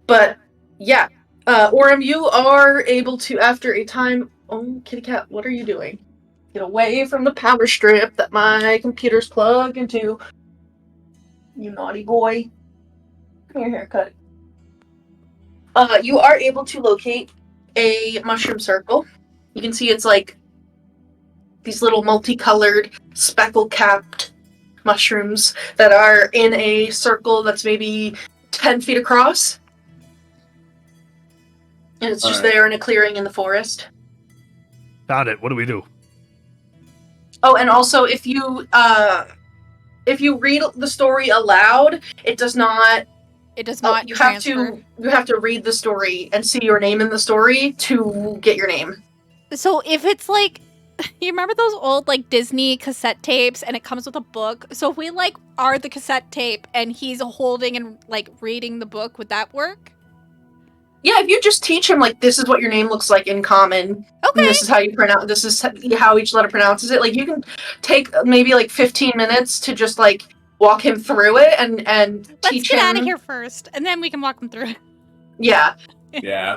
But yeah, Aurum, you are able to, after a time. Oh, kitty cat, what are you doing? Get away from the power strip that my computer's plugged into. You naughty boy. Come here, haircut. You are able to locate a mushroom circle. You can see it's like these little multicolored, speckle-capped mushrooms that are in a circle that's maybe 10 feet across. And it's just Alright. there in a clearing in the forest. Found it. What do we do? Oh, and also if you read the story aloud, it does not. It does not you have transfer. to read the story and see your name in the story to get your name. So if it's like, you remember those old like Disney cassette tapes and it comes with a book? So if we like are the cassette tape and he's holding and like reading the book, would that work? Yeah, if you just teach him like this is what your name looks like in common, and Okay. this is how you pronounce. This is how each letter pronounces it. Like you can take maybe like 15 minutes to just like walk him through it and Let's teach get him. out of here first, and then we can walk them through it. Yeah, Yeah.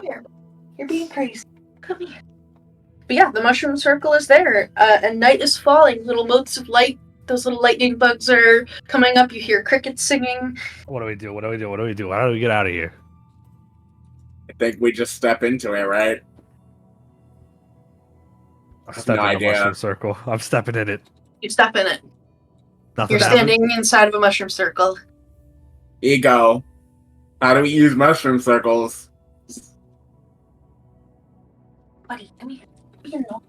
you're being crazy. Come here. But yeah, the mushroom circle is there, and night is falling. Little motes of light. Those little lightning bugs are coming up. You hear crickets singing. What do we do? What do we do? What do we do? How do we get out of here? I think we just step into it, right? I'm have stepping no in the idea. mushroom circle. I'm stepping in it. You step in it. Nothing You're happens. standing inside of a mushroom circle. Ego. How do we use mushroom circles? Buddy, come here. being naughty.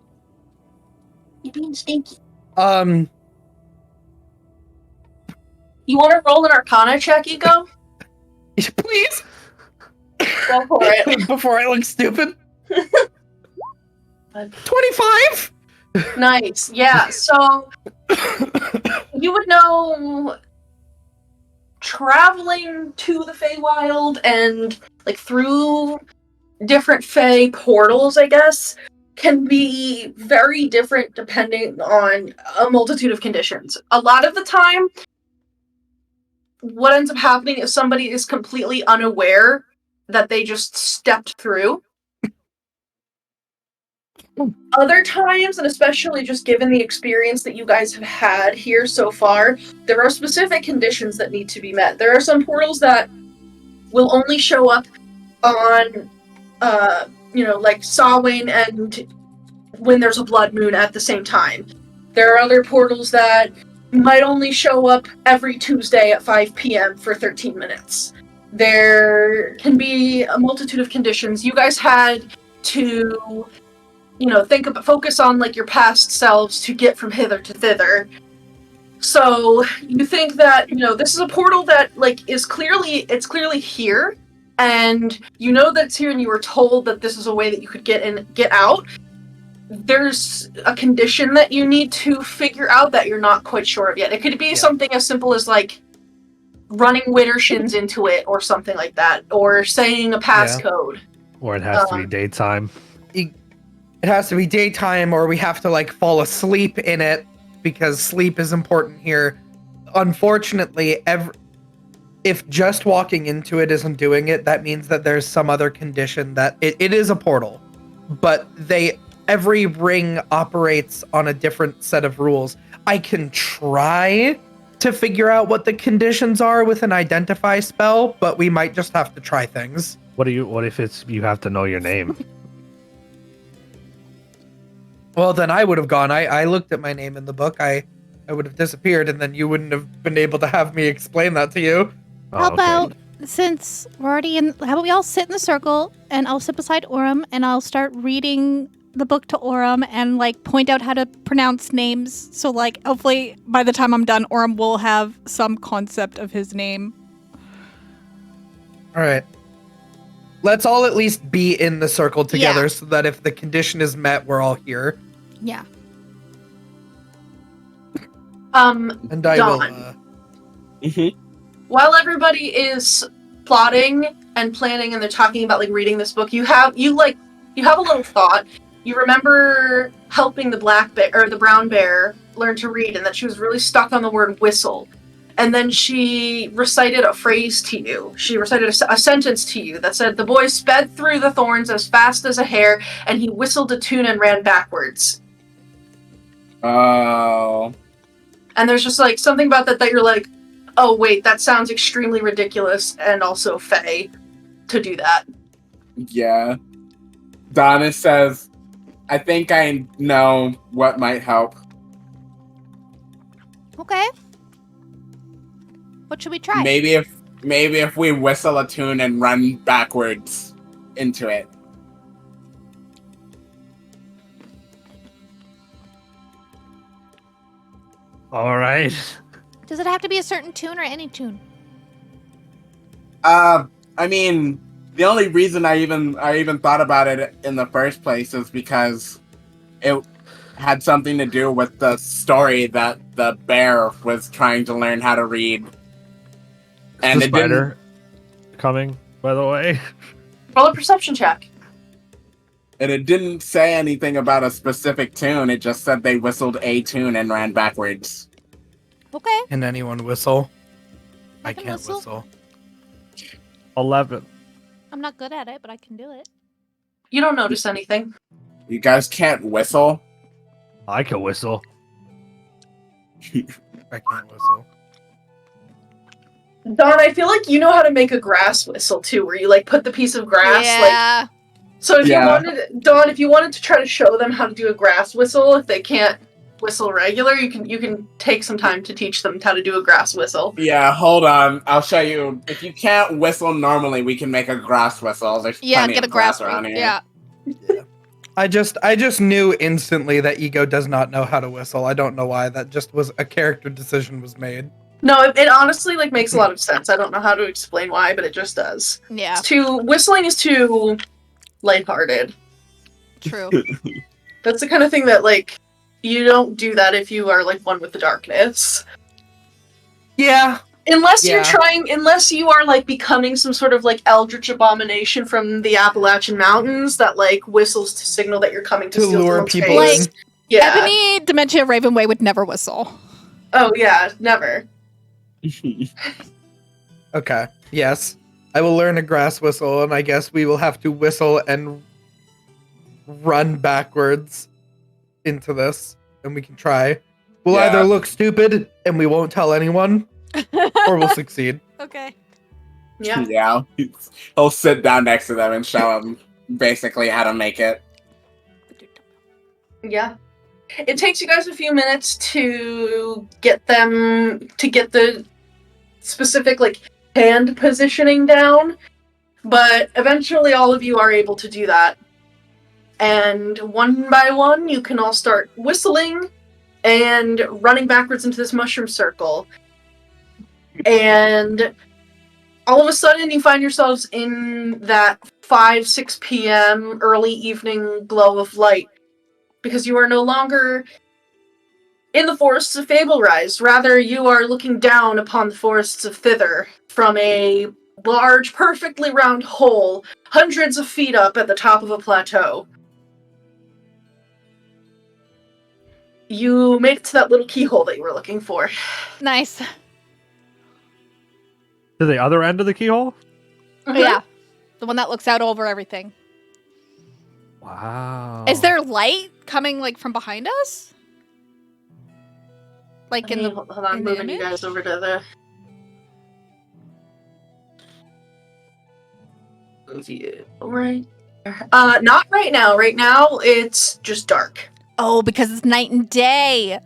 You're being stinky. Um, You want to roll an Arcana check, Ego? please, Go for it. before I look stupid. 25. Nice. Yeah. So you would know traveling to the Feywild and like through different Fey portals, I guess, can be very different depending on a multitude of conditions. A lot of the time, what ends up happening is somebody is completely unaware that they just stepped through. Other times, and especially just given the experience that you guys have had here so far, there are specific conditions that need to be met. There are some portals that will only show up on, like Samhain and when there's a blood moon at the same time. There are other portals that might only show up every Tuesday at 5 p.m. for 13 minutes. There can be a multitude of conditions. You guys had to focus on like your past selves to get from hither to thither. So you think that, this is a portal that like is clearly here, and you know that it's here, and you were told that this is a way that you could get in, get out. There's a condition that you need to figure out that you're not quite sure of yet. It could be something as simple as like running winter shins into it or something like that, or saying a passcode. Or it has to be daytime. It has to be daytime, or we have to like fall asleep in it because sleep is important here. Unfortunately, if just walking into it isn't doing it, that means that there's some other condition that it is a portal, but every ring operates on a different set of rules. I can try to figure out what the conditions are with an identify spell, but we might just have to try things. What if you have to know your name? Well, then I would have gone. I looked at my name in the book. I would have disappeared, and then you wouldn't have been able to have me explain that to you. How about, since we're already in, how about we all sit in the circle, and I'll sit beside Aurum, and I'll start reading the book to Aurum, and like point out how to pronounce names. So like, hopefully by the time I'm done, Aurum will have some concept of his name. All right. Let's all at least be in the circle together so that if the condition is met, we're all here. Yeah. And I Dawn. will. While everybody is plotting and planning, and they're talking about like reading this book, you have a little thought. You remember helping the black bear or the brown bear learn to read, and that she was really stuck on the word whistle. And then she recited a phrase to you. She recited a sentence to you that said, "The boy sped through the thorns as fast as a hare, and he whistled a tune and ran backwards." Oh. And there's just like something about that you're like, oh wait, that sounds extremely ridiculous and also fey to do that. Yeah. Donna says, "I think I know what might help." Okay. What should we try? Maybe if we whistle a tune and run backwards into it. All right. Does it have to be a certain tune or any tune? I mean, the only reason I even thought about it in the first place is because it had something to do with the story that the bear was trying to learn how to read. And the it didn't. spider coming, by the way. Roll a perception check. And it didn't say anything about a specific tune. It just said they whistled a tune and ran backwards. Okay. Can anyone whistle? I can can't whistle. whistle. 11. I'm not good at it, but I can do it. You don't notice anything. You guys can't whistle? I can whistle. I can't whistle. Dawn, I feel like you know how to make a grass whistle too, where you like put the piece of grass Yeah. So if Yeah. you wanted, Dawn, if you wanted to try to show them how to do a grass whistle, if they can't whistle regular, you can take some time to teach them how to do a grass whistle. Yeah, hold on. I'll show you. If you can't whistle normally, we can make a grass whistle. There's plenty get a of grass grass around here. Yeah. I just knew instantly that Ego does not know how to whistle. I don't know why. That just was a character decision was made. No, it honestly like makes a lot of sense. I don't know how to explain why, but it just does. Yeah, Whistling is too lighthearted. true. That's the kind of thing that like you don't do that if you are like one with the darkness. Yeah. Unless Yeah. unless you are like becoming some sort of like eldritch abomination from the Appalachian Mountains that like whistles to signal that you're coming to steal lure someone's people face. in. Yeah. Ebony Dementia Ravenway would never whistle. Oh yeah, never. Okay. Yes. I will learn a grass whistle, and I guess we will have to whistle and run backwards into this, and we can try. We'll Yeah. either look stupid, and we won't tell anyone, or we'll succeed. Okay. Yeah. Yeah. He'll sit down next to them and show them basically how to make it. Yeah. It takes you guys a few minutes to get the specific like hand positioning down, but eventually all of you are able to do that. And one by one you can all start whistling and running backwards into this mushroom circle. And all of a sudden you find yourselves in that 5-6 p.m. early evening glow of light. Because you are no longer in the forests of Fablerise. Rather, you are looking down upon the forests of Thither from a large, perfectly round hole, hundreds of feet up at the top of a plateau. You made it to that little keyhole that you were looking for. Nice. To the other end of the keyhole? Yeah. The one that looks out over everything. Wow. Is there light coming like from behind us? Like in the Hold on, in the moving you image? guys over to the view. Right. Not right now. Right now, it's just dark. Oh, because it's night and day.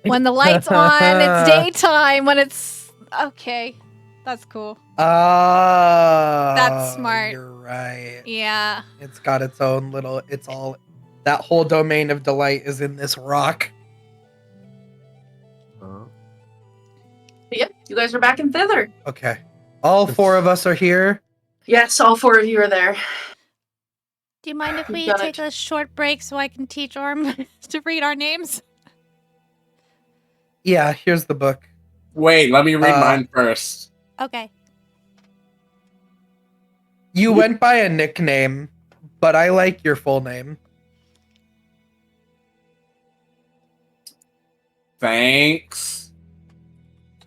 When the light's on, it's daytime. When it's okay, that's cool. That's smart. You're right. Yeah. It's got its own little. It's all. That whole domain of delight is in this rock. But yep, you guys are back in Thither. Okay. All four of us are here. Yes, all four of you are there. Do you mind if we Got take it. a short break so I can teach Aurum to read our names? Yeah, here's the book. Wait, let me read mine first. Okay. You went by a nickname, but I like your full name. Thanks.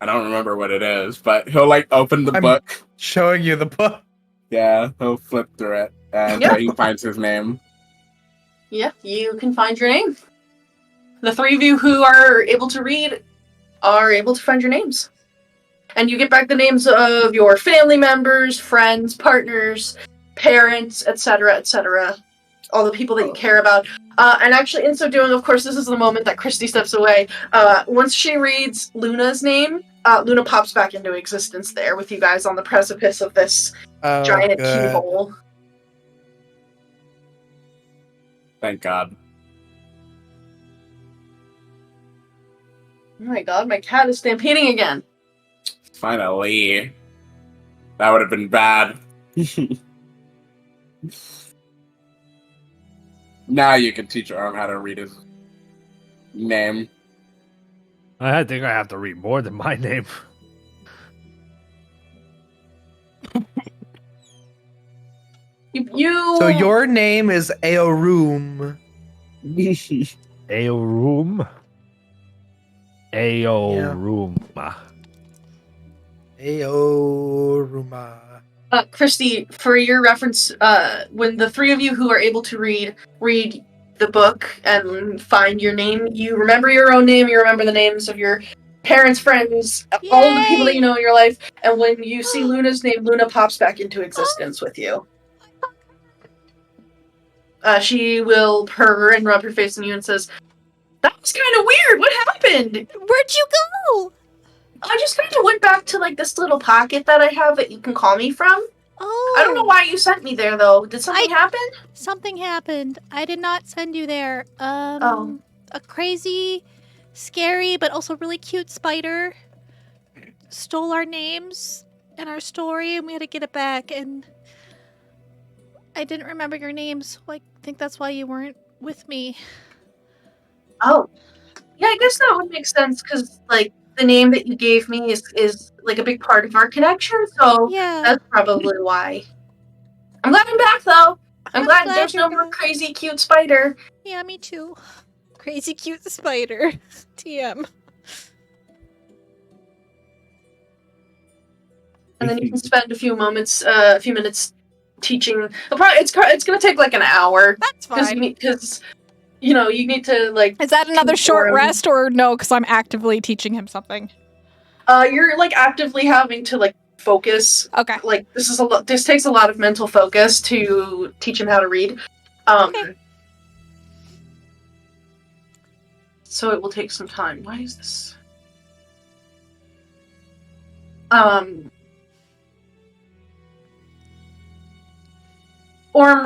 I don't remember what it is, but he'll like open the I'm- book. Showing you the book. Yeah, he'll flip through it and Yeah. he finds his name. Yeah, you can find your name. The three of you who are able to read are able to find your names. And you get back the names of your family members, friends, partners, parents, etc., etc. All the people that you care about. And actually, in so doing, of course, this is the moment that Kristy steps away. Once she reads Luna's name, Luna pops back into existence there with you guys on the precipice of this Oh, giant good. keyhole. Thank God. Oh my god, my cat is stampeding again. Finally. That would have been bad. Now you can teach Aurum how to read his name. I think I have to read more than my name. You. So your name is Aurum. Aurum. Aoruma. Aoruma. Kristy, for your reference, when the three of you who are able to read the book and find your name, you remember your own name, you remember the names of your parents, friends, all of the people that you know in your life, and when you see Luna's name, Luna pops back into existence with you. She will purr and rub her face on you and says, "That was kind of weird. What happened? Where'd you go? I just kind of went back to like this little pocket that I have that you can call me from. Oh. I don't know why you sent me there though. Did something happen? Something happened. I did not send you there. Oh. A crazy, scary, but also really cute spider stole our names and our story, and we had to get it back. And I didn't remember your names, so I think that's why you weren't with me. Oh. Yeah, I guess that would make sense because, like, the name that you gave me is like a big part of our connection, so Yeah. that's probably why. I'm glad I'm back though. I'm glad there's you're no more back. crazy cute spider. Yeah, me too. Crazy cute spider. TM. And then you can spend a few minutes teaching. It's gonna take like an hour That's fine. because you know you need to like. Is that another teach short Aurum. rest or no? Because I'm actively teaching him something. You're like actively having to like focus. Okay. Like this takes a lot of mental focus to teach him how to read. Okay. So it will take some time. Why is this? Aurum,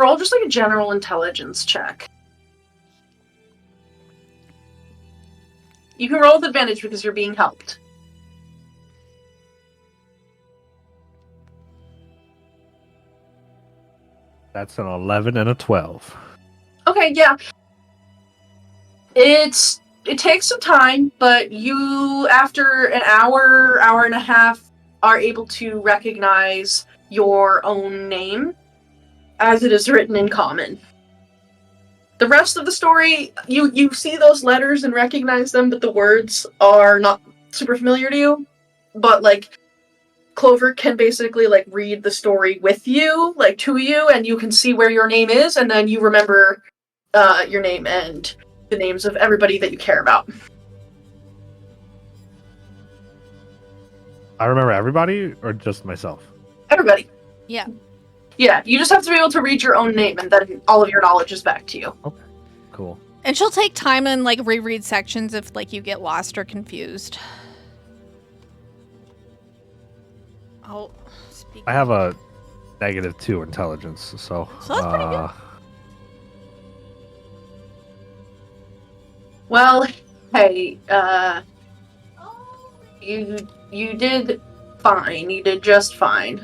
roll just like a general intelligence check. You can roll with advantage because you're being helped. That's an 11 and a 12. Okay, yeah. It takes some time, but you, after an hour and a half, are able to recognize your own name as it is written in common. The rest of the story, you see those letters and recognize them, but the words are not super familiar to you. But, like, Clover can basically, like, read the story with you, like, to you, and you can see where your name is, and then you remember your name and the names of everybody that you care about. I remember everybody or just myself? Everybody. Yeah. Yeah, you just have to be able to read your own name, and then all of your knowledge is back to you. Okay, cool. And she'll take time and like reread sections if like you get lost or confused. Oh, speak. I have a -2 intelligence, so that's pretty good. Well, hey, you did fine. You did just fine.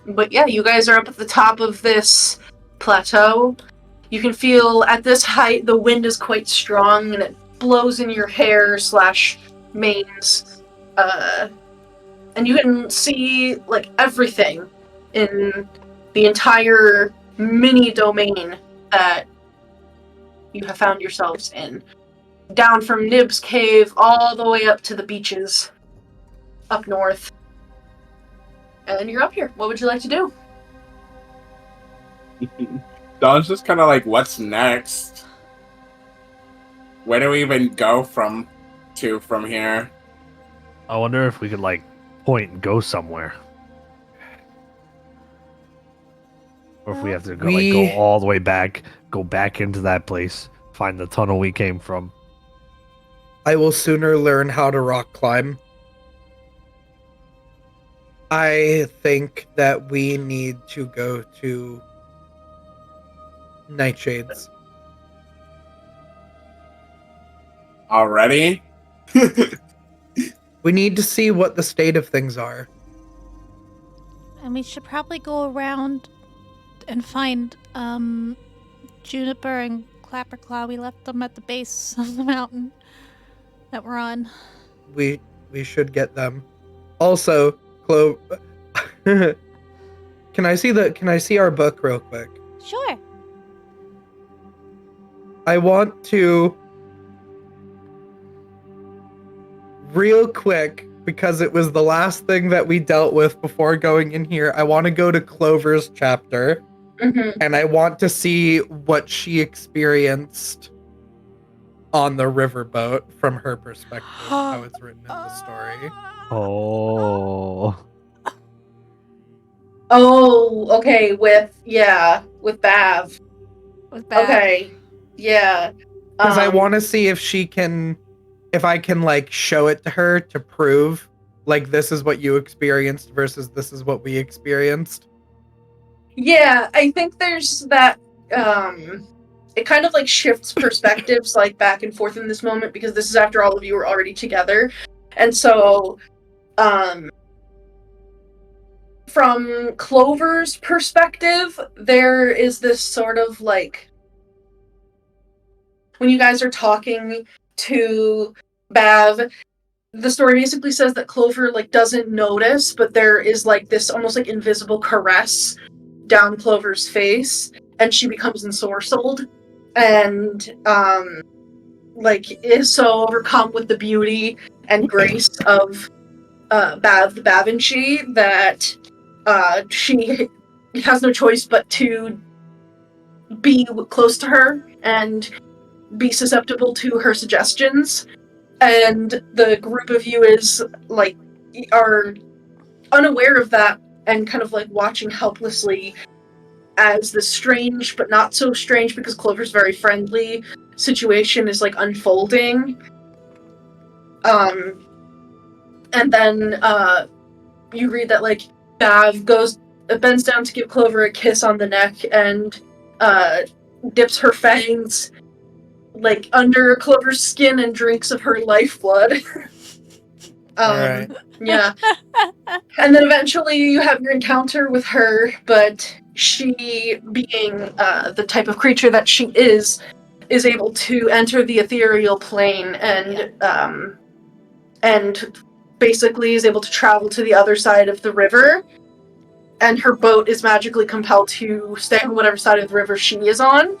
But yeah, you guys are up at the top of this plateau. You can feel at this height the wind is quite strong and it blows in your hair / manes. And you can see like everything in the entire mini domain that you have found yourselves in. Down from Nib's cave all the way up to the beaches up north. And you're up here. What would you like to do? Don's just kind of like, what's next? Where do we even go from here? I wonder if we could like point and go somewhere. Or if we have to go go all the way back, go back into that place, find the tunnel we came from. I will sooner learn how to rock climb. I think that we need to go to Nightshades. Already? We need to see what the state of things are. And we should probably go around and find Juniper and Clapperclaw. We left them at the base of the mountain that we're on. We should get them. Also, Clover, can I see our book real quick? Sure. I want to real quick, because it was the last thing that we dealt with before going in here. I want to go to Clover's chapter. Mm-hmm. And I want to see what she experienced on the riverboat from her perspective, how it's written in the story. Oh. Oh, okay, with Bav. With Bav. Okay, yeah. Because I want to see if I can like show it to her to prove Like, this is what you experienced versus this is what we experienced? Yeah, I think there's that, it kind of like shifts perspectives like back and forth in this moment because this is after all of you are already together. And so, from Clover's perspective, there is this sort of like, when you guys are talking to Bav, the story basically says that Clover like doesn't notice, but there is like this almost like invisible caress down Clover's face, and she becomes ensorcelled, and like is so overcome with the beauty and grace of Bav the Bavinci that she has no choice but to be close to her and be susceptible to her suggestions. And the group of you is like are unaware of that and kind of like watching helplessly as this strange but not so strange, because Clover's very friendly, situation is like unfolding. And then you read that like Bav bends down to give Clover a kiss on the neck and dips her fangs like under Clover's skin and drinks of her lifeblood. Alright. Yeah. And then eventually you have your encounter with her, but she, being the type of creature that she is able to enter the ethereal plane and basically is able to travel to the other side of the river. And her boat is magically compelled to stay on whatever side of the river she is on.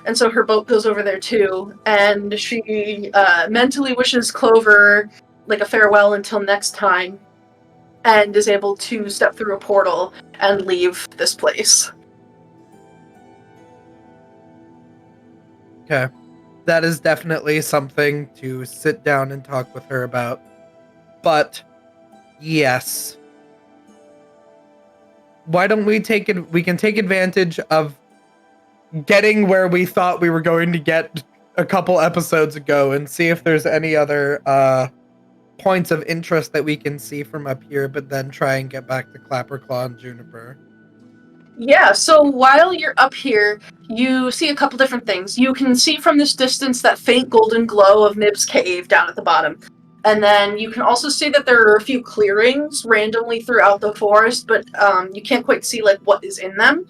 And so her boat goes over there too. And she mentally wishes Clover like a farewell until next time, and is able to step through a portal and leave this place. Okay. That is definitely something to sit down and talk with her about. But, yes. Why don't we we can take advantage of getting where we thought we were going to get a couple episodes ago and see if there's any other points of interest that we can see from up here, but then try and get back to Clapperclaw and Juniper. Yeah, so while you're up here, you see a couple different things. You can see from this distance that faint golden glow of Nib's cave down at the bottom. And then you can also see that there are a few clearings randomly throughout the forest, but you can't quite see like what is in them.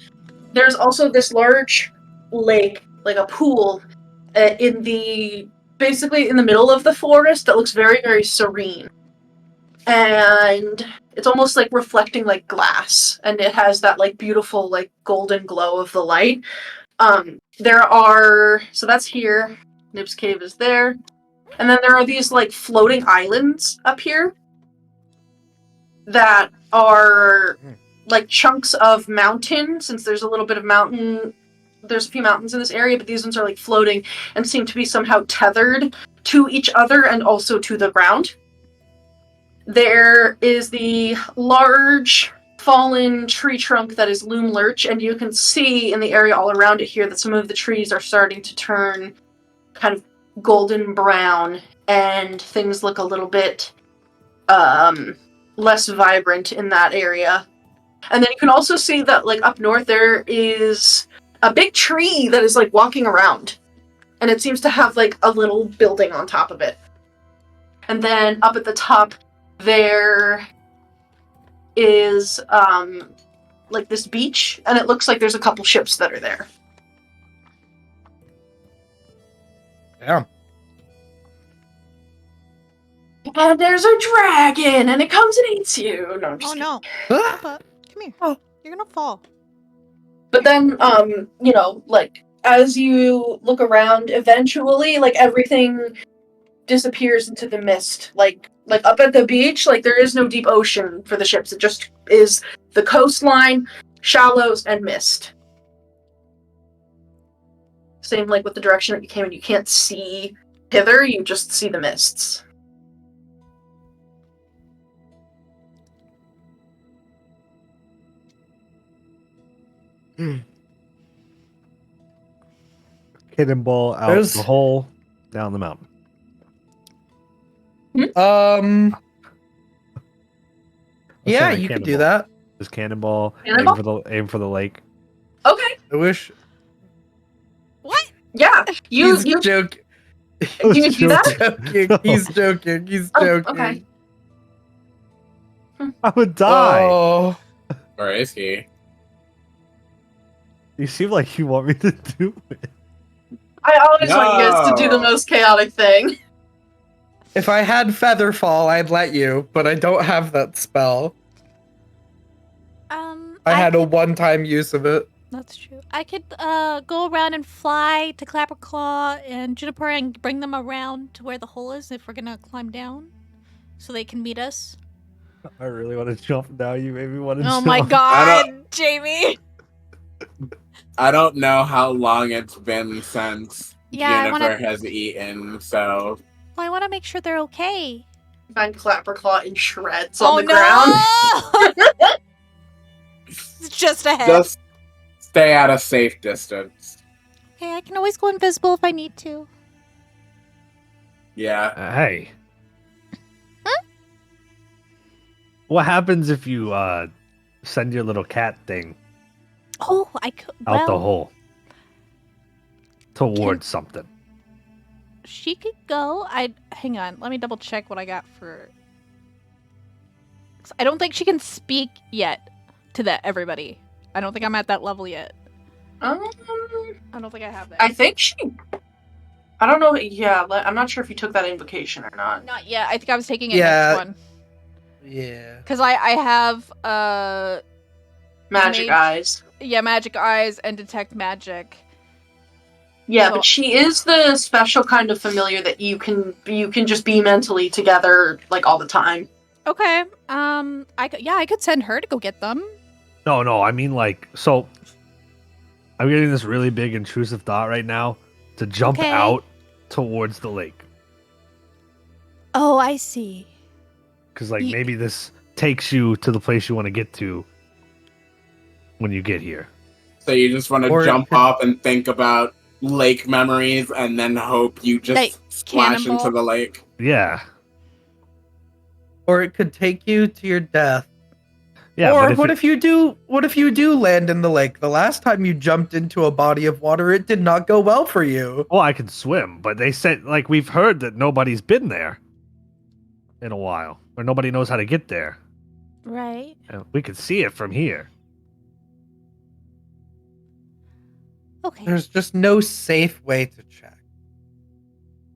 There's also this large lake, like a pool, basically in the middle of the forest that looks very, very serene. And it's almost like reflecting like glass, and it has that like beautiful like golden glow of the light. So that's here. Nib's cave is there. And then there are these like floating islands up here that are like chunks of mountain, since there's a little bit of mountain. There's a few mountains in this area, but these ones are like floating and seem to be somehow tethered to each other and also to the ground. There is the large fallen tree trunk that is Loom Lurch, and you can see in the area all around it here that some of the trees are starting to turn kind of golden brown, and things look a little bit less vibrant in that area. And then you can also see that like up north there is a big tree that is like walking around, and it seems to have like a little building on top of it. And then up at the top there is like this beach, and it looks like there's a couple ships that are there. Yeah. And there's a dragon, and it comes and eats you. No, I'm just Oh no. Ah! Papa, come here. Oh. You're gonna fall. But then, you know, like, as you look around, eventually, like, everything disappears into the mist. Like up at the beach, like, there is no deep ocean for the ships. It just is the coastline, shallows, and mist. Same, like, with the direction that you came in. You can't see hither, you just see the mists. Cannonball out There's- the hole, down the mountain. Yeah, you could do that. Just cannonball. Cannonball? Aim for the lake. Okay. I wish. What? Yeah. He's joking. Do you do that? Joking. He's joking. He's Oh, joking. okay. I would die. Oh. Or is he? You seem like you want me to do it. I always want you guys to do the No. most chaotic thing. If I had Featherfall, I'd let you, but I don't have that spell. I had a one-time use of it. That's true. I could go around and fly to Clapperclaw and Juniper and bring them around to where the hole is if we're gonna climb down, so they can meet us. I really want to jump now. You made me want to Oh jump. my god, Jamie. I don't know how long it's been since Yeah, Jennifer has eaten, so Well, I want to make sure they're okay. Find Clapperclaw in shreds Oh on the ground. no! It's just ahead. just stay at a safe distance. Okay, I can always go invisible if I need to. Yeah. Hey. What happens if you send your little cat thing Oh, I could. out the Well, hole towards something? she could go. Hang on. Let me double check what I got for. I don't think she can speak yet to everybody. I don't think I'm at that level yet. I don't think I have that. I think she. I don't know. Yeah, I'm not sure if you took that invocation or not. Not yet. I think I was taking it Yeah. next one. Yeah. Because I have Magic Mage. eyes. yeah, magic eyes and detect magic. Yeah, So- but she is the special kind of familiar that you can just be mentally together like all the time. Okay. I could send her to go get them. No, I mean like, so I'm getting this really big intrusive thought right now to jump Okay. out towards the lake. Oh, I see. Because like Ye- maybe this takes you to the place you want to get to when you get here. So you just want Or to it jump could- off and think about lake memories and then hope you just Like, splash cannonball? into the lake. Yeah. Or it could take you to your death. Yeah. or but what if you do land in the lake? The last time you jumped into a body of water, it did not go well for you. Well, I can swim, but they said like we've heard that nobody's been there in a while, or nobody knows how to get there. Right. And we could see it from here. Okay. There's just no safe way to check.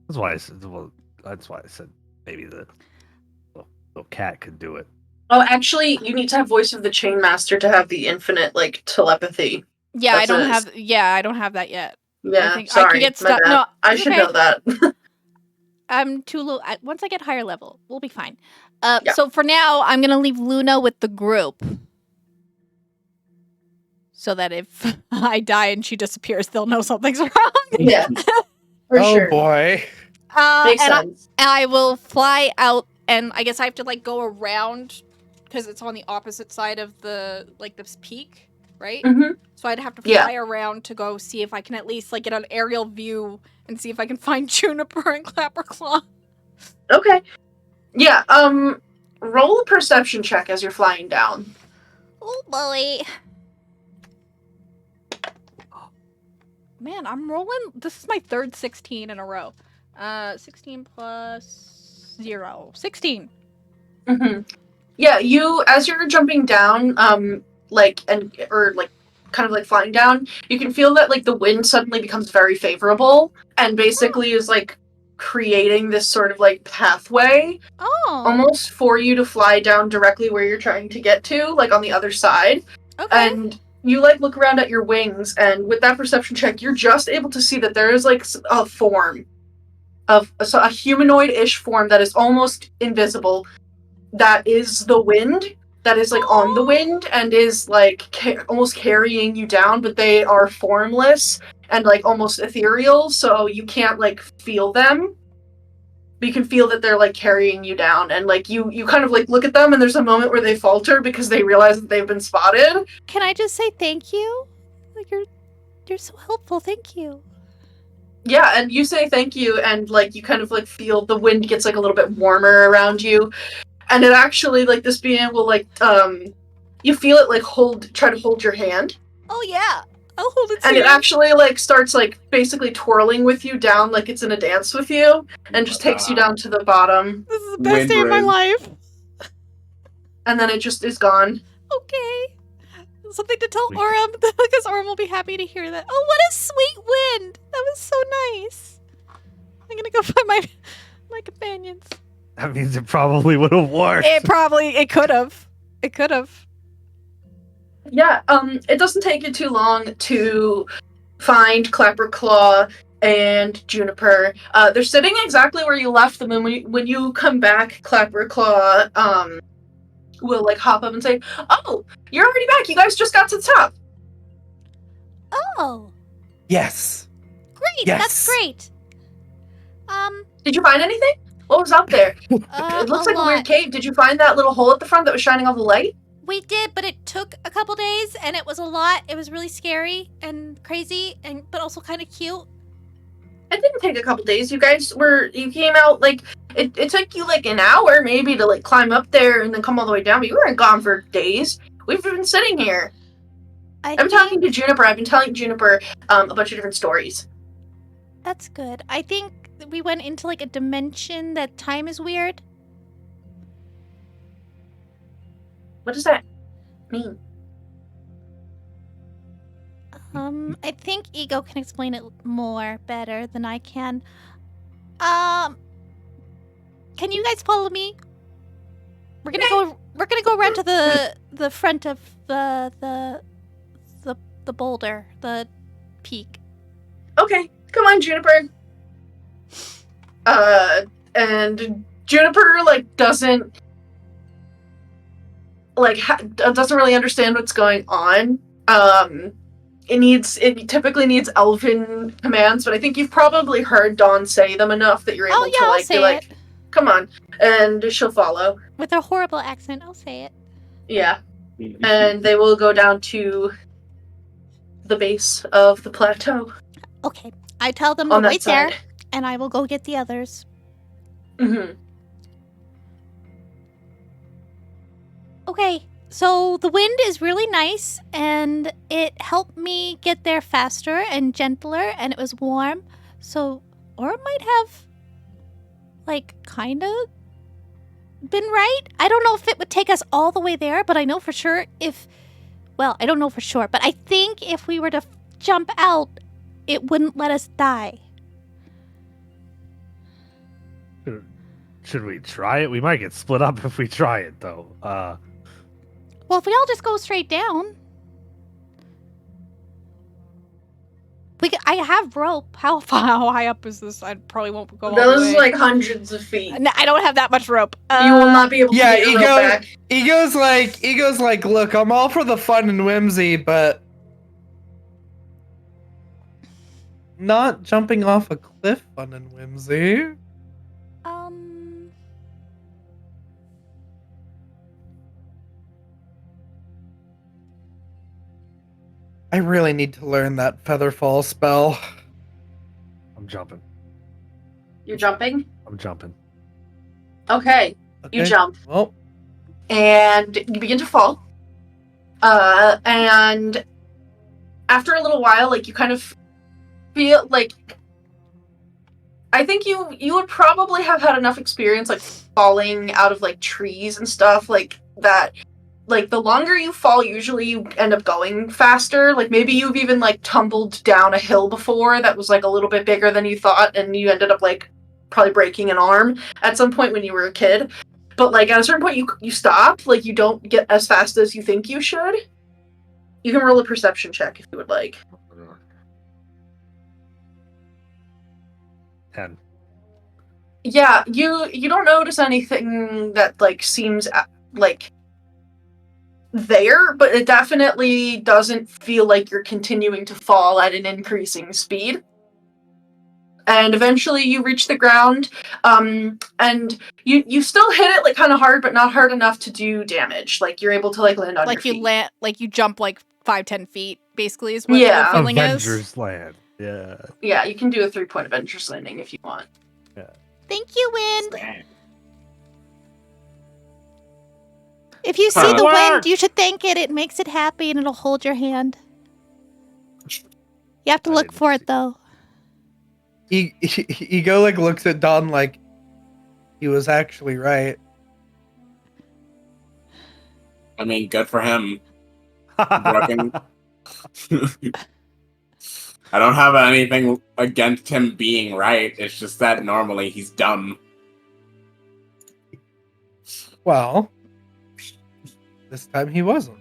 That's why I said. Well, that's why I said maybe the little cat could do it. Oh, actually, you need to have Voice of the Chainmaster to have the infinite like telepathy. Yeah, I That's don't a- have. Yeah, I don't have that yet. Yeah, think I sorry, could get my stuck- bad. no, I it's should okay. know that. I'm too low. Once I get higher level, we'll be fine. Yeah. So for now, I'm gonna leave Luna with the group, so that if I die and she disappears, they'll know something's wrong. Yeah, for oh sure. boy. Makes and sense. I will fly out, and I guess I have to like go around because it's on the opposite side of the this peak, right? Mhm. So I'd have to Yeah. fly around to go see if I can at least like get an aerial view and see if I can find Juniper and Clapperclaw. Okay. Yeah. Roll a perception check as you're flying down. Oh boy. Man, I'm rolling. This is my third 16 in a row. 16 plus 0. 16. Mm-hmm. Yeah, you as you're jumping down, kind of like flying down, you can feel that like the wind suddenly becomes very favorable and basically is like creating this sort of like pathway Oh. almost for you to fly down directly where you're trying to get to, like on the other side. Okay. And you like look around at your wings, and with that perception check, you're just able to see that there is like a form of a humanoid-ish form that is almost invisible. That is the wind. That is like on the wind and is like almost carrying you down, but they are formless and like almost ethereal, so you can't like feel them. But you can feel that they're like carrying you down, and like you kind of like look at them, and there's a moment where they falter because they realize that they've been spotted. Can I just say thank you? Like you're so helpful. Thank you. Yeah, and you say thank you, and like you kind of like feel the wind gets like a little bit warmer around you, and it actually, like, this being will, like, you feel it, like, try to hold your hand. Oh yeah, I'll hold it. And it actually, like, starts, like, basically twirling with you down, like it's in a dance with you, and just takes you down to the bottom. This is the best day of my Windrose. life. And then it just is gone. Okay. Something to tell Aurum, because Aurum will be happy to hear that. Oh, what a sweet wind! That was so nice. I'm gonna go find my companions. That means it probably would have worked. It could have. It could have. Yeah, it doesn't take you too long to find Clapperclaw and Juniper. They're sitting exactly where you left them, and when you come back, Clapperclaw, will, like, hop up and say, "Oh, you're already back. You guys just got to the top." Oh, Yes. great. Yes. That's great. Did you find anything? What was up there? It looks like a weird lot. cave. Did you find that little hole at the front that was shining all the light? We did, but it took a couple days, and it was a lot. It was really scary and crazy, but also kind of cute. It didn't take a couple days. You came out, like, it took you, like, an hour maybe to, like, climb up there and then come all the way down, but you weren't gone for days. We've been sitting here. I've been talking to Juniper. I've been telling Juniper a bunch of different stories. That's good. I think we went into, like, a dimension that time is weird. What does that mean? I think Ego can explain it better than I can. Can you guys follow me? We're gonna go around to the front of the boulder, the peak. Okay, come on, Juniper. And Juniper, like, doesn't really understand what's going on. It typically needs elven commands, but I think you've probably heard Dawn say them enough that you're able to, I'll like, say be like, it. "Come on," and she'll follow. With a horrible accent, I'll say it. Yeah, and they will go down to the base of the plateau. Okay, I tell them On to that wait there, side. and I will go get the others. Mm-hmm. Okay, so the wind is really nice, and it helped me get there faster and gentler, and it was warm. So Aurum might have, like, kind of been right. I don't know if it would take us all the way there, but I know for sure I don't know for sure, but I think if we were to jump out, it wouldn't let us die. Should we try it? We might get split up if we try it, though. Well, if we all just go straight down. I have rope. How high up is this? I probably won't go all the Those way. are like hundreds of feet. No, I don't have that much rope. You will not be able to Yeah, get your rope back. Ego's like, look, I'm all for the fun and whimsy, but not jumping off a cliff fun and whimsy. I really need to learn that Featherfall spell. I'm jumping. You're jumping? I'm jumping. Okay. You Okay. jump. Well, And you begin to fall. And after a little while, like, you kind of feel like, I think you would probably have had enough experience, like, falling out of, like, trees and stuff like that. Like, the longer you fall, usually you end up going faster. Like, maybe you've even, like, tumbled down a hill before that was, like, a little bit bigger than you thought, and you ended up, like, probably breaking an arm at some point when you were a kid. But, like, at a certain point, you stop. Like, you don't get as fast as you think you should. You can roll a perception check if you would like. 10. Yeah, you don't notice anything that, like, seems, like, there, but it definitely doesn't feel like you're continuing to fall at an increasing speed. And eventually you reach the ground, and you still hit it, like, kind of hard, but not hard enough to do damage. Like, you're able to, like, land on Like your you feet. land, like you jump like 5-10 feet, basically is what Yeah. the feeling is. Avengers Land. Yeah. Yeah, you can do a 3-point Avengers landing if you want. Thank you, Wind. If you see Huh. the Work. wind, you should thank it. It makes it happy and it'll hold your hand. You have to I look didn't for it see. though. Ego like looks at Don like he was actually right. I mean, good for him. Broken. I don't have anything against him being right. It's just that normally he's dumb. Well, this time he wasn't.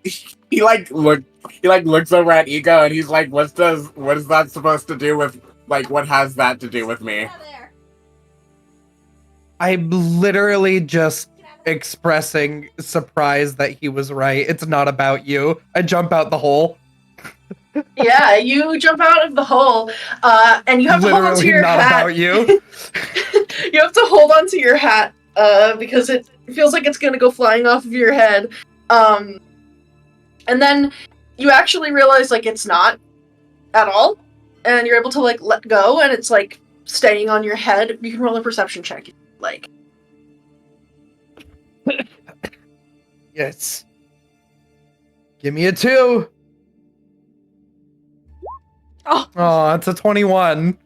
He looks over at Ego and he's like, what is that supposed to do with, like, what has that to do with me? I'm literally just expressing surprise that he was right. It's not about you. I jump out the hole. Yeah, you jump out of the hole, and you have to hold onto Literally your not hat. about you. You have to hold onto your hat, because it feels like it's gonna go flying off of your head. And then you actually realize, like, it's not at all, and you're able to, like, let go, and it's, like, staying on your head. You can roll a perception check, like. Yes. Give me a 2. Oh, it's a 21.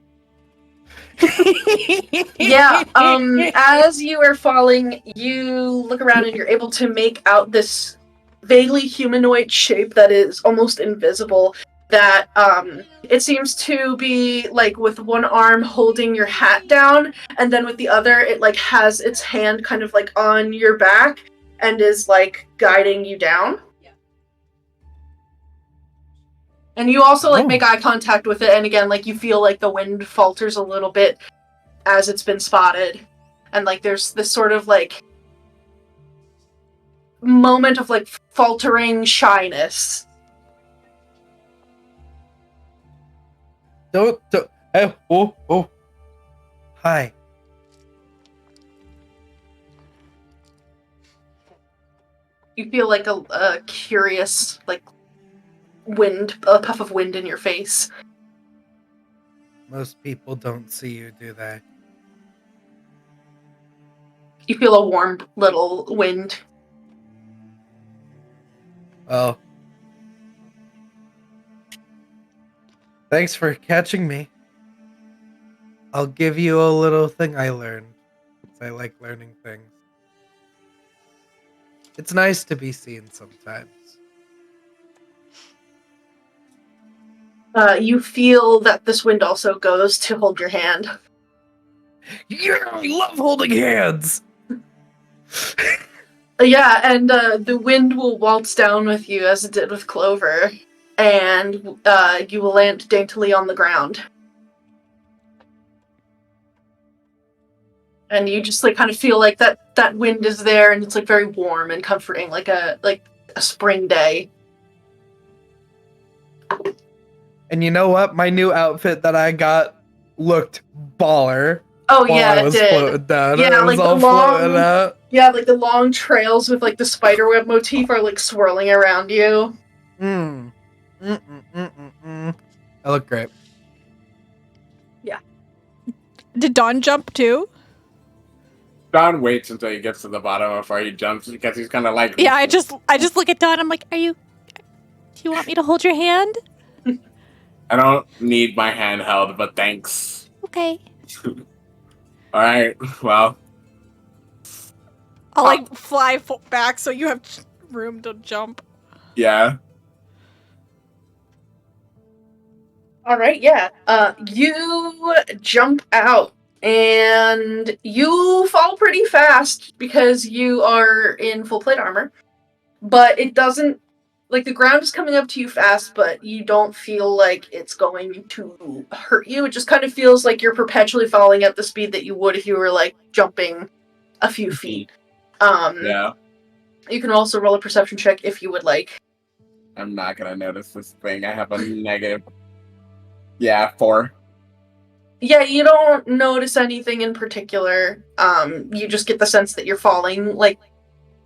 Yeah, as you are falling, you look around and you're able to make out this vaguely humanoid shape that is almost invisible, that, it seems to be, like, with one arm holding your hat down, and then with the other, it, like, has its hand kind of, like, on your back, and is, like, guiding you down. And you also, like, make eye contact with it, and again, like, you feel like the wind falters a little bit as it's been spotted. And, like, there's this sort of, like, moment of, like, faltering shyness. Don't. Oh. Hi. You feel like a curious, like, a puff of wind in your face. Most people don't see you, do they? You feel a warm little wind. Well, thanks for catching me. I'll give you a little thing I learned. I like learning things. It's nice to be seen sometimes. You feel that this wind also goes to hold your hand. Yeah, I love holding hands! Yeah, and the wind will waltz down with you as it did with Clover, and you will land daintily on the ground. And you just, like, kind of feel like that wind is there, and it's, like, very warm and comforting, like a spring day. And you know what? My new outfit that I got looked baller. Oh while yeah, I was it did. floating down. Yeah, it was like all the floating long, out. like the long trails with, like, the spiderweb motif are, like, swirling around you. I look great. Did Dawn jump too? Don waits until he gets to the bottom before he jumps because he's kind of like... Yeah, I just look at Dawn. I'm like, do you want me to hold your hand? I don't need my hand held, but thanks. Okay. Alright, well... I'll, like, fly back so you have room to jump. Yeah. Alright, yeah. You jump out, and you fall pretty fast because you are in full plate armor. But it doesn't, like, the ground is coming up to you fast, but you don't feel like it's going to hurt you. It just kind of feels like you're perpetually falling at the speed that you would if you were, like, jumping a few feet. Yeah. You can also roll a perception check if you would like. I'm not gonna notice this thing. I have a negative... Yeah, 4. Yeah, you don't notice anything in particular. You just get the sense that you're falling, like,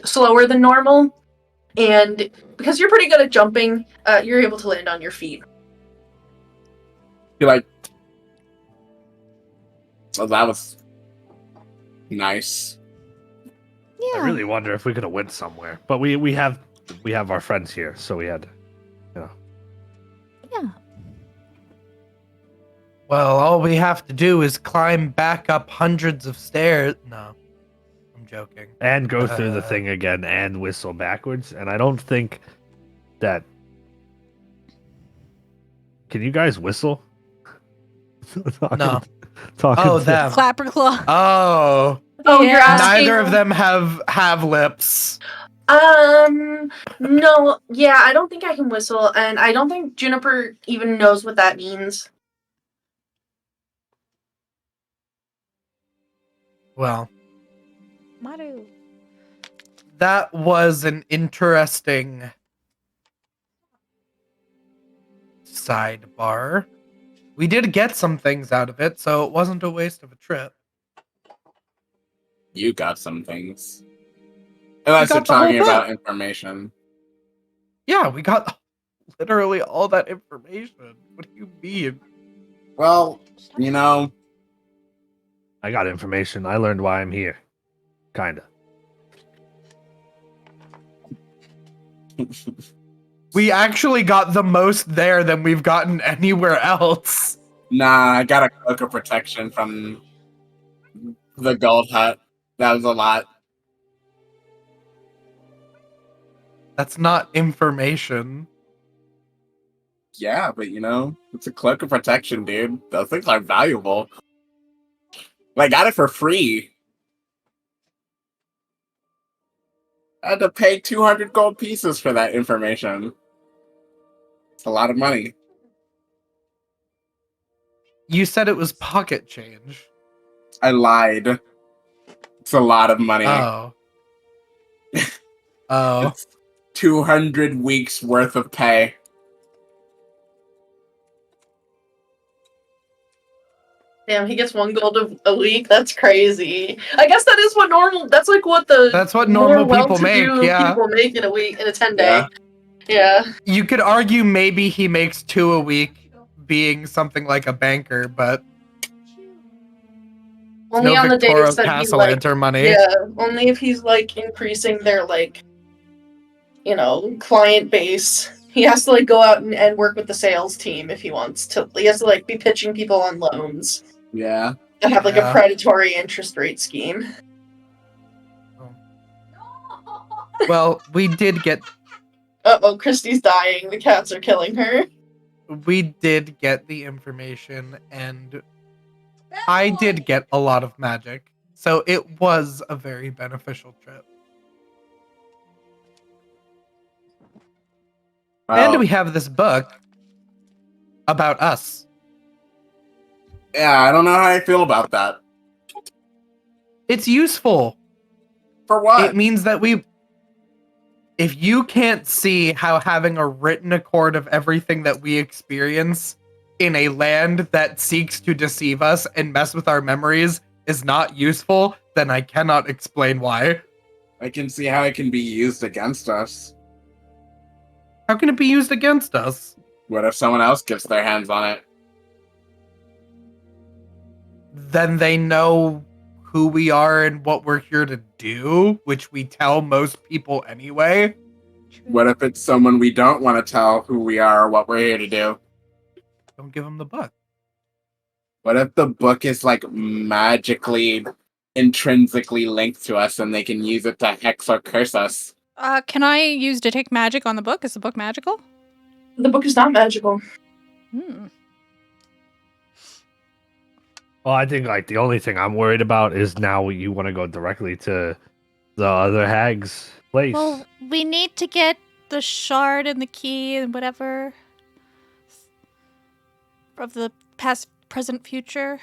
slower than normal. And because you're pretty good at jumping, you're able to land on your feet. You're like... Oh, that was... nice. Yeah. I really wonder if we could have went somewhere. But we have our friends here, so we had, Yeah. Well, all we have to do is climb back up hundreds of stairs. No, I'm joking. and go through the thing again and whistle backwards. And I don't think that. Can you guys whistle? No. Talking Oh, to- them. Clapper claw. Oh, Oh, you're Yeah. asking. neither of them have lips. No, yeah, I don't think I can whistle, and I don't think Juniper even knows what that means. Well, Maru. that was an interesting sidebar. We did get some things out of it, so it wasn't a waste of a trip. You got some things. Unless got you're the whole talking about book. information. Yeah, we got literally all that information. What do you mean? Well, you know, I got information. I learned why I'm here. Kinda. We actually got the most there than we've gotten anywhere else. nah, I got a cloak of protection from the gold hut. That was a lot. That's not information. Yeah, but you know, it's a cloak of protection, dude. Those things are valuable. I got it for free. I had to pay 200 gold pieces for that information. It's a lot of money. You said it was pocket change. I lied. It's a lot of money. Oh. Oh. It's 200 weeks worth of pay. Damn, he gets 1 gold a week. That's crazy. I guess that is what normal. That's like what the. That's what normal more people make, well-to-do yeah. People make in a week, in a 10-day. Yeah. Yeah. You could argue maybe he makes 2 a week being something like a banker, but Only no on the Victoria days that he's Castle like. enter money. Yeah. Only if he's like increasing their like, client base. He has to like go out and work with the sales team if he wants to. He has to like be pitching people on loans Yeah. that have like Yeah. a predatory interest rate scheme. Well, we did get Kristy's dying. The cats are killing her. the information, and I did get a lot of magic. So it was a very beneficial trip. Well, And we have this book about us. yeah, I don't know how I feel about that. It's useful. For what? It means that if you can't see how having a written accord of everything that we experience in a land that seeks to deceive us and mess with our memories is not useful, then I cannot explain why. I can see how it can be used against us. How can it be used against us? What if someone else gets their hands on it? Then they know who we are and what we're here to do, which we tell most people anyway. What if it's someone we don't want to tell who we are or what we're here to do? Don't give them the book. What if the book is like magically, intrinsically linked to us and they can use it to hex or curse us? Can I use detect magic on the book? Is the book magical? The book is not magical. Hmm. Well, I think like the only thing I'm worried about is now you want to go directly to the other hag's place. Well, we need to get the shard and the key and whatever of the past, present, future.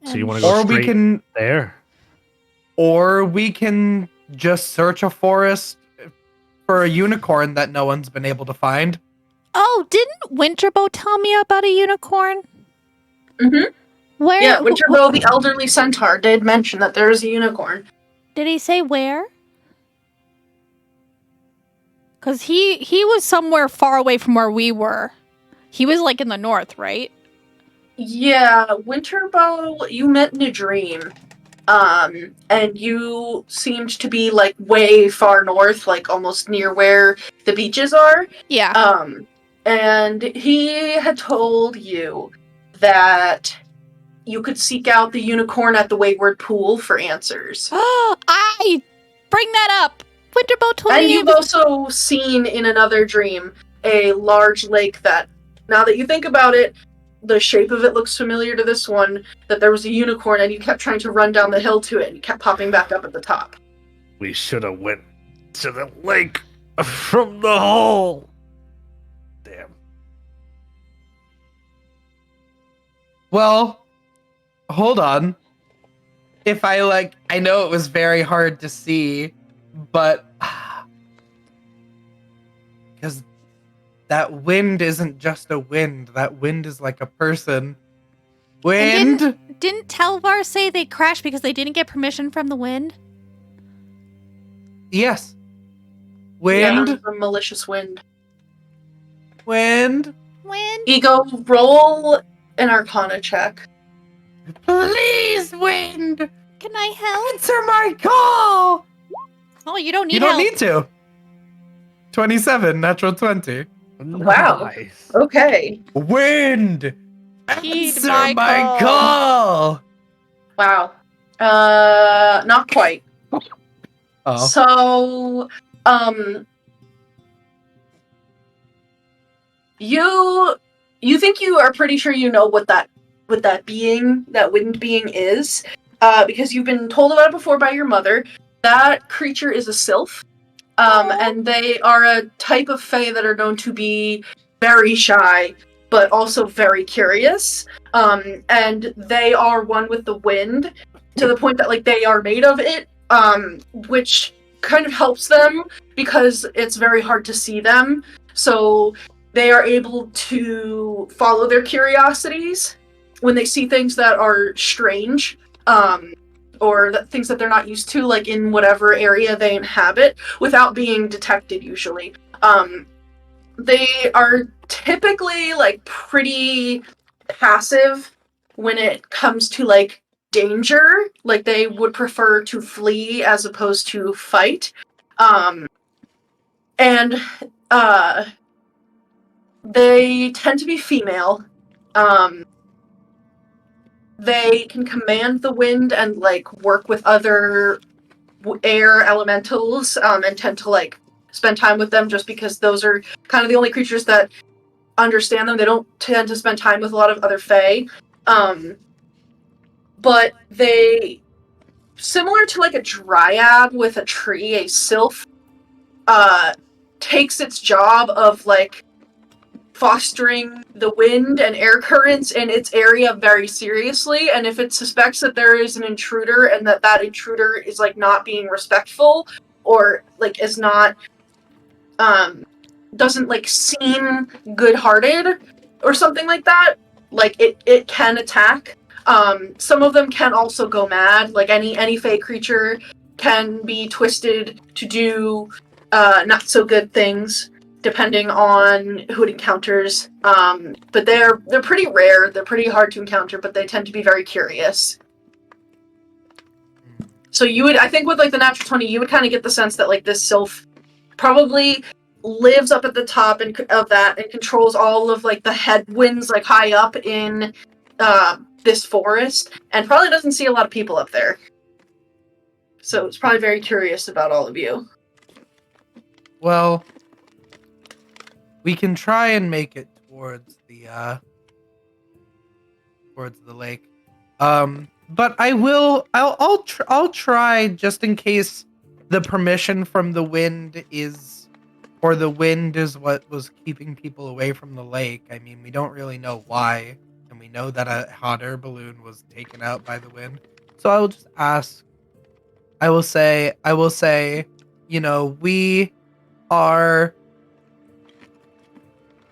So you And- want to go Or straight we can there? just search a forest for a unicorn that no one's been able to find. Oh, didn't Winterbow tell me about a unicorn? Mm-hmm. Where? Yeah, Winterbow, the elderly centaur, did mention that there is a unicorn. Did he say where? Because he was somewhere far away from where we were. He was like in the north, right? Yeah, Winterbow, you met in a dream. And you seemed to be like way far north, like almost near where the beaches are. Yeah. And he had told you that you could seek out the unicorn at the Wayward Pool for answers. I bring that up. Winterbolt told And me you've also seen in another dream a large lake that, now that you think about it, the shape of it looks familiar to this one, that there was a unicorn and you kept trying to run down the hill to it and you kept popping back up at the top. We should have went to the lake from the hole. Damn. Well, hold on. If I know it was very hard to see, but because that wind isn't just a wind. That wind is like a person. Wind? And didn't Telvar say they crashed because they didn't get permission from the wind? Yes. Wind? Yeah, a malicious wind. Wind? Wind? Ego, roll an Arcana check. Please, wind! Can I help? Answer my call! Oh, you don't need You don't help. need to. 27, natural 20. Wow. Nice. Okay. Wind! Heed Answer my my call. call! Wow. Not quite. Oh. So, you think you are pretty sure you know what that being, that wind being is, because you've been told about it before by your mother. That creature is a sylph, and they are a type of fae that are known to be very shy, but also very curious. And they are one with the wind, to the point that like they are made of it, which kind of helps them because it's very hard to see them. So they are able to follow their curiosities when they see things that are strange, or things that they're not used to, like in whatever area they inhabit, without being detected usually. They are typically like pretty passive when it comes to like danger. Like they would prefer to flee as opposed to fight. And they tend to be female. They can command the wind and like work with other air elementals, and tend to like spend time with them just because those are kind of the only creatures that understand them. They don't tend to spend time with a lot of other fae. But they, similar to like a dryad with a tree, a sylph takes its job of like fostering the wind and air currents in its area very seriously, and if it suspects that there is an intruder and that intruder is like not being respectful or like is not doesn't like seem good-hearted or something like that, like it can attack. Some of them can also go mad, like any fae creature can be twisted to do not so good things depending on who it encounters. But they're pretty rare. They're pretty hard to encounter, but they tend to be very curious. So you would, I think, with like the natural 20, you would kind of get the sense that like this sylph probably lives up at the top of that and controls all of like the headwinds like high up in this forest, and probably doesn't see a lot of people up there. So it's probably very curious about all of you. Well, we can try and make it towards the lake. But I'll try, just in case the permission from the wind is what was keeping people away from the lake. I mean, we don't really know why, and we know that a hot air balloon was taken out by the wind. So I will just ask. I will say, you know, we are.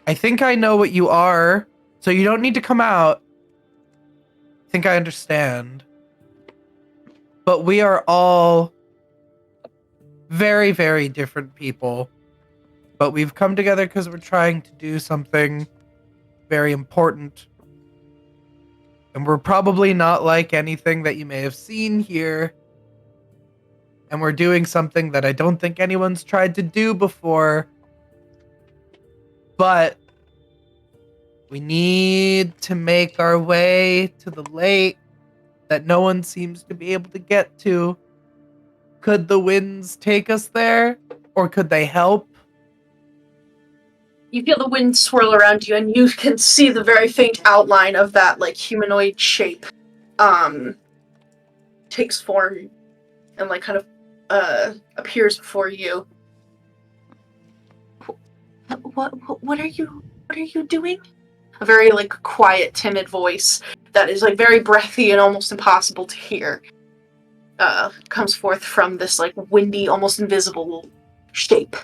I think I know what you are, so you don't need to come out. I think I understand. But we are all very, very different people. But we've come together because we're trying to do something very important. And we're probably not like anything that you may have seen here. And we're doing something that I don't think anyone's tried to do before. But we need to make our way to the lake that no one seems to be able to get to. Could the winds take us there? Or could they help? You feel the wind swirl around you, and you can see the very faint outline of that, like, humanoid shape. Takes form and, like, kind of, appears before you. What are you doing? A very, like, quiet, timid voice that is, like, very breathy and almost impossible to hear. Comes forth from this, like, windy, almost invisible shape.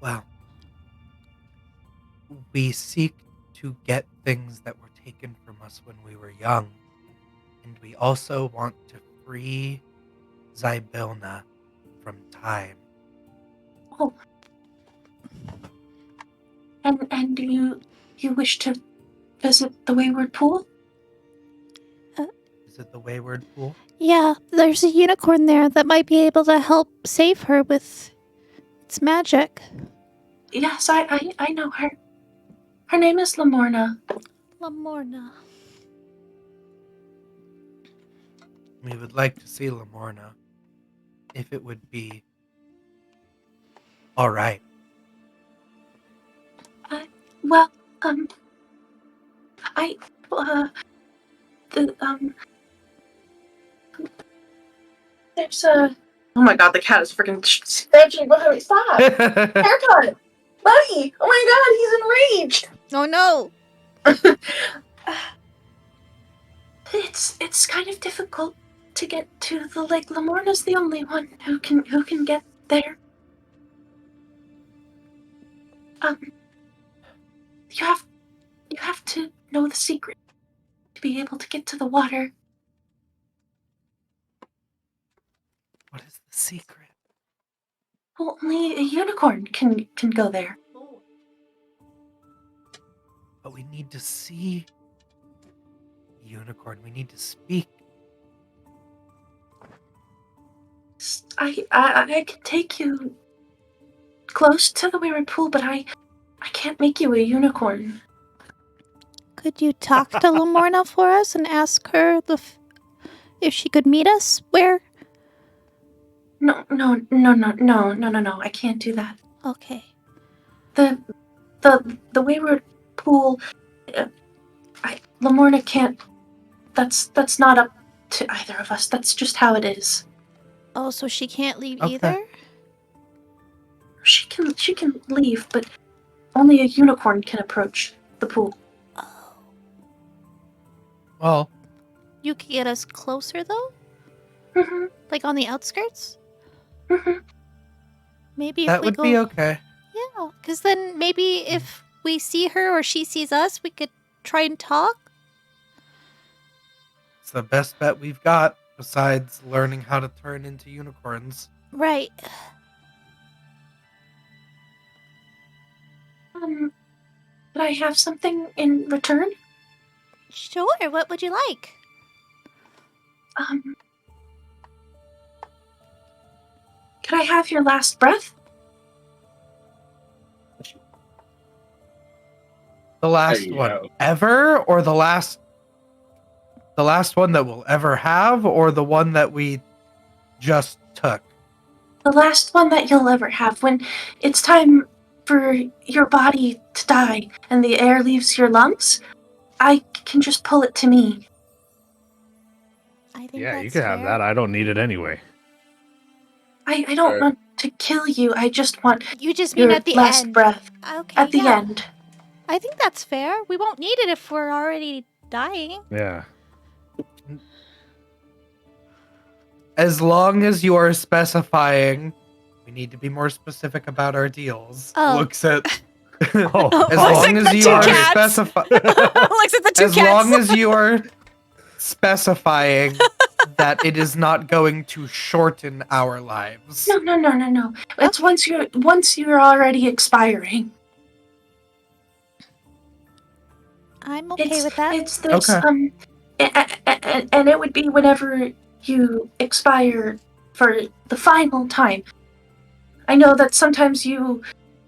Well, we seek to get things that were taken from us when we were young. And we also want to free Zybilna from time. Oh. And do you wish to visit the Wayward Pool? Is it the Wayward Pool? Yeah, there's a unicorn there that might be able to help save her with its magic. Yes, I know her. Her name is Lamorna. Lamorna. We would like to see Lamorna, if it would be all right. Well, there's a... Oh my god, the cat is freaking scratching behind me. Stop! Haircut! Buddy! Oh my god, he's enraged! Oh no! It's kind of difficult to get to the lake. Lamorna's the only one who can get there. You have to know the secret to be able to get to the water. What is the secret? Well, only a unicorn can go there. But we need to see unicorn. We need to speak. I can take you close to the Wayward Pool, but I can't make you a unicorn. Could you talk to Lamorna for us and ask her if she could meet us? Where? No, I can't do that. Okay. The Wayward Pool, Lamorna can't. That's not up to either of us. That's just how it is. Oh, so she can't leave Okay. either? She can leave, but only a unicorn can approach the pool. Oh. Well, You could get us closer, though? Mm-hmm. Like on the outskirts? Mm-hmm. Maybe if that we would go... be okay. Yeah, because then maybe if we see her or she sees us, we could try and talk? It's the best bet we've got, besides learning how to turn into unicorns. Right. Could I have something in return? Sure, what would you like? Could I have your last breath? The last There you one go. ever, or the last one that we'll ever have, or the one that we just took? The last one that you'll ever have. When it's time for your body to die and the air leaves your lungs, I can just pull it to me. I think Yeah, that's you can have fair. that. I don't need it anyway. I don't Sure. want to kill you. I just want You just mean your at the last end. breath Okay, at the yeah. end. I think that's fair. We won't need it if we're already dying. Yeah. As long as you are specifying, we need to be more specific about our deals. Oh. Looks at Oh, as Looks long like as the you two are cats. specifying. Looks at the two As cats. long as you are specifying that it is not going to shorten our lives. No. It's once you're already expiring. I'm okay with that. It's this, Okay. and it would be whenever you expire for the final time. I know that sometimes you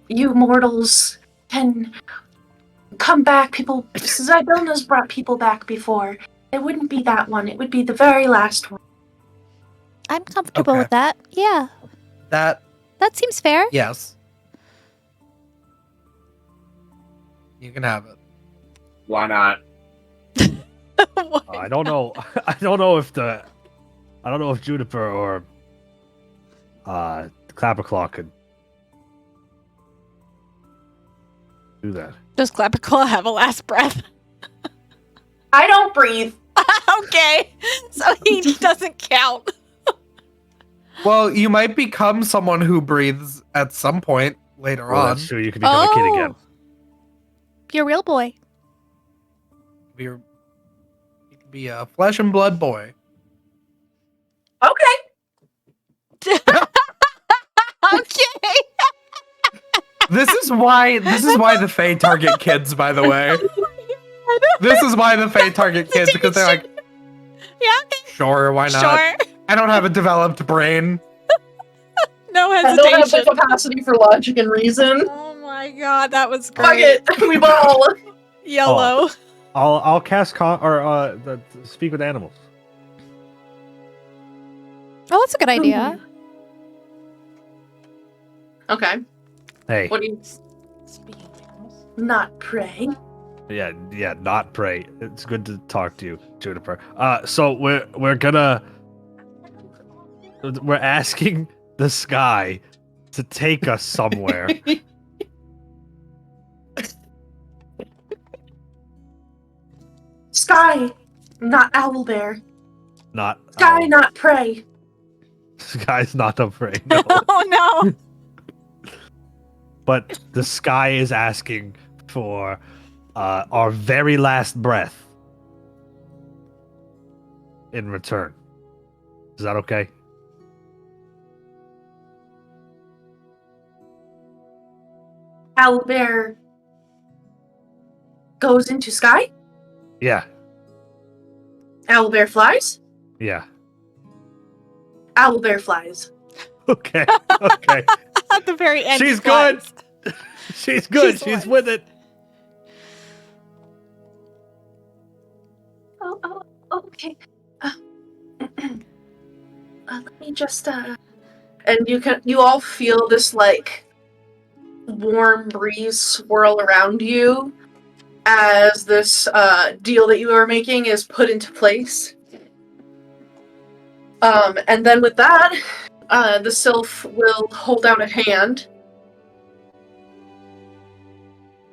mortals can come back. Zybilna's brought people back before. It wouldn't be that one. It would be the very last one. I'm comfortable Okay. with that. Yeah, That, that seems fair. yes. You can have it. Why not? I don't know. I don't know if Juniper or Clapperclaw could do that. Does Clapperclaw have a last breath? I don't breathe. Okay, so he doesn't count. Well, you might become someone who breathes at some point later Well, on. that's true. You could become a kid again. You're a real boy. You could be a flesh and blood boy. Okay. Okay. This is why the Fae target kids, by the way. This is why the Fae target kids, because they're like, Yeah, okay. sure, why not? Sure. I don't have a developed brain. No I don't have the hesitation. capacity for logic and reason. Oh my god, that was Fuck great. it. We ball. Yellow. I'll cast speak with animals. Oh, that's a good idea. Okay. Hey, What do you... Not pray. yeah, not pray. It's good to talk to you, Juniper. So we're asking the sky to take us somewhere. Sky, not owlbear. Not Sky, not pray. Sky's not afraid. No. Oh no. But the sky is asking for our very last breath in return. Is that okay? Owlbear goes into sky. Yeah. Owlbear flies. Yeah. Owlbear flies. Okay. Okay. At the very end. She's he flies. good. She's good. She's She's fine. with it. Oh, okay. Let me just and you all feel this like warm breeze swirl around you as this deal that you are making is put into place. And then with that, the sylph will hold out a hand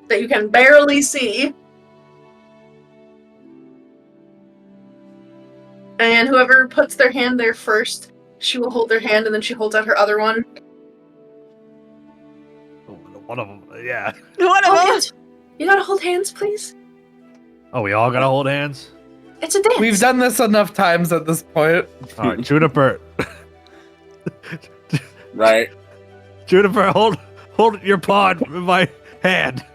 that you can barely see. And whoever puts their hand there first, she will hold their hand, and then she holds out her other one. One of them. Yeah. One of them. You gotta hold hands, please. Oh, we all gotta hold hands. It's a dance. We've done this enough times at this point. All right, Juniper. Right. Juniper, hold your paw in my hand.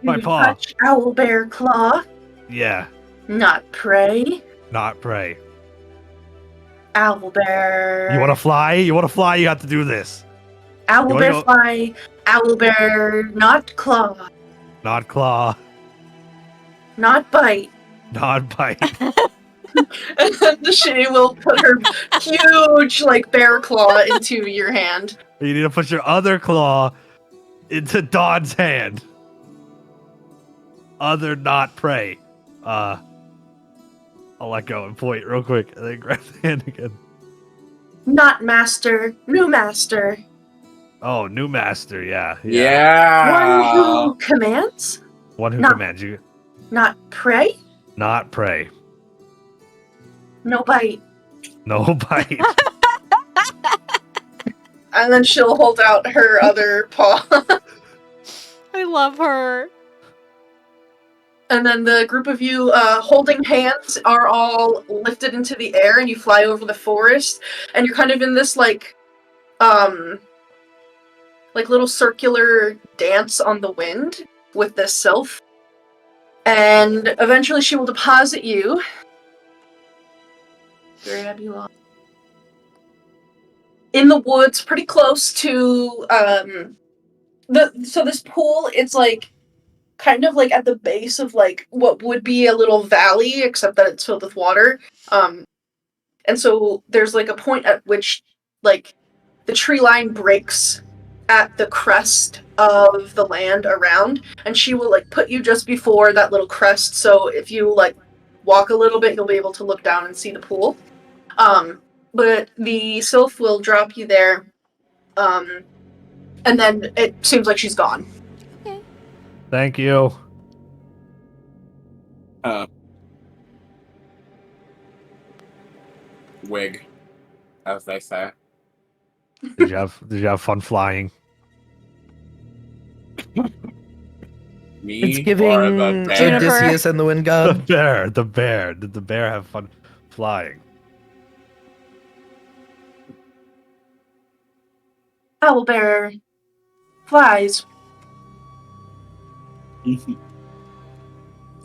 My You paw. touch owlbear claw, Yeah. not prey. Not pray. Owlbear. You want to fly? You want to fly? You have to do this. Owlbear go- fly. Owlbear not claw, Not claw. not bite. Not bite. And then she will put her huge, like, bear claw into your hand. You need to put your other claw into Dawn's hand. Other not prey. I'll let go and point real quick and then grab the hand again. Not master, new master. Oh, new master, yeah. Yeah. One who commands, One who Not- commands you. not prey, Not prey. no bite. No bite. And then she'll hold out her other paw. I love her. And then the group of you holding hands are all lifted into the air, and you fly over the forest, and you're kind of in this like little circular dance on the wind with this sylph. And eventually she will deposit you. Grab you off. In the woods, pretty close to so this pool, it's like kind of like at the base of like what would be a little valley, except that it's filled with water. And so there's like a point at which like the tree line breaks at the crest of the land around, and she will like put you just before that little crest, so if you like walk a little bit, you'll be able to look down and see the pool. But the sylph will drop you there, and then it seems like she's gone. Okay. Thank you. Wig, as they say. Did you have fun flying? Me It's or giving the bear? Odysseus and the Wind God. The bear. Did the bear have fun flying? Owlbear flies.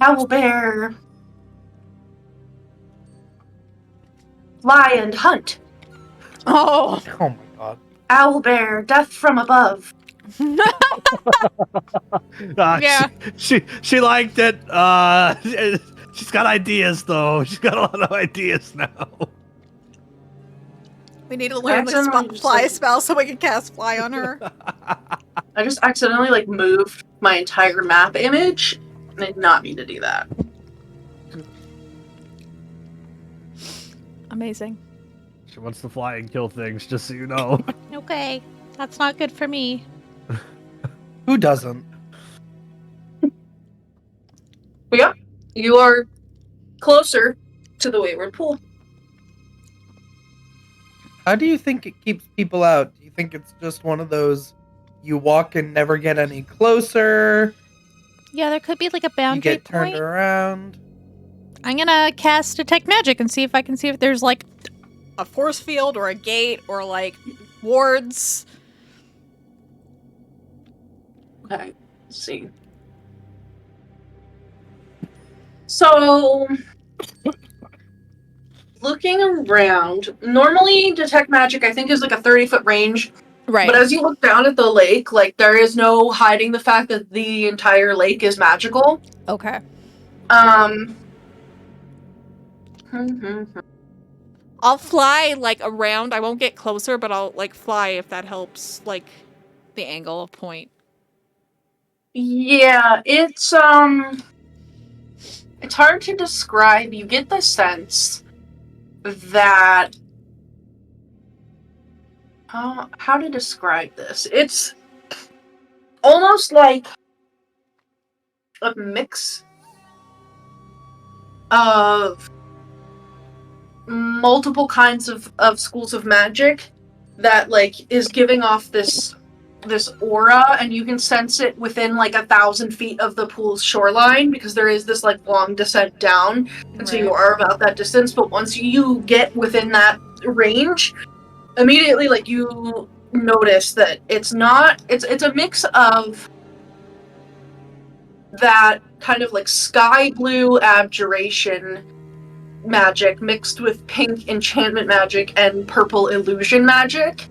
Owlbear fly and hunt. Oh. Oh my god. Owlbear, death from above. Yeah. She liked it. She's got ideas though. She's got a lot of ideas now. We need to learn the Accidentally just, fly like- spell so we can cast fly on her. I just accidentally like moved my entire map image. I did not mean to do that. Amazing. She wants to fly and kill things, just so you know. Okay, that's not good for me. Who doesn't? But yeah, you are closer to the Wayward Pool. How do you think it keeps people out? Do you think it's just one of those you walk and never get any closer? Yeah, there could be like a You boundary get turned point. around? I'm gonna cast Detect Magic and see if I can see if there's like A force field or a gate or like wards. Okay, let's see. So, looking around, normally Detect Magic I think is like a 30-foot range. Right. But as you look down at the lake, like there is no hiding the fact that the entire lake is magical. Okay. I'll fly like around. I won't get closer, but I'll like fly if that helps, like the angle of point. Yeah, it's hard to describe. You get the sense that how to describe this? It's almost like a mix of multiple kinds of schools of magic that like is giving off this aura, and you can sense it within like 1,000 feet of the pool's shoreline because there is this like long descent down, and so you Right. are about that distance. But once you get within that range, immediately like you notice that it's a mix of that kind of like sky blue abjuration magic mixed with pink enchantment magic and purple illusion magic.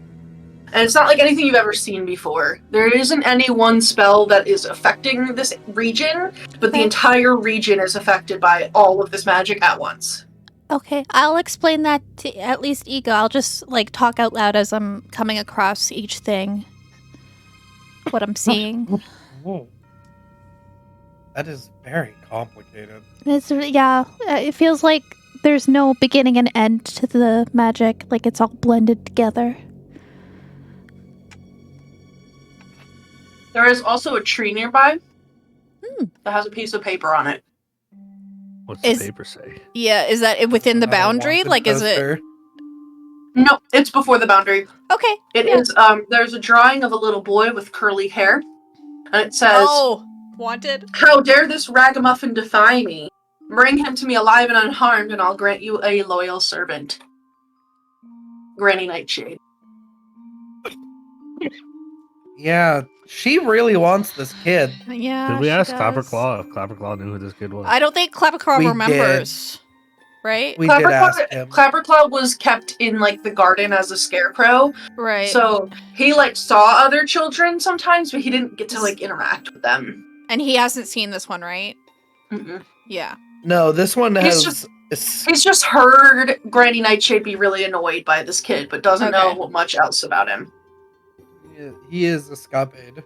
And it's not like anything you've ever seen before. There isn't any one spell that is affecting this region, but the Okay. entire region is affected by all of this magic at once. Okay, I'll explain that to at least Ego. I'll just like talk out loud as I'm coming across each thing. What I'm seeing. Whoa. That is very complicated. It feels like there's no beginning and end to the magic. Like it's all blended together. There is also a tree nearby that has a piece of paper on it. What's Is- the paper say? Yeah, is that within the A boundary? wanted Like, is it? poster. No, it's before the boundary. Okay. It yeah. is. There's a drawing of a little boy with curly hair, and it says, Oh, wanted. "How dare this ragamuffin defy me? Bring him to me alive and unharmed, and I'll grant you a loyal servant." Granny Nightshade. Yeah, She really wants this kid. Yeah. Did we she ask does. Clapperclaw if Clapperclaw knew who this kid was? I don't think Clapperclaw We remembers. Right? We did ask him. Clapperclaw was kept in like the garden as a scarecrow, Right. so he like saw other children sometimes, but he didn't get to like interact with them. And he hasn't seen this one, right? Mm-mm. Yeah. No, this one He's has. He's just heard Granny Nightshade be really annoyed by this kid, but doesn't Okay. know much else about him. He is a scuppered.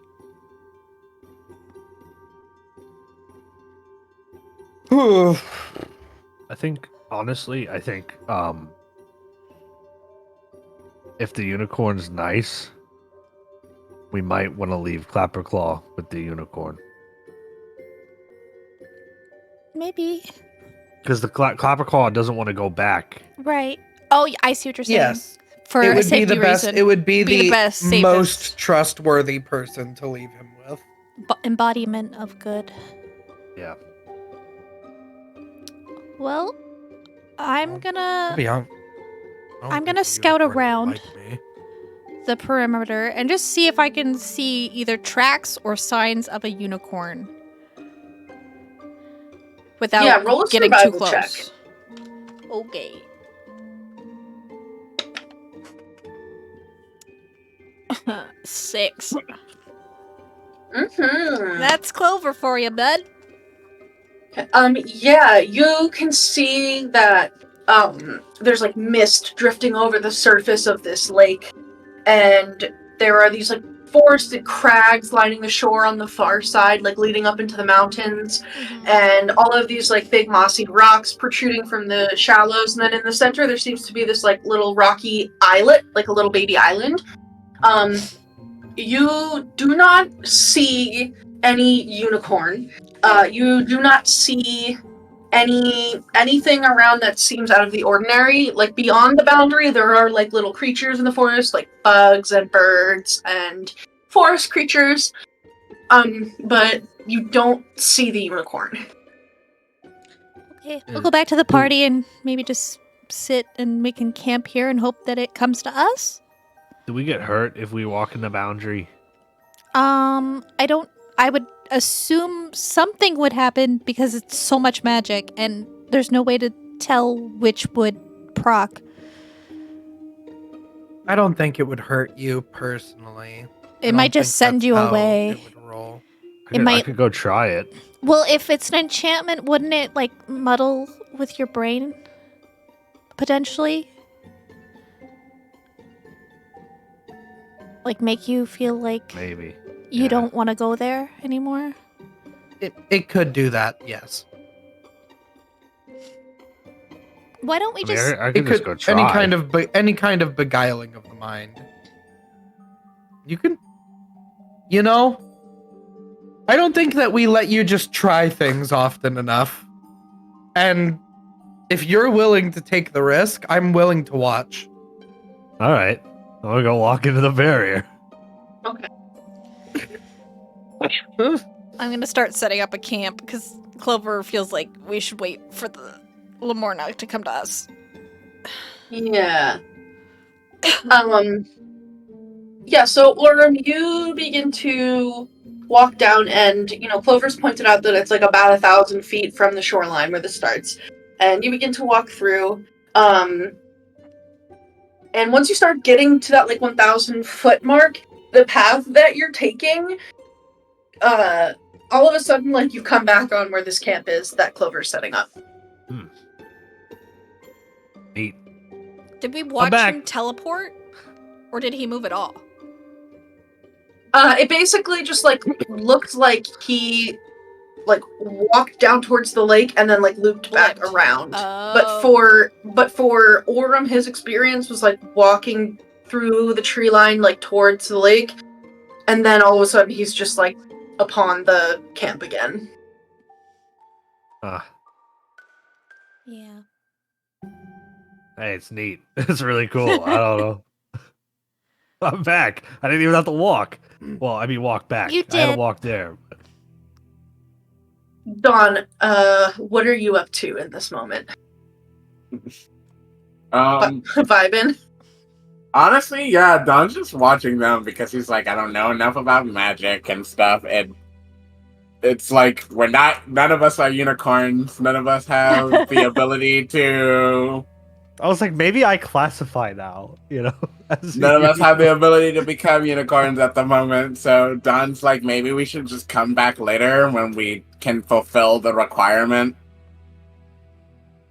I think, honestly, if the unicorn's nice, we might want to leave Clapperclaw with the unicorn. Maybe. Because the Clapperclaw doesn't want to go back. Right. Oh, I see what you're saying. Yes. For It a would be safety the best. reason. It would be the best, safest. most trustworthy person to leave him with. Embodiment of good. Yeah. Well, I'm gonna To be honest, I don't I'm think gonna the scout unicorn around. would like me. the perimeter and just see if I can see either tracks or signs of a unicorn. Without roll a getting too survival close. check. Okay. Six. Mm-hmm. That's Clover for you, bud. Yeah, you can see that there's like mist drifting over the surface of this lake, and there are these like forested crags lining the shore on the far side, like leading up into the mountains, and all of these like big mossy rocks protruding from the shallows, and then in the center there seems to be this like little rocky islet, like a little baby island. You do not see any unicorn. You do not see anything around that seems out of the ordinary. Like beyond the boundary, there are like little creatures in the forest, like bugs and birds and forest creatures. But you don't see the unicorn. Okay, we'll go back to the party and maybe just sit and we can camp here and hope that it comes to us. Do we get hurt if we walk in the boundary? I would assume something would happen because it's so much magic and there's no way to tell which would proc. I don't think it would hurt you personally. It might just send you away. It would roll. I could go try it. Well, if it's an enchantment, wouldn't it like muddle with your brain? Potentially? Like make you feel like Maybe. you don't want to go there anymore? It could do that, yes. Why don't we I mean, just... I It could just could go try. any kind of beguiling of the mind. You can, I don't think that we let you just try things often enough. And if you're willing to take the risk, I'm willing to watch. All right. I'm gonna go walk into the barrier. Okay. I'm gonna start setting up a camp because Clover feels like we should wait for the Lamorna to come to us. Yeah. Yeah, so Aurum, you begin to walk down and, Clover's pointed out that it's like about 1,000 feet from the shoreline where this starts. And you begin to walk through, and once you start getting to that like 1,000 foot mark, the path that you're taking, all of a sudden, like, you come back on where this camp is that Clover's setting up. Neat. Did we watch back. him teleport? Or did he move at all? It basically just, like, looked like he, like, walked down towards the lake and then, like, looped back around. Oh. But for Aurum, his experience was, like, walking through the tree line, like, towards the lake, and then all of a sudden he's just, like, upon the camp again. Yeah. Hey, it's neat. It's really cool. I don't know. I'm back. I didn't even have to walk. Well, I mean, walk back. You I had did. to walk there. Dawn, what are you up to in this moment? Um, Vibin? Honestly, yeah, Don's just watching them because he's like, I don't know enough about magic and stuff, and it's like none of us are unicorns. None of us have the ability to. I was like, maybe I classify now, as a None of us have the unicorn. ability to become unicorns at the moment. So Don's like, maybe we should just come back later when we can fulfill the requirement.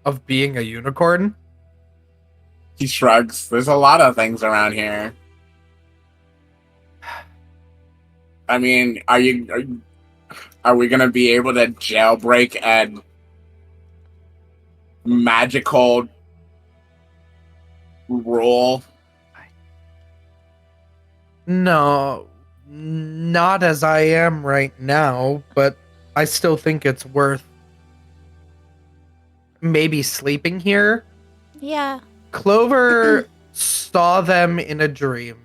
Of being a unicorn? He shrugs. There's a lot of things around here. I mean, are we gonna be able to jailbreak a magical rule? No, not as I am right now, but I still think it's worth maybe sleeping here. Yeah. Clover saw them in a dream,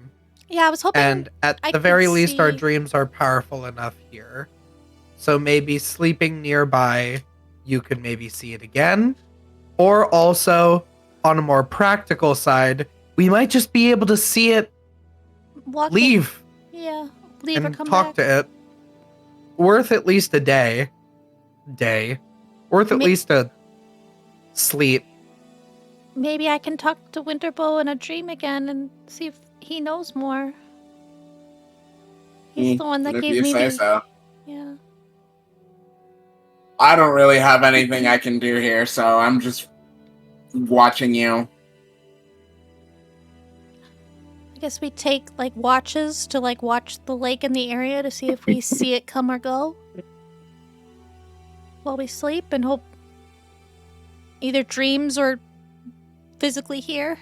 Yeah, I was hoping. and at I the very could least, our see- dreams are powerful enough here. So maybe sleeping nearby, you could maybe see it again. Or also, on a more practical side, we might just be able to see it walk leave Yeah. Leave or and come talk back. to it. Worth at least a day. Worth at Ma- least a sleep. Maybe I can talk to Winterbow in a dream again and see if he knows more. He's the one that If gave you me say the. so. Yeah. I don't really have anything I can do here, so I'm just watching you. I guess we take like watches to like watch the lake in the area to see if we see it come or go while we sleep and hope either dreams or physically here.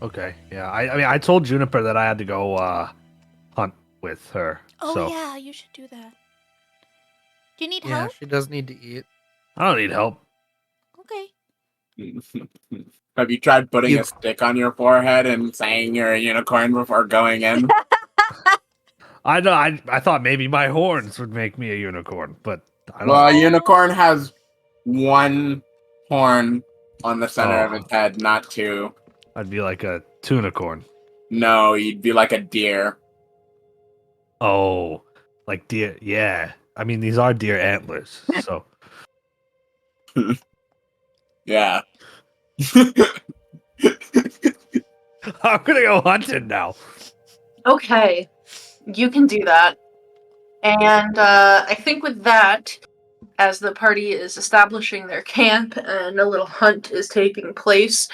Okay, yeah. I mean, I told Juniper that I had to go hunt with her. Oh so yeah, you should do that. Do you need Yeah, help? she does need to eat. I don't need help. Okay. Have you tried putting You- a stick on your forehead and saying you're a unicorn before going in? I know. I thought maybe my horns would make me a unicorn, but I don't. Well, a unicorn has one horn on the center of Oh. its head, not two. I'd be like a tunicorn. No, you'd be like a deer. Oh, like deer. Yeah. I mean, these are deer antlers. So Yeah. I'm gonna go hunting now. Okay, you can do that. And I think with that, as the party is establishing their camp and a little hunt is taking place,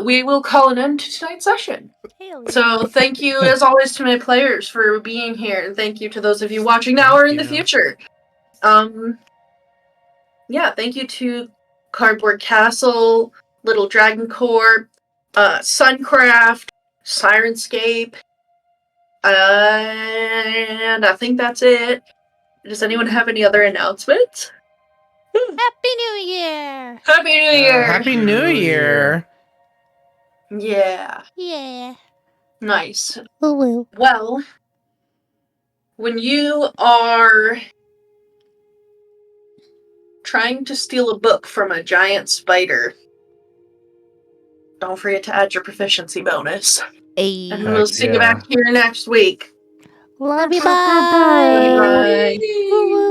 we will call an end to tonight's session. Hell yeah. So thank you, as always, to my players for being here, and thank you to those of you watching now or in the Thank you. future. Yeah, thank you to Cardboard Castle, Little Dragon Corp, Suncraft, Sirenscape, and I think that's it. Does anyone have any other announcements? Happy New Year! Happy New Year! Happy New Year! Yeah, Yeah. nice. Woo woo. Well, when you are trying to steal a book from a giant spider, don't forget to add your proficiency bonus. Hey. And we'll see you yeah. back here next week. Love you. Bye. Bye. Woo woo.